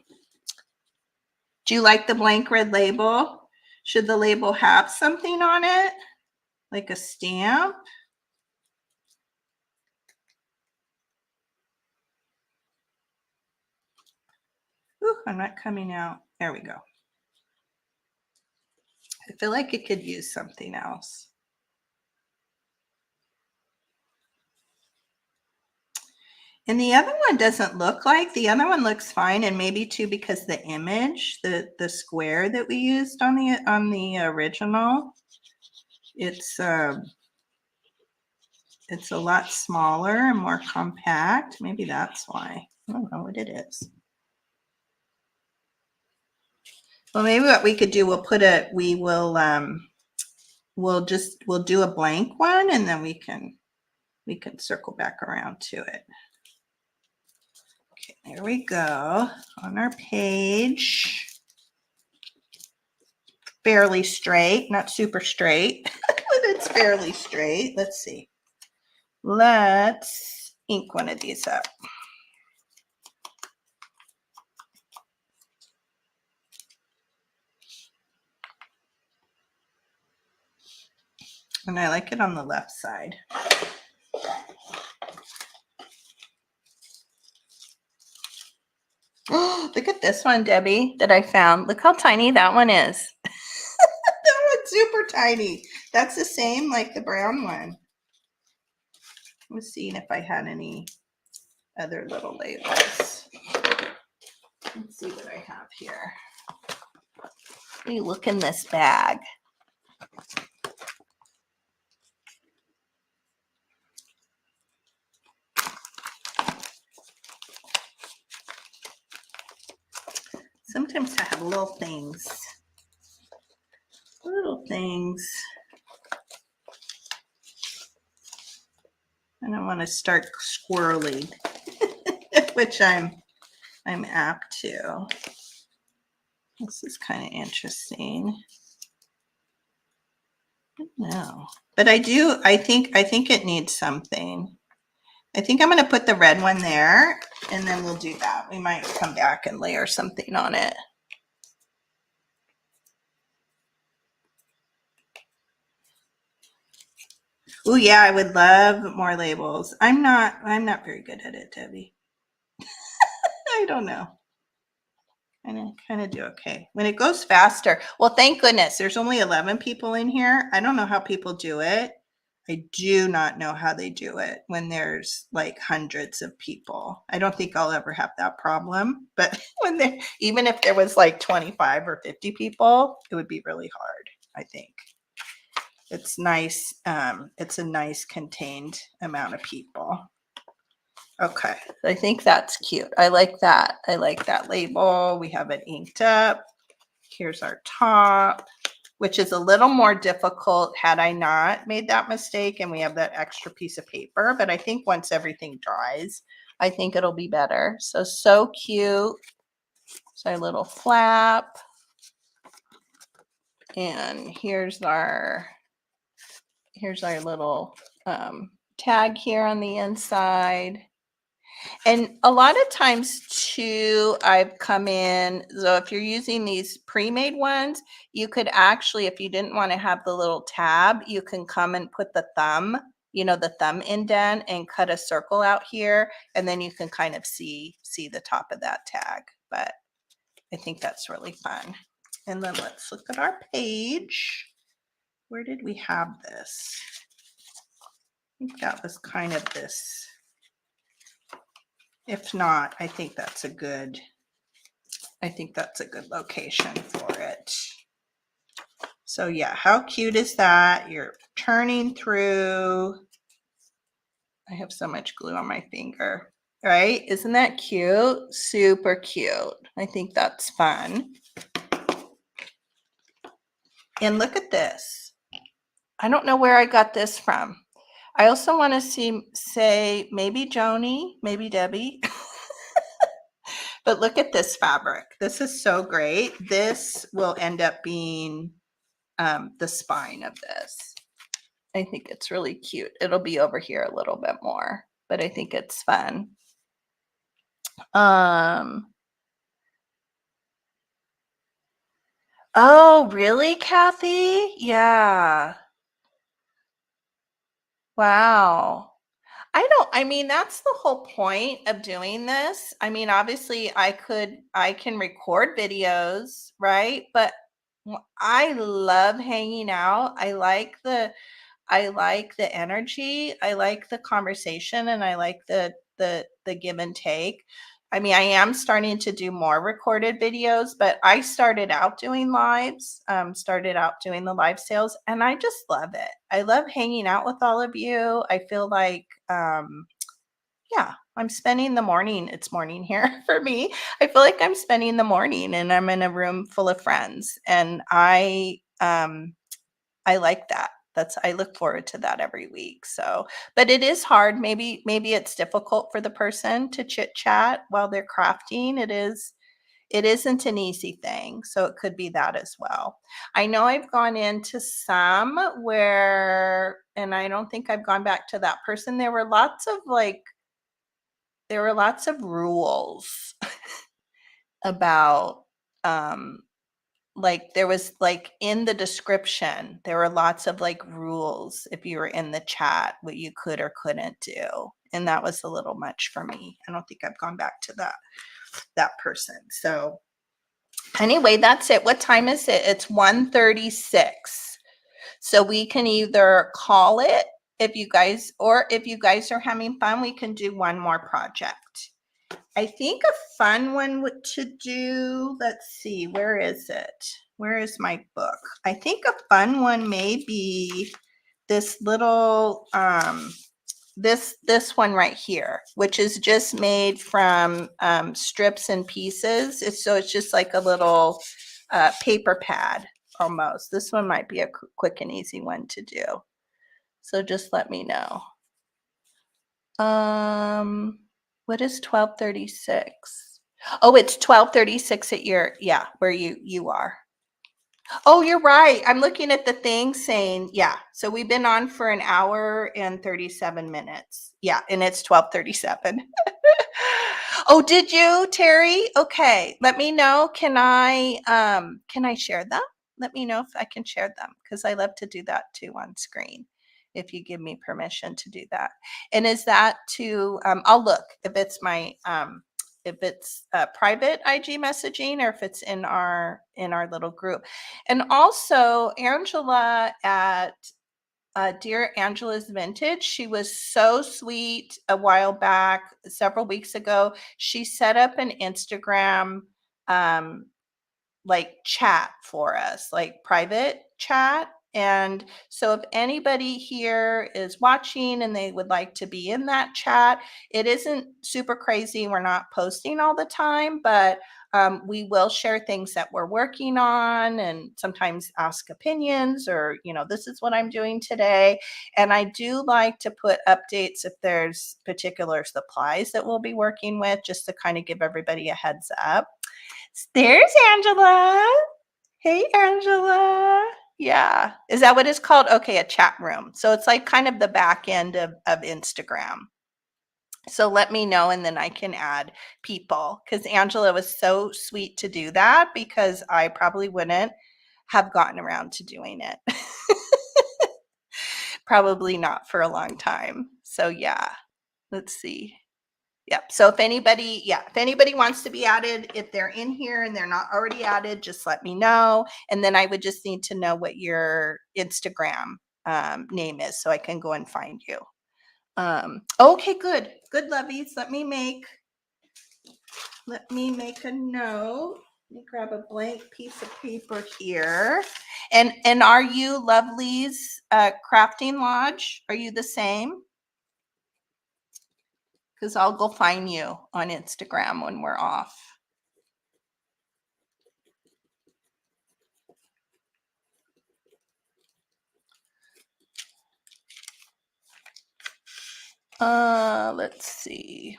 Do you like the blank red label? Should the label have something on it? Like a stamp? Ooh, I'm not coming out. There we go. I feel like it could use something else. And the other one doesn't look like, the other one looks fine, and maybe too because the image, the square that we used on the original, it's a lot smaller and more compact. Maybe that's why. I don't know what it is. Well, maybe what we could do, we'll do a blank one, and then we can circle back around to it. Okay, there we go on our page. Fairly straight, not super straight, but it's fairly straight. Let's see. Let's ink one of these up. And I like it on the left side. Oh, look at this one, Debbie, that I found. Look how tiny that one is. That one's super tiny. That's the same like the brown one. I was seeing if I had any other little labels. Let's see what I have here. Let me look in this bag. Sometimes I have little things. Little things. I don't want to start squirreling, which I'm apt to. This is kind of interesting. I don't know, but I think it needs something. I think I'm going to put the red one there, and then we'll do that. We might come back and layer something on it. Oh yeah, I would love more labels. I'm not very good at it, Debbie. I don't know. I kind of do okay. When it goes faster, well, thank goodness there's only 11 people in here. I don't know how people do it. I do not know how they do it when there's like hundreds of people. I don't think I'll ever have that problem. But even if there was like 25 or 50 people, it would be really hard, I think. It's nice. It's a nice contained amount of people. Okay, I think that's cute. I like that. I like that label. We have it inked up. Here's our top, which is a little more difficult had I not made that mistake, and we have that extra piece of paper. But I think once everything dries, I think it'll be better. So cute. It's our little flap. And here's our little tag here on the inside. And a lot of times too, I've come in, so if you're using these pre-made ones, you could actually, if you didn't want to have the little tab, you can come and put the thumb, the thumb indent, and cut a circle out here, and then you can kind of see the top of that tag. But I think that's really fun. And then let's look at our page. Where did we have this? I think that was kind of this. If not, I think that's a good location for it. So yeah, how cute is that? You're turning through. I have so much glue on my finger. right? Isn't that cute? Super cute. I think that's fun. And look at this. I don't know where I got this from. I also want to say maybe Joni, maybe Debbie. But look at this fabric. This is so great. This will end up being the spine of this. I think it's really cute. It'll be over here a little bit more, but I think it's fun. Oh, really, Kathy? Yeah. Wow. I mean, that's the whole point of doing this. I mean, obviously I can record videos, right? But I love hanging out. I like the energy, I like the conversation, and I like the give and take. I mean, I am starting to do more recorded videos, but I started out doing lives, started out doing the live sales, and I just love it. I love hanging out with all of you. I feel like, yeah, I'm spending the morning. It's morning here for me. I feel like I'm spending the morning, and I'm in a room full of friends, and I like that. I look forward to that every week. So, but it is hard. Maybe it's difficult for the person to chit chat while they're crafting. It isn't an easy thing. So it could be that as well. I know I've gone into some where, and I don't think I've gone back to that person. There were lots of rules about, like there was like in the description, there were lots of like rules if you were in the chat, what you could or couldn't do. And that was a little much for me. I don't think I've gone back to that person. So anyway, that's it. What time is it? It's 1:36. So we can either call it if you guys are having fun, we can do one more project. I think a fun one to do, let's see, where is it? Where is my book? I think a fun one may be this little, this one right here, which is just made from strips and pieces. So it's just like a little paper pad almost. This one might be a quick and easy one to do. So just let me know. What is 12:36? Oh, it's 12:36 at where you are. Oh, you're right. I'm looking at the thing saying, yeah. So we've been on for an hour and 37 minutes. Yeah, and it's 12:37. Oh, did you, Terry? Okay. Let me know. Can I share them? Let me know if I can share them, because I love to do that too on screen, if you give me permission to do that. And is that to I'll look if it's my if it's private IG messaging or if it's in our little group. And also Angela at Dear Angela's Vintage, she was so sweet a while back, several weeks ago. She set up an Instagram like chat for us, like private chat. And so if anybody here is watching and they would like to be in that chat, it isn't super crazy. We're not posting all the time, but we will share things that we're working on and sometimes ask opinions or, this is what I'm doing today. And I do like to put updates if there's particular supplies that we'll be working with, just to kind of give everybody a heads up. There's Angela. Hey, Angela. Yeah. Is that what it's called? Okay, a chat room. So it's like kind of the back end of Instagram. So let me know and then I can add people, because Angela was so sweet to do that, because I probably wouldn't have gotten around to doing it. Probably not for a long time. So yeah, let's see. Yep. So if anybody wants to be added, if they're in here and they're not already added, just let me know. And then I would just need to know what your Instagram name is so I can go and find you. Okay, good. Good, lovies. Let me make a note. Let me grab a blank piece of paper here. And are you Lovely's Crafting Lodge? Are you the same? because I'll go find you on Instagram when we're off. Let's see.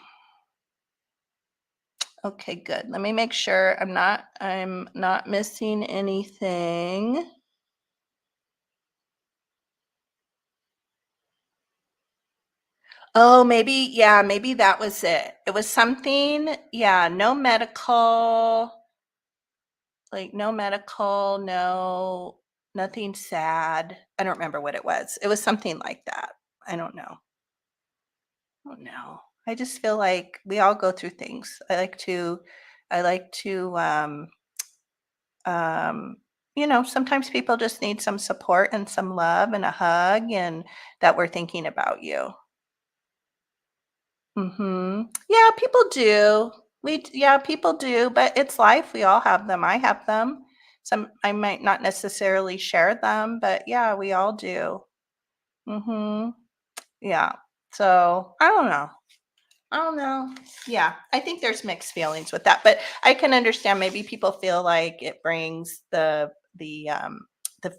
Okay, good. Let me make sure I'm not missing anything. Oh, maybe, yeah, maybe that was it. It was something, yeah, no medical, like no medical, no, nothing sad. I don't remember what it was. It was something like that. I don't know. Oh no. I just feel like we all go through things. I like to um sometimes people just need some support and some love and a hug and that we're thinking about you. Yeah, people do. Yeah, people do, but it's life. We all have them. I have them. Some I might not necessarily share them, but yeah, we all do. Mhm. Yeah. So, I don't know. I don't know. Yeah, I think there's mixed feelings with that, but I can understand maybe people feel like it brings the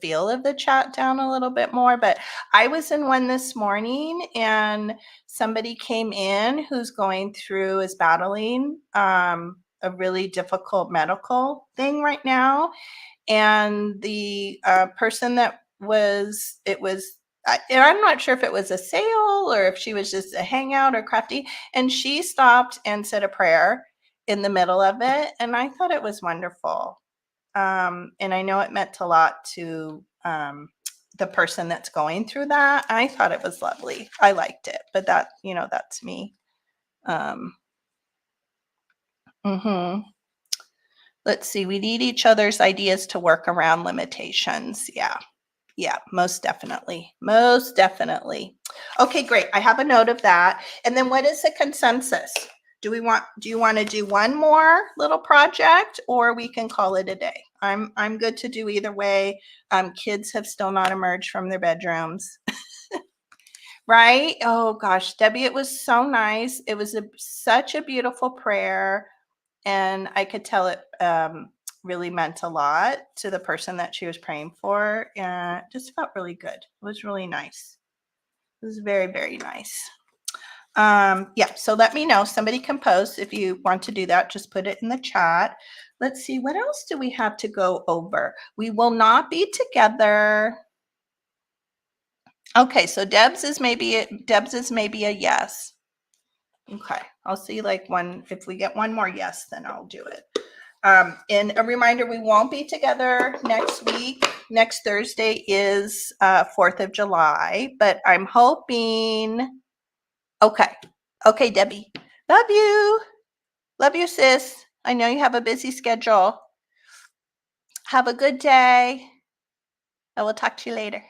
feel of the chat down a little bit more. But I was in one this morning, and somebody came in who's going through is battling a really difficult medical thing right now, and the person that was it was and I'm not sure if it was a sale or if she was just a hangout or crafty, and she stopped and said a prayer in the middle of it, and I thought it was wonderful. And I know it meant a lot to the person that's going through that. I thought it was lovely. I liked it, but that's me. um, mhm. Let's see, we need each other's ideas to work around limitations. Yeah. Yeah, most definitely. Most definitely. Okay, great. I have a note of that. And then what is the consensus? Do you want to do one more little project, or we can call it a day? I'm good to do either way. Kids have still not emerged from their bedrooms. Right? Oh gosh, Debbie, it was so nice. It was such a beautiful prayer, and I could tell it really meant a lot to the person that she was praying for, and it just felt really good. It was really nice. It was very, very nice. Yeah, so let me know. Somebody can post if you want to do that. Just put it in the chat. Let's see, what else do we have to go over? We will not be together. Okay, so Deb's is maybe a yes. Okay, I'll see like one. If we get one more yes, then I'll do it. And a reminder, we won't be together next week. Next Thursday is 4th of July, but I'm hoping. Okay. Okay, Debbie. Love you. Love you, sis. I know you have a busy schedule. Have a good day. I will talk to you later.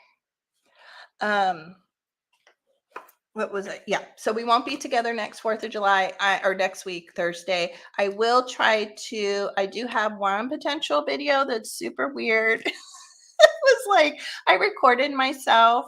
What was it? Yeah. So we won't be together next 4th of July or next week, Thursday. I will try to, I do have one potential video that's super weird. It was like, I recorded myself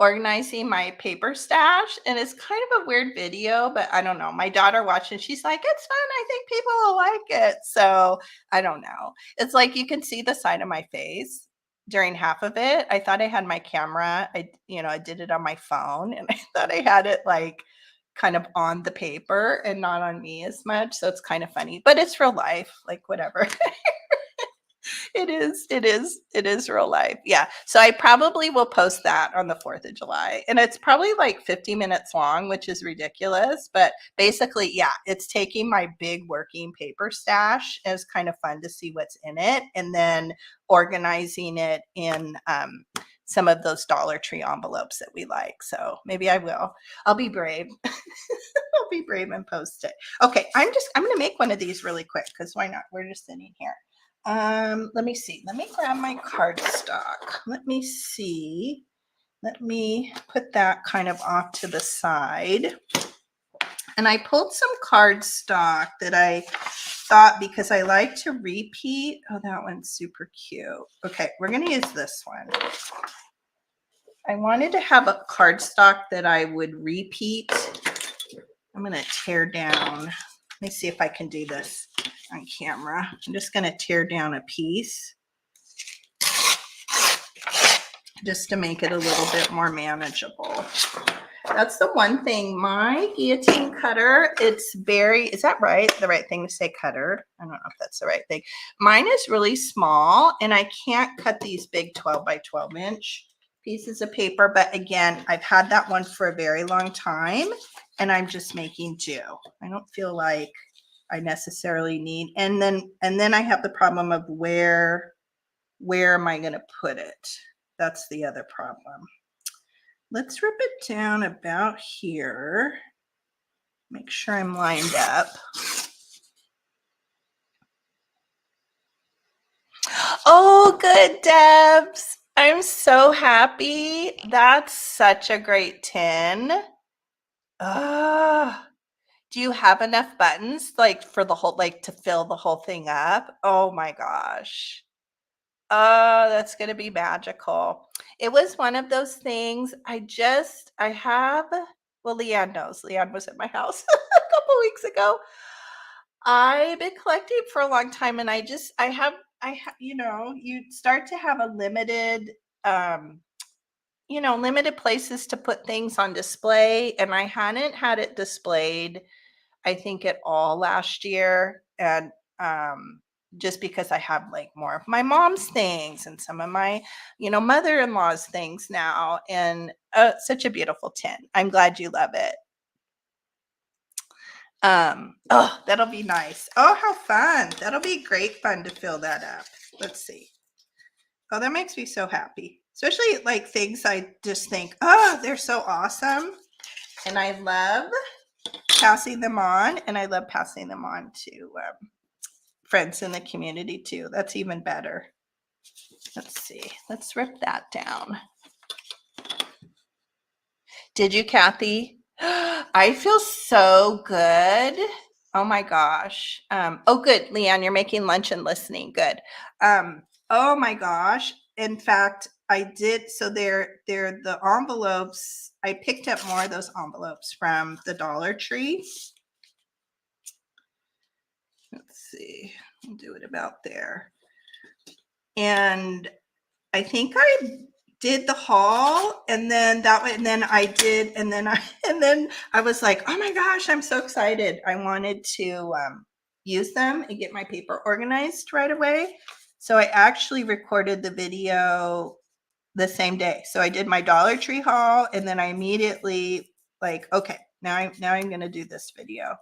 organizing my paper stash, and it's kind of a weird video, but I don't know. My daughter watched it. She's like, it's fun. I think people will like it. So I don't know. It's like you can see the side of my face during half of it. I thought I had my camera. I did it on my phone, and I thought I had it like kind of on the paper and not on me as much. So it's kind of funny, but it's real life, like whatever. It is real life. Yeah. So I probably will post that on the 4th of July. And it's probably like 50 minutes long, which is ridiculous. But basically, yeah, it's taking my big working paper stash. It's kind of fun to see what's in it, and then organizing it in some of those Dollar Tree envelopes that we like. So maybe I will. I'll be brave. I'll be brave and post it. Okay, I'm going to make one of these really quick, because why not? We're just sitting here. Let me see. Let me grab my cardstock. Let me see. Let me put that kind of off to the side. And I pulled some cardstock that I thought, because I like to repeat. Oh, that one's super cute. Okay, we're going to use this one. I wanted to have a cardstock that I would repeat I'm going to tear down. Let me see if I can do this on camera. I'm just going to tear down a piece just to make it a little bit more manageable. That's the one thing. My guillotine cutter, it's very, is that right? The right thing to say cutter? I don't know if that's the right thing. Mine is really small and I can't cut these big 12 by 12 inch pieces of paper. But again, I've had that one for a very long time and I'm just making do. I don't feel like I necessarily need, and then I have the problem of where am I going to put it? That's the other problem. Let's rip it down about here. Make sure I'm lined up. Oh, good, Debs. I'm so happy. That's such a great tin. Do you have enough buttons like for the whole, like to fill the whole thing up? Oh my gosh. Oh, that's going to be magical. It was one of those things I have, well, Leanne knows. Leanne was at my house a couple weeks ago. I've been collecting for a long time and I have, you know, you start to have a limited, limited places to put things on display. And I hadn't had it displayed, I think, at all last year. And, just because I have like more of my mom's things and some of my, mother-in-law's things now, and such a beautiful tin. I'm glad you love it. Oh, that'll be nice. Oh, how fun. That'll be great fun to fill that up. Let's see. Oh, that makes me so happy. Especially like things I just think, oh, they're so awesome. And I love passing them on, and I love passing them on to friends in the community too. That's even better. Let's see. Let's rip that down. Did you, Kathy? I feel so good. Oh my gosh. Oh, good, Leanne, you're making lunch and listening. Good. Oh my gosh. In fact, I did. So they're the envelopes. I picked up more of those envelopes from the Dollar Tree. Let's see. I'll do it about there. And I think I did the haul, and then that way, and then I did, and then I was like, oh my gosh, I'm so excited. I wanted to use them and get my paper organized right away. So I actually recorded the video the same day. So I did my Dollar Tree haul, and then I immediately like, okay, now I'm going to do this video.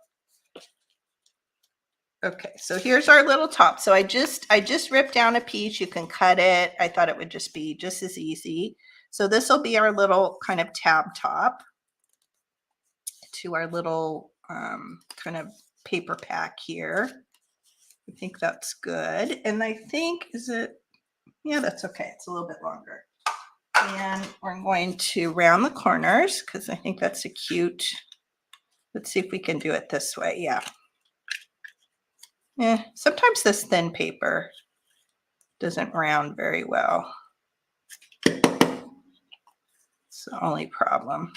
Okay, so here's our little top. So I just ripped down a piece. You can cut it. I thought it would just be just as easy. So this will be our little kind of tab top to our little kind of paper pack here. I think that's good. And I think, yeah, that's okay. It's a little bit longer. And we're going to round the corners because I think that's a cute, let's see if we can do it this way. Yeah. Sometimes this thin paper doesn't round very well. It's the only problem.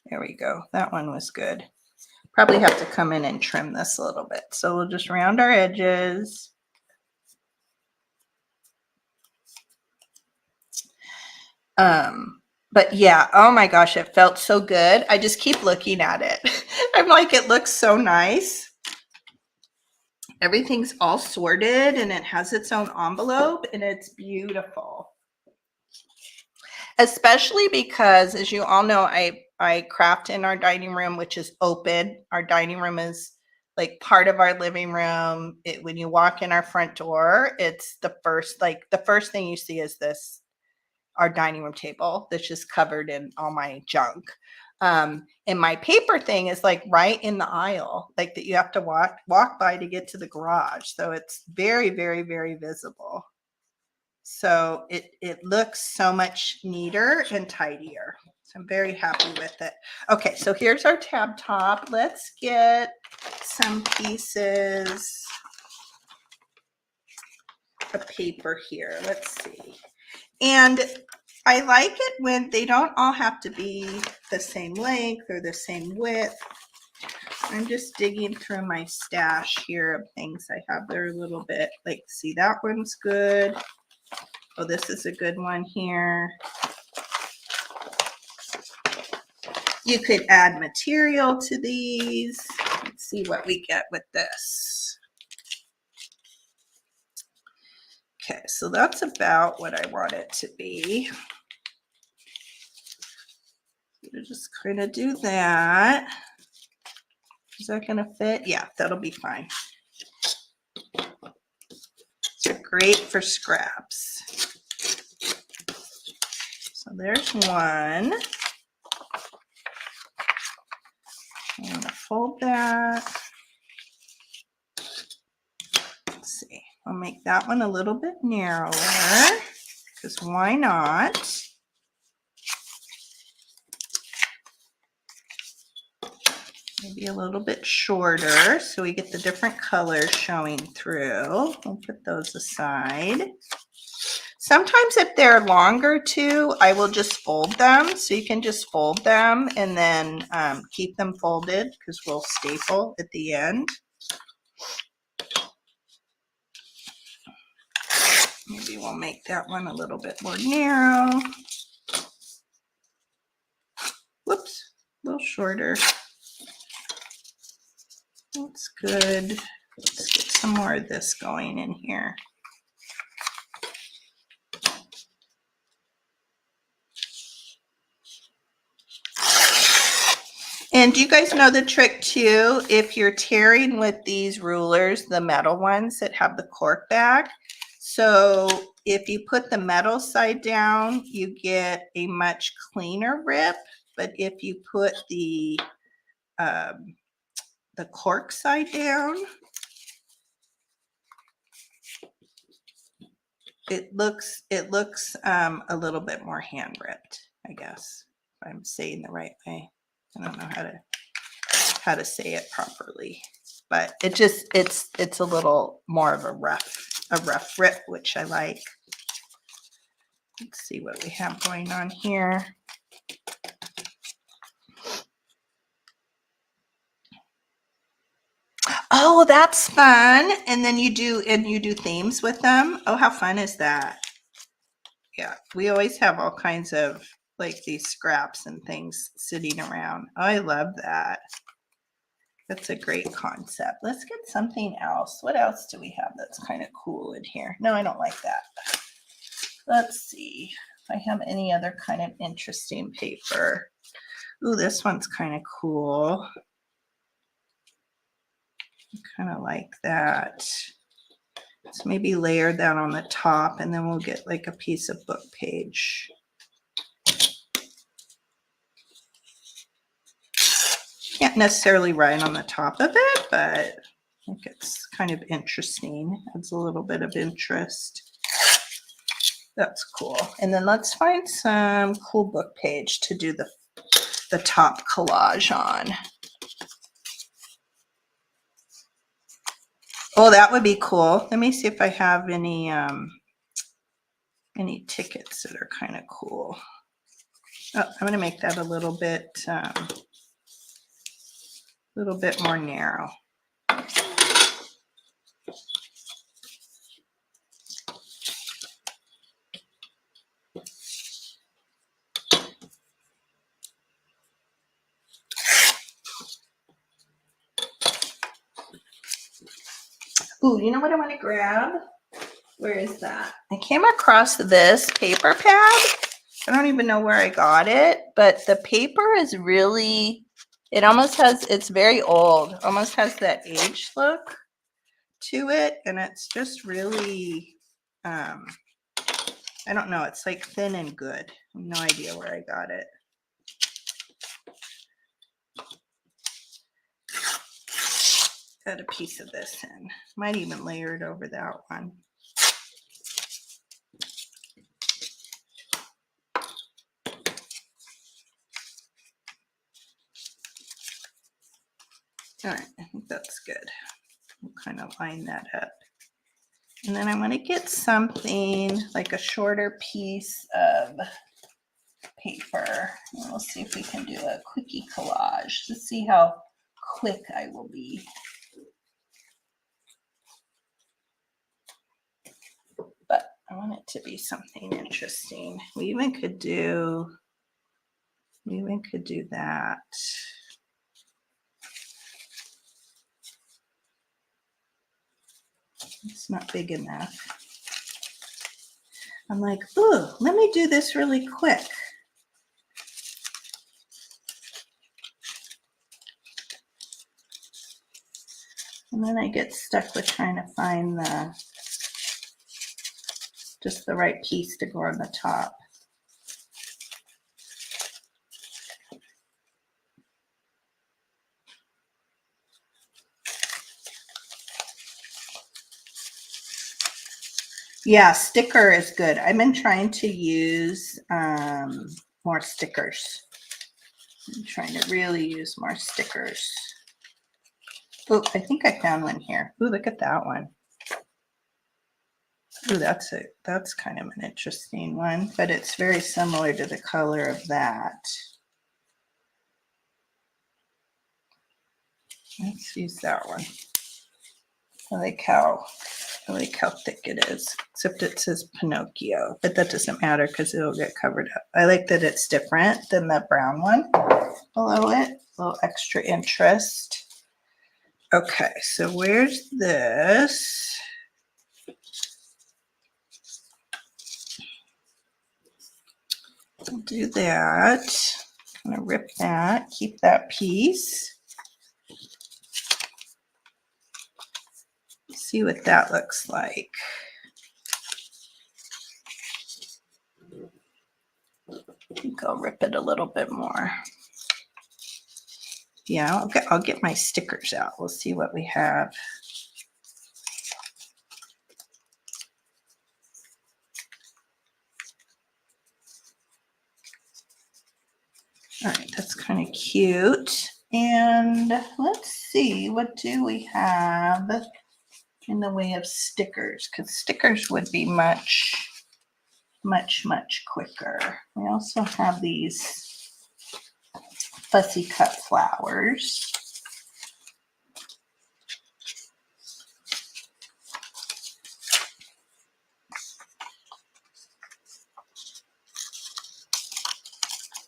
There we go. That one was good. Probably have to come in and trim this a little bit. So we'll just round our edges. But yeah, oh my gosh, it felt so good. I just keep looking at it. I'm like, it looks so nice. Everything's all sorted and it has its own envelope and it's beautiful. Especially because, as you all know, I craft in our dining room, which is open. Our dining room is like part of our living room. When you walk in our front door, it's the first thing you see is our dining room table that's just covered in all my junk. And my paper thing is like right in the aisle, like that you have to walk by to get to the garage. So it's very, very, very visible. So it looks so much neater and tidier. So I'm very happy with it. Okay, so here's our tab top. Let's get some pieces of paper here. Let's see. And I like it when they don't all have to be the same length or the same width. I'm just digging through my stash here of things I have there a little bit. Like, see, that one's good. Oh, this is a good one here. You could add material to these. Let's see what we get with this. Okay, so that's about what I want it to be. So just kind of do that. Is that going to fit? Yeah, that'll be fine. They're great for scraps. So there's one. I'm going to fold that. Let's see. I'll make that one a little bit narrower because why not? Maybe a little bit shorter so we get the different colors showing through. We'll put those aside. Sometimes if they're longer too, I will just fold them. So you can just fold them and then keep them folded because we'll staple at the end. Maybe we'll make that one a little bit more narrow. Whoops, a little shorter. That's good. Let's get some more of this going in here. And do you guys know the trick too? If you're tearing with these rulers, the metal ones that have the cork back, so if you put the metal side down, you get a much cleaner rip. But if you put the cork side down, it looks a little bit more hand ripped, I guess, if I'm saying the right way. I don't know how to say it properly, but it's a little more of a rough rip, which I like. Let's see what we have going on here. Oh, that's fun. And then you do themes with them. Oh, how fun is that? Yeah, we always have all kinds of like these scraps and things sitting around. Oh, I love that. That's a great concept. Let's get something else. What else do we have that's kind of cool in here? No, I don't like that. Let's see if I have any other kind of interesting paper. Ooh, this one's kind of cool. I kind of like that. So maybe layer that on the top and then we'll get like a piece of book page. Can't necessarily write on the top of it, but I think it's kind of interesting. Adds a little bit of interest. That's cool. And then let's find some cool book page to do the top collage on. Oh, that would be cool. Let me see if I have any tickets that are kind of cool. Oh, I'm going to make that a little bit more narrow. Ooh, you know what I want to grab? Where is that? I came across this paper pad. I don't even know where I got it, but the paper is really, it almost has, it's very old, almost has that age look to it. And it's just really, I don't know, it's like thin and good. I have no idea where I got it. Got a piece of this in. Might even layer it over that one. All right, I think that's good. We'll kind of line that up. And then I want to get something like a shorter piece of paper. And we'll see if we can do a quickie collage to see how quick I will be. But I want it to be something interesting. We even could do that. It's not big enough. I'm like, ooh, let me do this really quick. And then I get stuck with trying to find just the right piece to go on the top. Yeah, sticker is good. I've been trying to use more stickers. I'm trying to really use more stickers. Oh, I think I found one here. Oh, look at that one. Oh, that's kind of an interesting one, but it's very similar to the color of that. Let's use that one. I like how thick it is, except it says Pinocchio, but that doesn't matter because it'll get covered up. I like that it's different than the brown one below it, a little extra interest. Okay, so where's this? I'll do that. I'm gonna rip that, keep that piece. See what that looks like. I think I'll rip it a little bit more. Yeah, I'll get my stickers out. We'll see what we have. All right, that's kind of cute. And let's see, what do we have in the way of stickers? Because stickers would be much quicker. We also have these fussy cut flowers.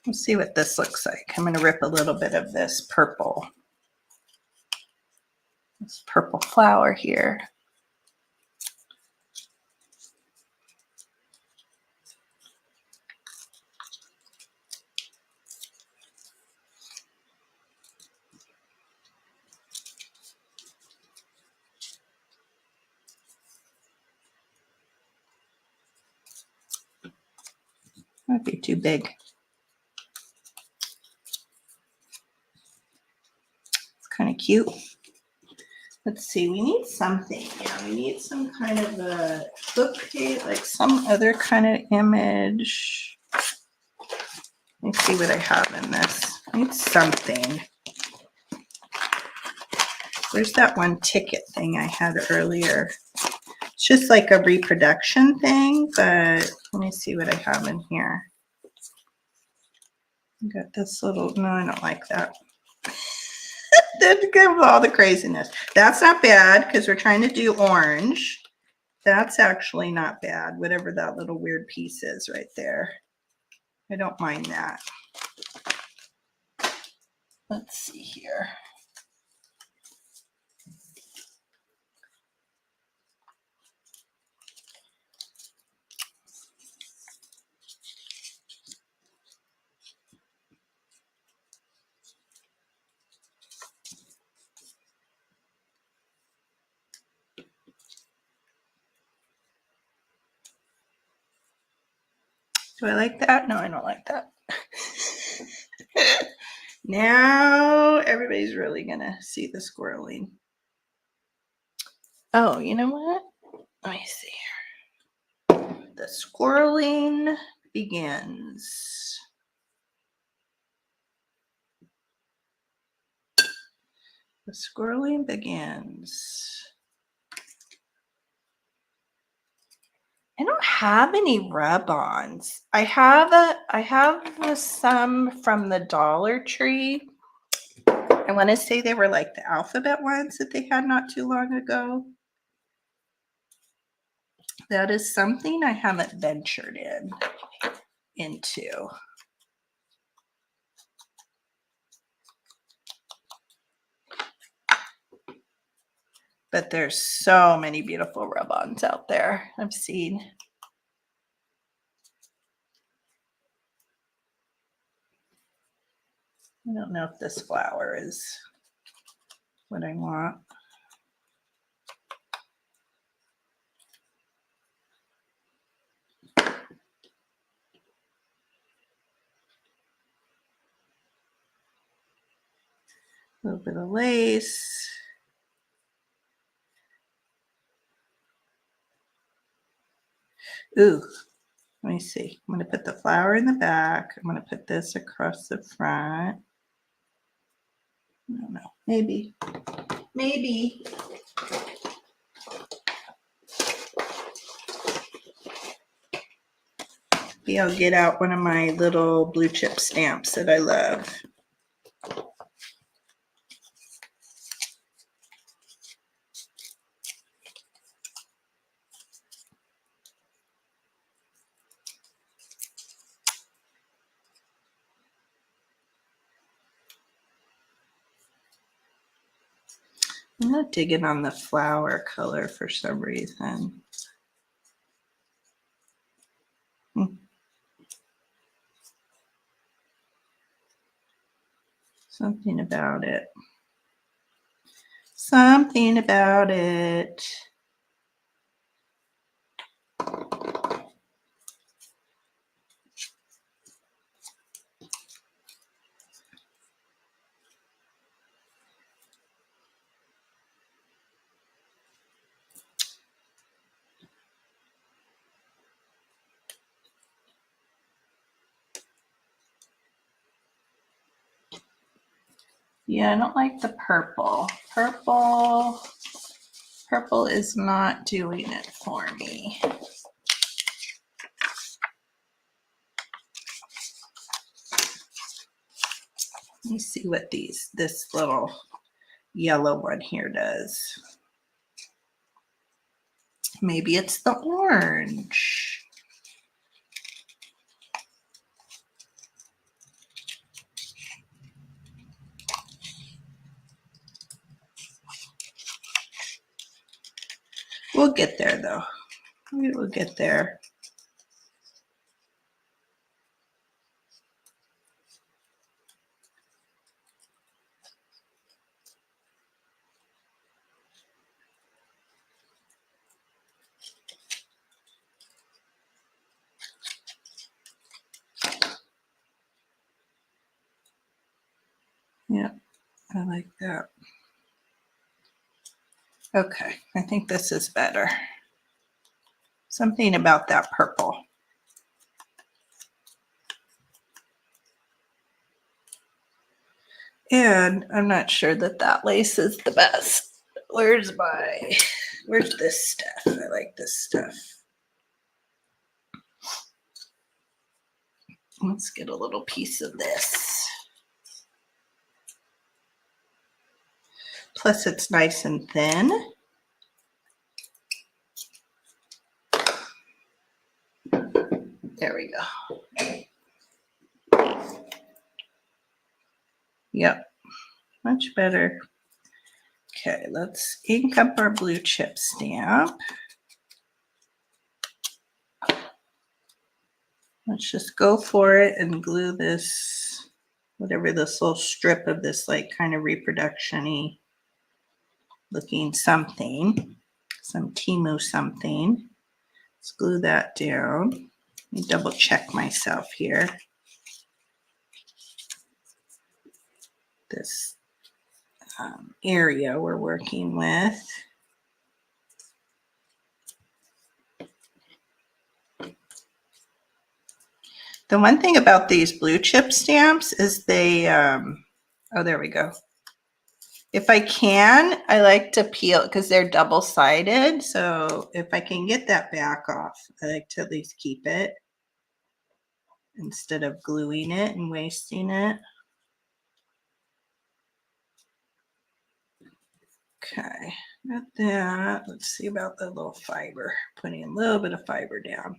Let's see what this looks like. I'm going to rip a little bit of this purple flower here. Might be too big. It's kind of cute. Let's see, we need something. Yeah, we need some kind of a book page, like some other kind of image. Let me see what I have in this. I need something. Where's that one ticket thing I had earlier? It's just like a reproduction thing, but let me see what I have in here. I got this little, no, I don't like that. Didn't give all the craziness. That's not bad because we're trying to do orange. That's actually not bad, whatever that little weird piece is right there. I don't mind that. Let's see here. Do I like that? No, I don't like that. Now everybody's really gonna see the squirreling. Oh, you know what? Let me see here. The squirreling begins. The squirreling begins. I don't have any rub-ons. I have some from the Dollar Tree, I want to say they were like the alphabet ones that they had not too long ago. That is something I haven't ventured into. But there's so many beautiful rub-ons out there I've seen. I don't know if this flower is what I want. A little bit of lace. Ooh, let me see. I'm going to put the flower in the back. I'm going to put this across the front. I don't know. Maybe. Maybe. Maybe I'll get out one of my little blue chip stamps that I love. I'm not digging on the flower color for some reason. Something about it. Something about it. Yeah, I don't like the purple. Purple is not doing it for me. Let me see what this little yellow one here does. Maybe it's the orange. We'll get there though. We will get there. Yeah, I like that. Okay, I think this is better. Something about that purple. And I'm not sure that that lace is the best. Where's this stuff? I like this stuff. Let's get a little piece of this. Plus it's nice and thin. There we go. Yep, much better. Okay, let's ink up our blue chip stamp. Let's just go for it and glue this, whatever this little strip of this like kind of reproduction-y looking something, some Timu something. Let's glue that down. Let me double check myself here. This area we're working with. The one thing about these blue chip stamps is they, oh, there we go. If I can, I like to peel because they're double-sided. So if I can get that back off, I like to at least keep it instead of gluing it and wasting it. Okay, got that. Let's see about the little fiber. Putting a little bit of fiber down.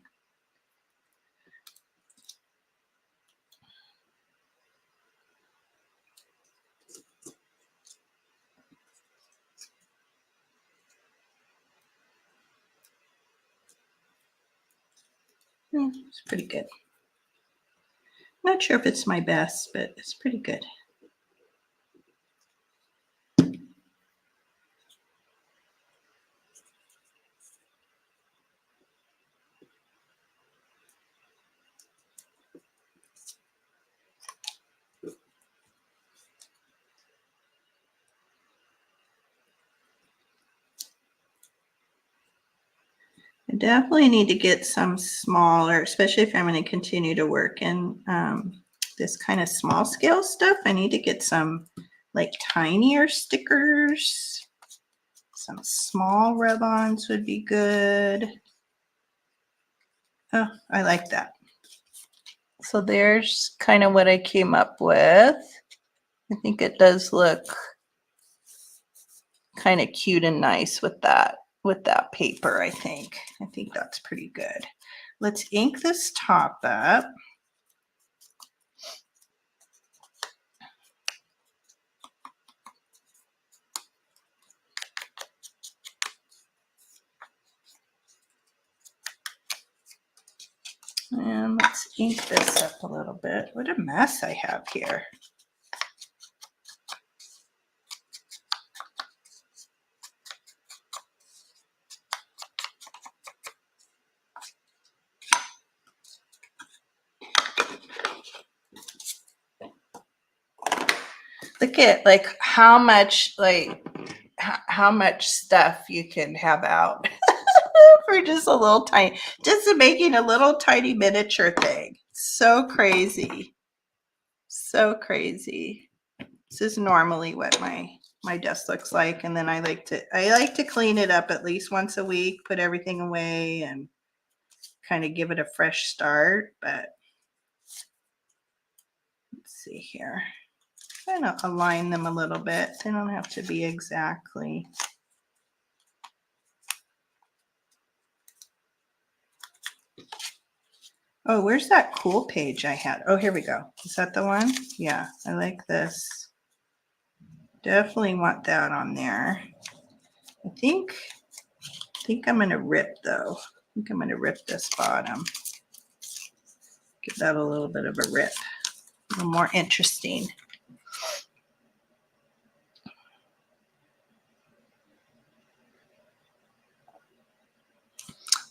It's pretty good. Not sure if it's my best, but it's pretty good. I definitely need to get some smaller, especially if I'm going to continue to work in this kind of small scale stuff. I need to get some like tinier stickers. Some small rub-ons would be good. Oh, I like that. So there's kind of what I came up with. I think it does look kind of cute and nice with that paper. I think that's pretty good. Let's ink this top up. And let's ink this up a little bit. What a mess I have here. Look at like how much stuff you can have out for just a little tiny, just making a little tiny miniature thing. So crazy. So crazy. This is normally what my desk looks like, and then I like to clean it up at least once a week, put everything away and kind of give it a fresh start. But let's see here. Kind of align them a little bit. They don't have to be exactly. Oh, where's that cool page I had? Oh, here we go. Is that the one? Yeah, I like this. Definitely want that on there. I think I'm going to rip though. I think I'm going to rip this bottom. Give that a little bit of a rip. A little more interesting.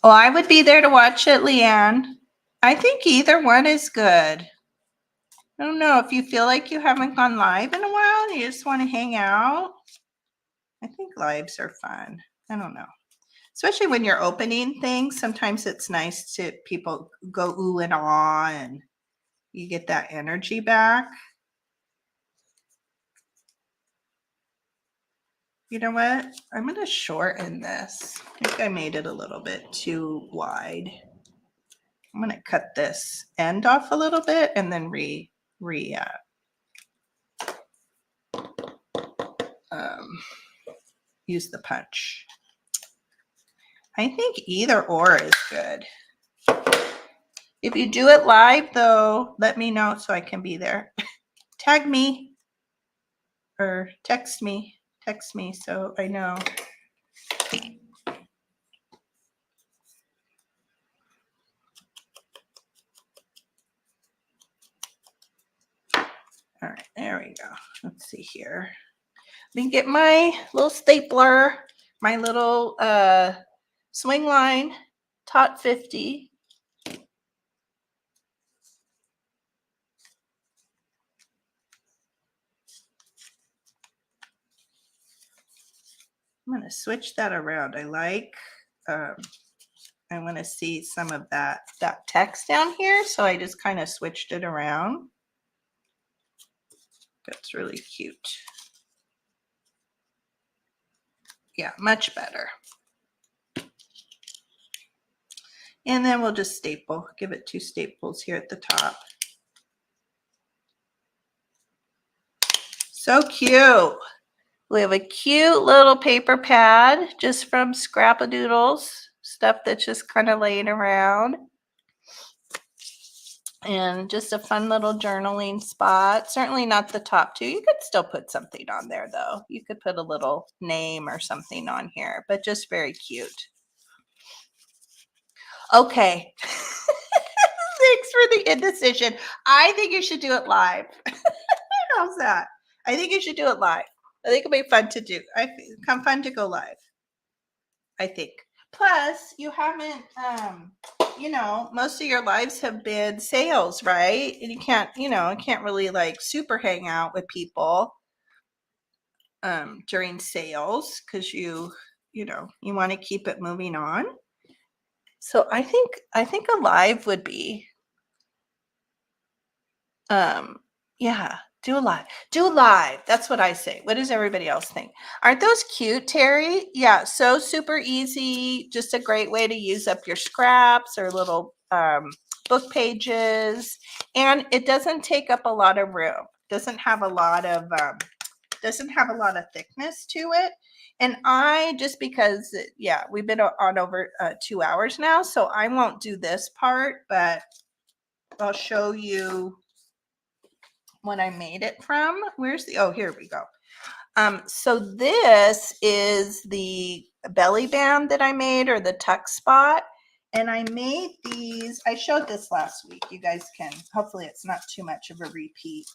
Oh, I would be there to watch it, Leanne. I think either one is good. I don't know if you feel like you haven't gone live in a while and you just want to hang out. I think lives are fun. I don't know. Especially when you're opening things, sometimes it's nice to people go ooh and ah and you get that energy back. You know what? I'm going to shorten this. I think I made it a little bit too wide. I'm going to cut this end off a little bit and then use the punch. I think either or is good. If you do it live though, let me know so I can be there. Tag me or text me so I know. All right, there we go. Let's see here. Let me get my little stapler, my little swing line, Tot 50. I'm going to switch that around. I like, I want to see some of that text down here. So I just kind of switched it around. That's really cute. Yeah, much better. And then we'll just staple, give it 2 staples here at the top. So cute. We have a cute little paper pad just from Scrap-a-Doodles, stuff that's just kind of laying around. And just a fun little journaling spot. Certainly not the top two. You could still put something on there though. You could put a little name or something on here, but just very cute. Okay. Thanks for the indecision. I think you should do it live. How's that? I think you should do it live. I think it'll be fun to do. Fun to go live. I think. Plus, you haven't, most of your lives have been sales, right? And you can't really like super hang out with people during sales because you want to keep it moving on. So I think a live would be, yeah, do a live. Do a live. That's what I say. What does everybody else think? Aren't those cute, Terry? Yeah, so super easy. Just a great way to use up your scraps or little book pages. And it doesn't take up a lot of room. Doesn't have a lot of thickness to it. And because we've been on over 2 hours now, so I won't do this part, but I'll show you what I made it from. Here we go. So this is the belly band that I made, or the tuck spot. And I made these, I showed this last week. You guys can, hopefully it's not too much of a repeat.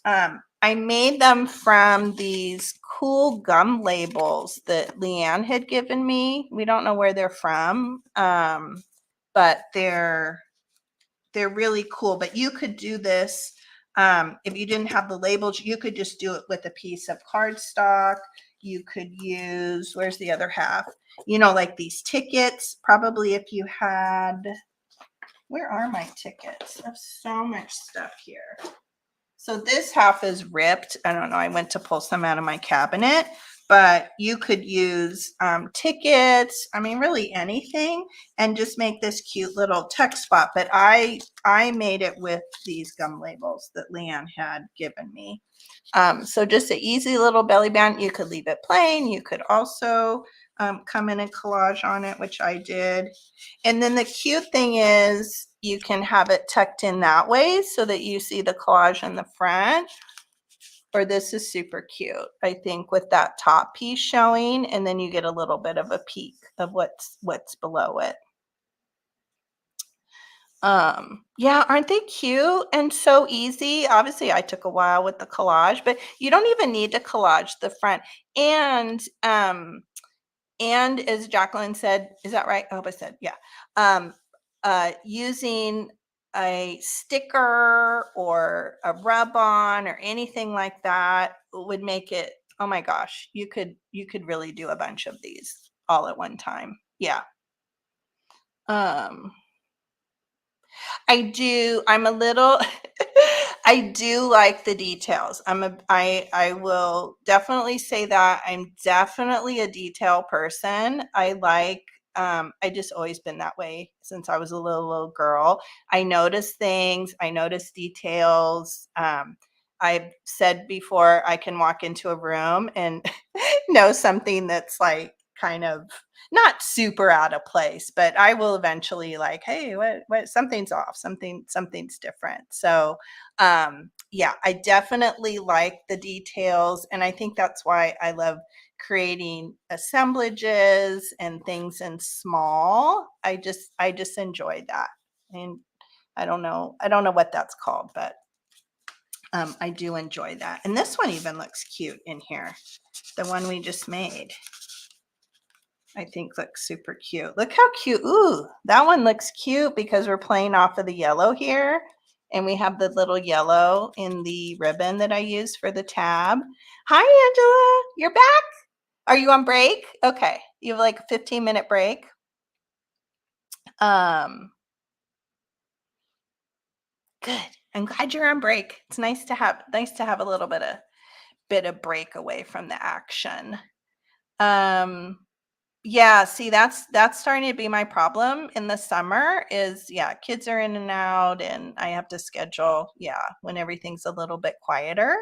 I made them from these cool gum labels that Leanne had given me. We don't know where they're from, but they're really cool. But you could do this if you didn't have the labels. You could just do it with a piece of cardstock. You could use, where's the other half? Like these tickets. Probably if you had, where are my tickets? I have so much stuff here. So this half is ripped. I don't know. I went to pull some out of my cabinet, but you could use tickets. I mean, really anything, and just make this cute little tuck spot. But I made it with these gum labels that Leanne had given me. So just an easy little belly band. You could leave it plain. You could also come in and collage on it, which I did. And then the cute thing is you can have it tucked in that way so that you see the collage in the front. Or this is super cute, I think, with that top piece showing, and then you get a little bit of a peek of what's below it. Yeah, aren't they cute and so easy? Obviously, I took a while with the collage, but you don't even need to collage the front. And as Jacqueline said, is that right? I hope I said, yeah. Using a sticker or a rub-on or anything like that would make it, oh my gosh, you could really do a bunch of these all at one time. Yeah. I'm a little I do like the details. I will definitely say that I'm definitely a detail person. I just always been that way since I was a little girl. I notice things, I notice details. I've said before, I can walk into a room and know something that's like kind of not super out of place, but I will eventually like, hey, what something's off, something's different. So yeah, I definitely like the details, and I think that's why I love creating assemblages and things in small. I just enjoy that. And I don't know what that's called, but I do enjoy that. And this one even looks cute in here, the one we just made. I think looks super cute. Look how cute. Ooh, that one looks cute because we're playing off of the yellow here. And we have the little yellow in the ribbon that I use for the tab. Hi, Angela. You're back? Are you on break? Okay. You have like a 15-minute break. Good. I'm glad you're on break. It's nice to have a little bit of break away from the action. Yeah, see, that's starting to be my problem in the summer is, kids are in and out and I have to schedule, when everything's a little bit quieter.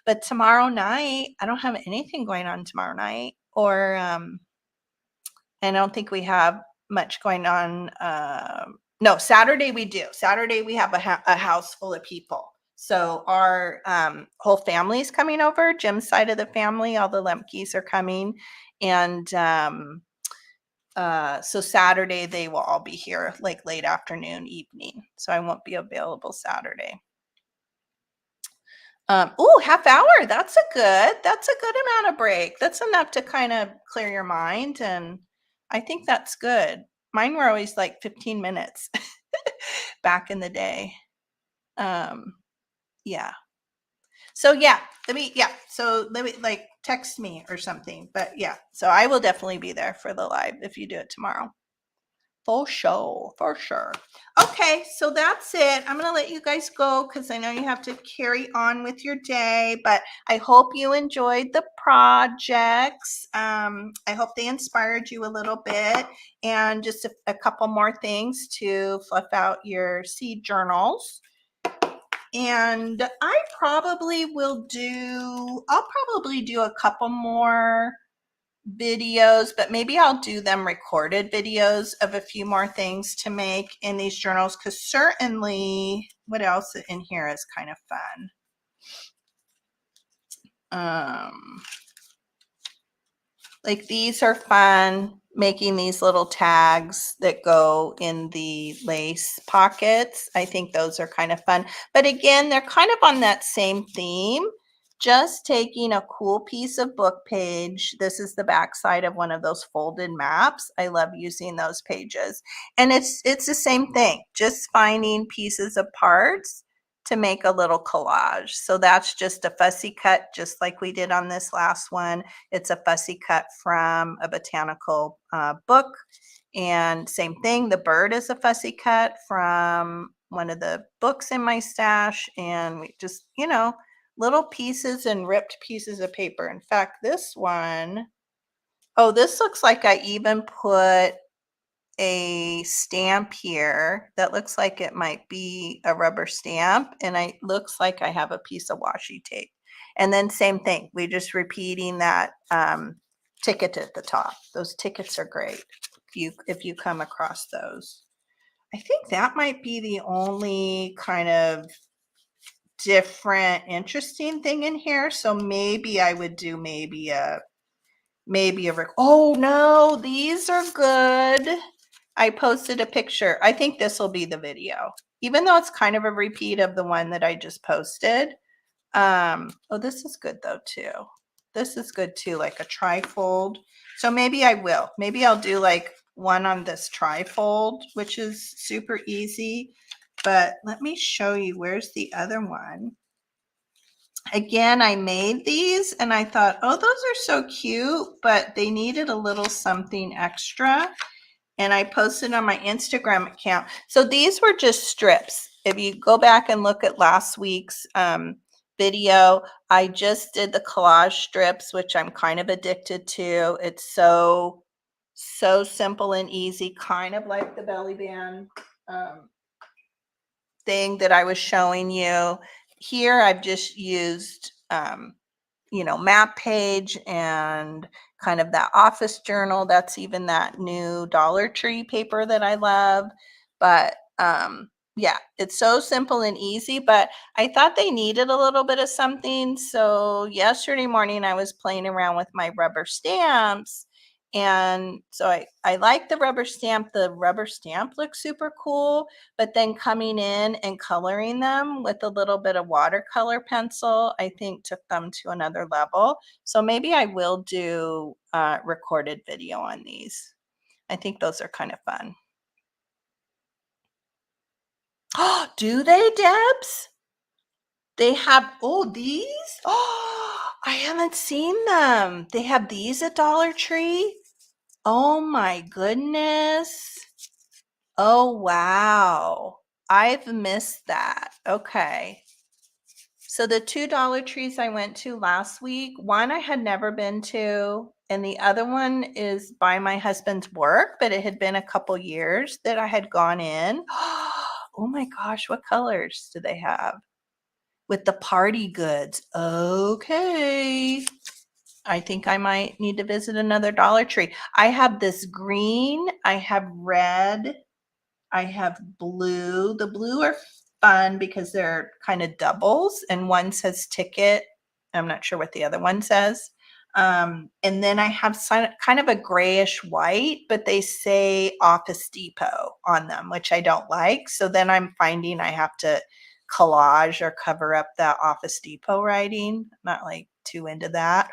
But tomorrow night, I don't have anything going on tomorrow night, or and I don't think we have much going on. No, Saturday we do. Saturday we have a house full of people. So our whole family is coming over. Jim's side of the family, all the Lemkes are coming, and so Saturday they will all be here, like late afternoon, evening. So I won't be available Saturday. Oh, half hour. That's a good amount of break. That's enough to kind of clear your mind. And I think that's good. Mine were always like 15 minutes back in the day. Yeah. So yeah, let me like text me or something. But yeah, so I will definitely be there for the live if you do it tomorrow. For sure, for sure. Okay, so that's it. I'm going to let you guys go because I know you have to carry on with your day, but I hope you enjoyed the projects. I hope they inspired you a little bit, and just a couple more things to fluff out your seed journals. And I'll probably do a couple more videos, but maybe I'll do them recorded videos of a few more things to make in these journals, because certainly what else in here is kind of fun. Like these are fun, making these little tags that go in the lace pockets. I think those are kind of fun. But again, they're kind of on that same theme. Just taking a cool piece of book page. This is the back side of one of those folded maps. I love using those pages. And it's the same thing, just finding pieces of parts to make a little collage. So that's just a fussy cut, just like we did on this last one. It's a fussy cut from a botanical book. And same thing, the bird is a fussy cut from one of the books in my stash. And we just, little pieces and ripped pieces of paper. In fact, this one, oh, this looks like I even put a stamp here that looks like it might be a rubber stamp, and it looks like I have a piece of washi tape. And then same thing, we're just repeating that ticket at the top. Those tickets are great if you come across those. I think that might be the only kind of different interesting thing in here. So maybe I would do oh no, these are good. I posted a picture. I think this will be the video, even though it's kind of a repeat of the one that I just posted. Oh, this is good though too. This is good too, like a trifold. So maybe I'll do like one on this trifold, which is super easy. But let me show you, where's the other one? Again, I made these and I thought, oh, those are so cute, but they needed a little something extra. And I posted on my Instagram account. So these were just strips. If you go back and look at last week's video, I just did the collage strips, which I'm kind of addicted to. It's so simple and easy, kind of like the belly band thing that I was showing you. Here I've just used map page and kind of that office journal. That's even that new Dollar Tree paper that I love. But yeah, it's so simple and easy, but I thought they needed a little bit of something. So yesterday morning I was playing around with my rubber stamps. And so I like the rubber stamp. The rubber stamp looks super cool, but then coming in and coloring them with a little bit of watercolor pencil, I think took them to another level. So maybe I will do a recorded video on these. I think those are kind of fun. Oh, do they, Debs? They have, these? Oh, I haven't seen them. They have these at Dollar Tree? Oh my goodness. Oh, wow. I've missed that. Okay. So the two Dollar Trees I went to last week, one I had never been to, and the other one is by my husband's work, but it had been a couple years that I had gone in. Oh my gosh, what colors do they have? with the party goods. Okay. I think I might need to visit another Dollar Tree. I have this green, I have red, I have blue. The blue are fun because they're kind of doubles, and one says ticket. I'm not sure what the other one says. And then I have kind of a grayish white, but they say Office Depot on them, which I don't like. So then I'm finding I have to collage or cover up that Office Depot writing. I'm not like too into that.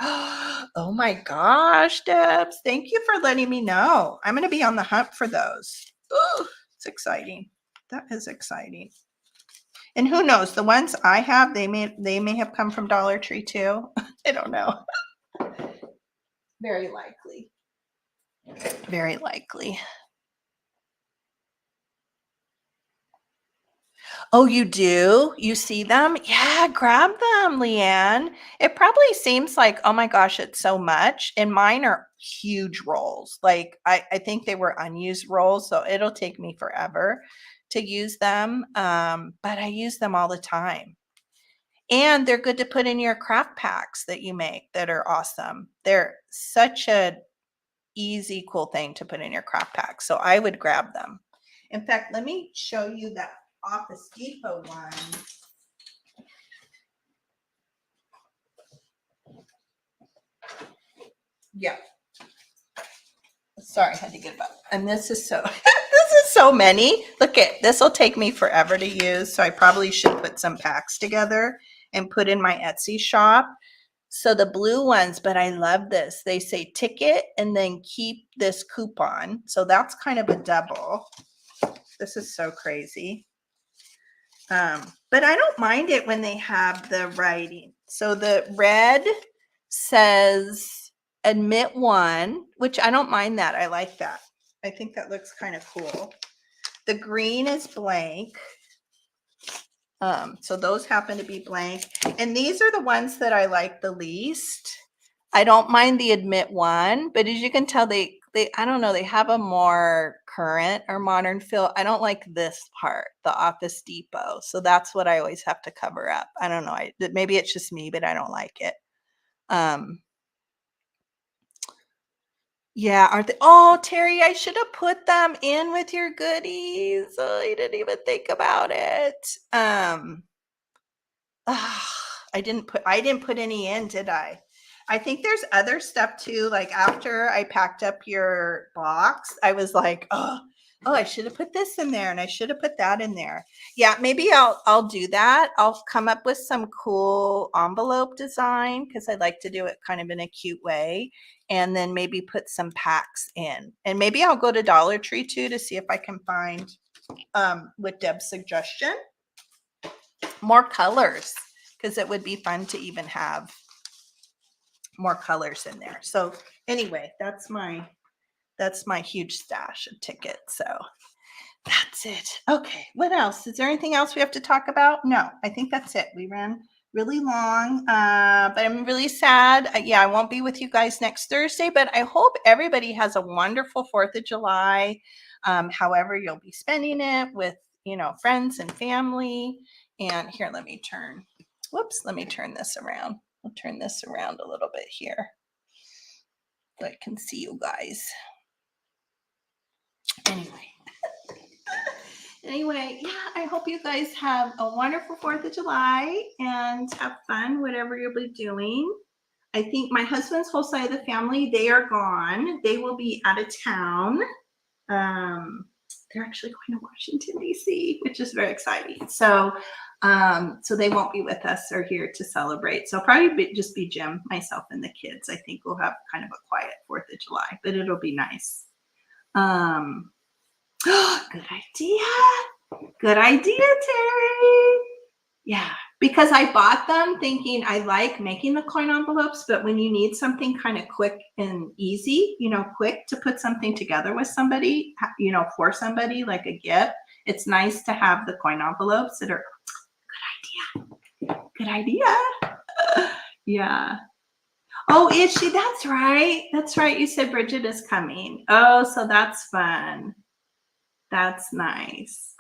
Oh my gosh, Debs, thank you for letting me know. I'm going to be on the hunt for those. Ooh, it's exciting. That is exciting. And who knows, the ones I have, they may have come from Dollar Tree too. I don't know. Very likely. Very likely. Oh, you do? You see them? Yeah, grab them, Leanne. It probably seems like, oh my gosh, it's so much. And mine are huge rolls. Like I think they were unused rolls, so it'll take me forever to use them. But I use them all the time. And they're good to put in your craft packs that you make that are awesome. They're such a easy, cool thing to put in your craft pack. So I would grab them. In fact, let me show you that Office Depot one. Yeah. Sorry, I had to get it up. And this is so, this is so many. Look at, this will take me forever to use. So I probably should put some packs together and put in my Etsy shop. So the blue ones, but I love this. They say ticket and then keep this coupon. So that's kind of a double. This is so crazy. But I don't mind it when they have the writing. So the red says admit one, which I don't mind that. I like that. I think that looks kind of cool. The green is blank. So those happen to be blank. And these are the ones that I like the least. I don't mind the admit one, but as you can tell, they I don't know, they have a more current or modern feel. I don't like this part, the Office Depot. So that's what I always have to cover up. I don't know. Maybe it's just me, but I don't like it. Yeah, aren't they? Oh, Terry, I should have put them in with your goodies. Oh, I didn't even think about it. I didn't put any in, did I? I think there's other stuff too. Like after I packed up your box, I was like, oh, I should have put this in there and I should have put that in there. Yeah, maybe I'll do that. I'll come up with some cool envelope design because I like to do it kind of in a cute way. And then maybe put some packs in. And maybe I'll go to Dollar Tree too to see if I can find, with Deb's suggestion, more colors, because it would be fun to even have more colors in there. So anyway, that's my huge stash of tickets. So that's it. Okay, what else? Is there anything else we have to talk about? No, I think that's it. We ran really long, but I'm really sad. Yeah, I won't be with you guys next Thursday, but I hope everybody has a wonderful 4th of July, however you'll be spending it with, friends and family. And here, let me turn this around. I'll turn this around a little bit here so I can see you guys. Anyway, yeah, I hope you guys have a wonderful 4th of July and have fun, whatever you'll be doing. I think my husband's whole side of the family, they are gone. They will be out of town. They're actually going to Washington, D.C., which is very exciting. So they won't be with us or here to celebrate. So probably just be Jim, myself, and the kids. I think we'll have kind of a quiet 4th of July, but it'll be nice. Good idea. Good idea, Terry. Yeah, because I bought them thinking I like making the coin envelopes, but when you need something kind of quick and easy, quick to put something together with somebody, for somebody like a gift, it's nice to have the coin envelopes that are good idea. Good idea. Yeah. Oh, is she? That's right. That's right. You said Bridget is coming. Oh, so that's fun. That's nice.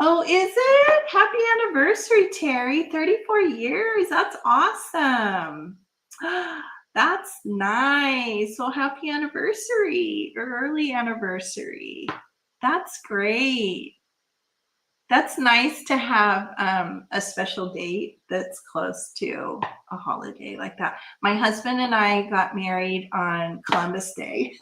Oh, is it? Happy anniversary, Terry. 34 years. That's awesome. That's nice. Well, happy anniversary or early anniversary. That's great. That's nice to have a special date that's close to a holiday like that. My husband and I got married on Columbus Day.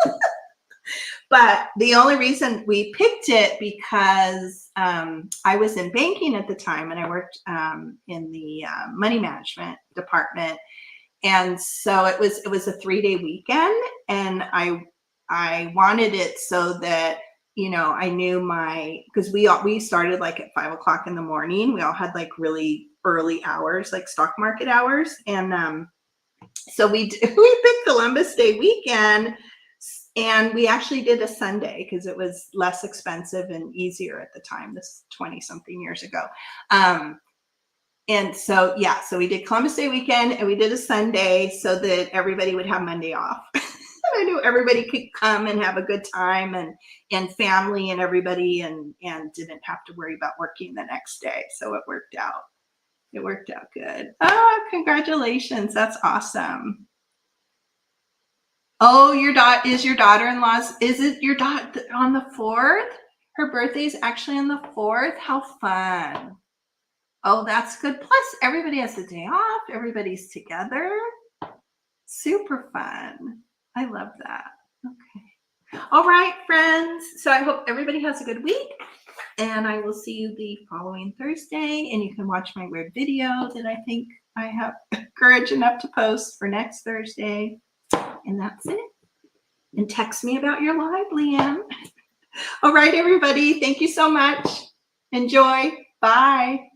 But the only reason we picked it because I was in banking at the time and I worked in the money management department, and so it was a 3-day weekend, and I wanted it so that I knew because we started like at 5 o'clock in the morning. We all had like really early hours, like stock market hours, and so we picked Columbus Day weekend. And we actually did a Sunday because it was less expensive and easier at the time. This 20 something years ago. And so, yeah, so we did Columbus Day weekend and we did a Sunday so that everybody would have Monday off. I knew everybody could come and have a good time and family and everybody and didn't have to worry about working the next day. So it worked out. It worked out good. Oh, congratulations. That's awesome. Oh, your daughter-in-law's, is it your daughter on the 4th? Her birthday is actually on the 4th. How fun. Oh, that's good. Plus, everybody has a day off. Everybody's together. Super fun. I love that. Okay. All right, friends. So I hope everybody has a good week. And I will see you the following Thursday. And you can watch my weird video that I think I have courage enough to post for next Thursday. And that's it. And text me about your live, Liam. All right, everybody. Thank you so much. Enjoy. Bye.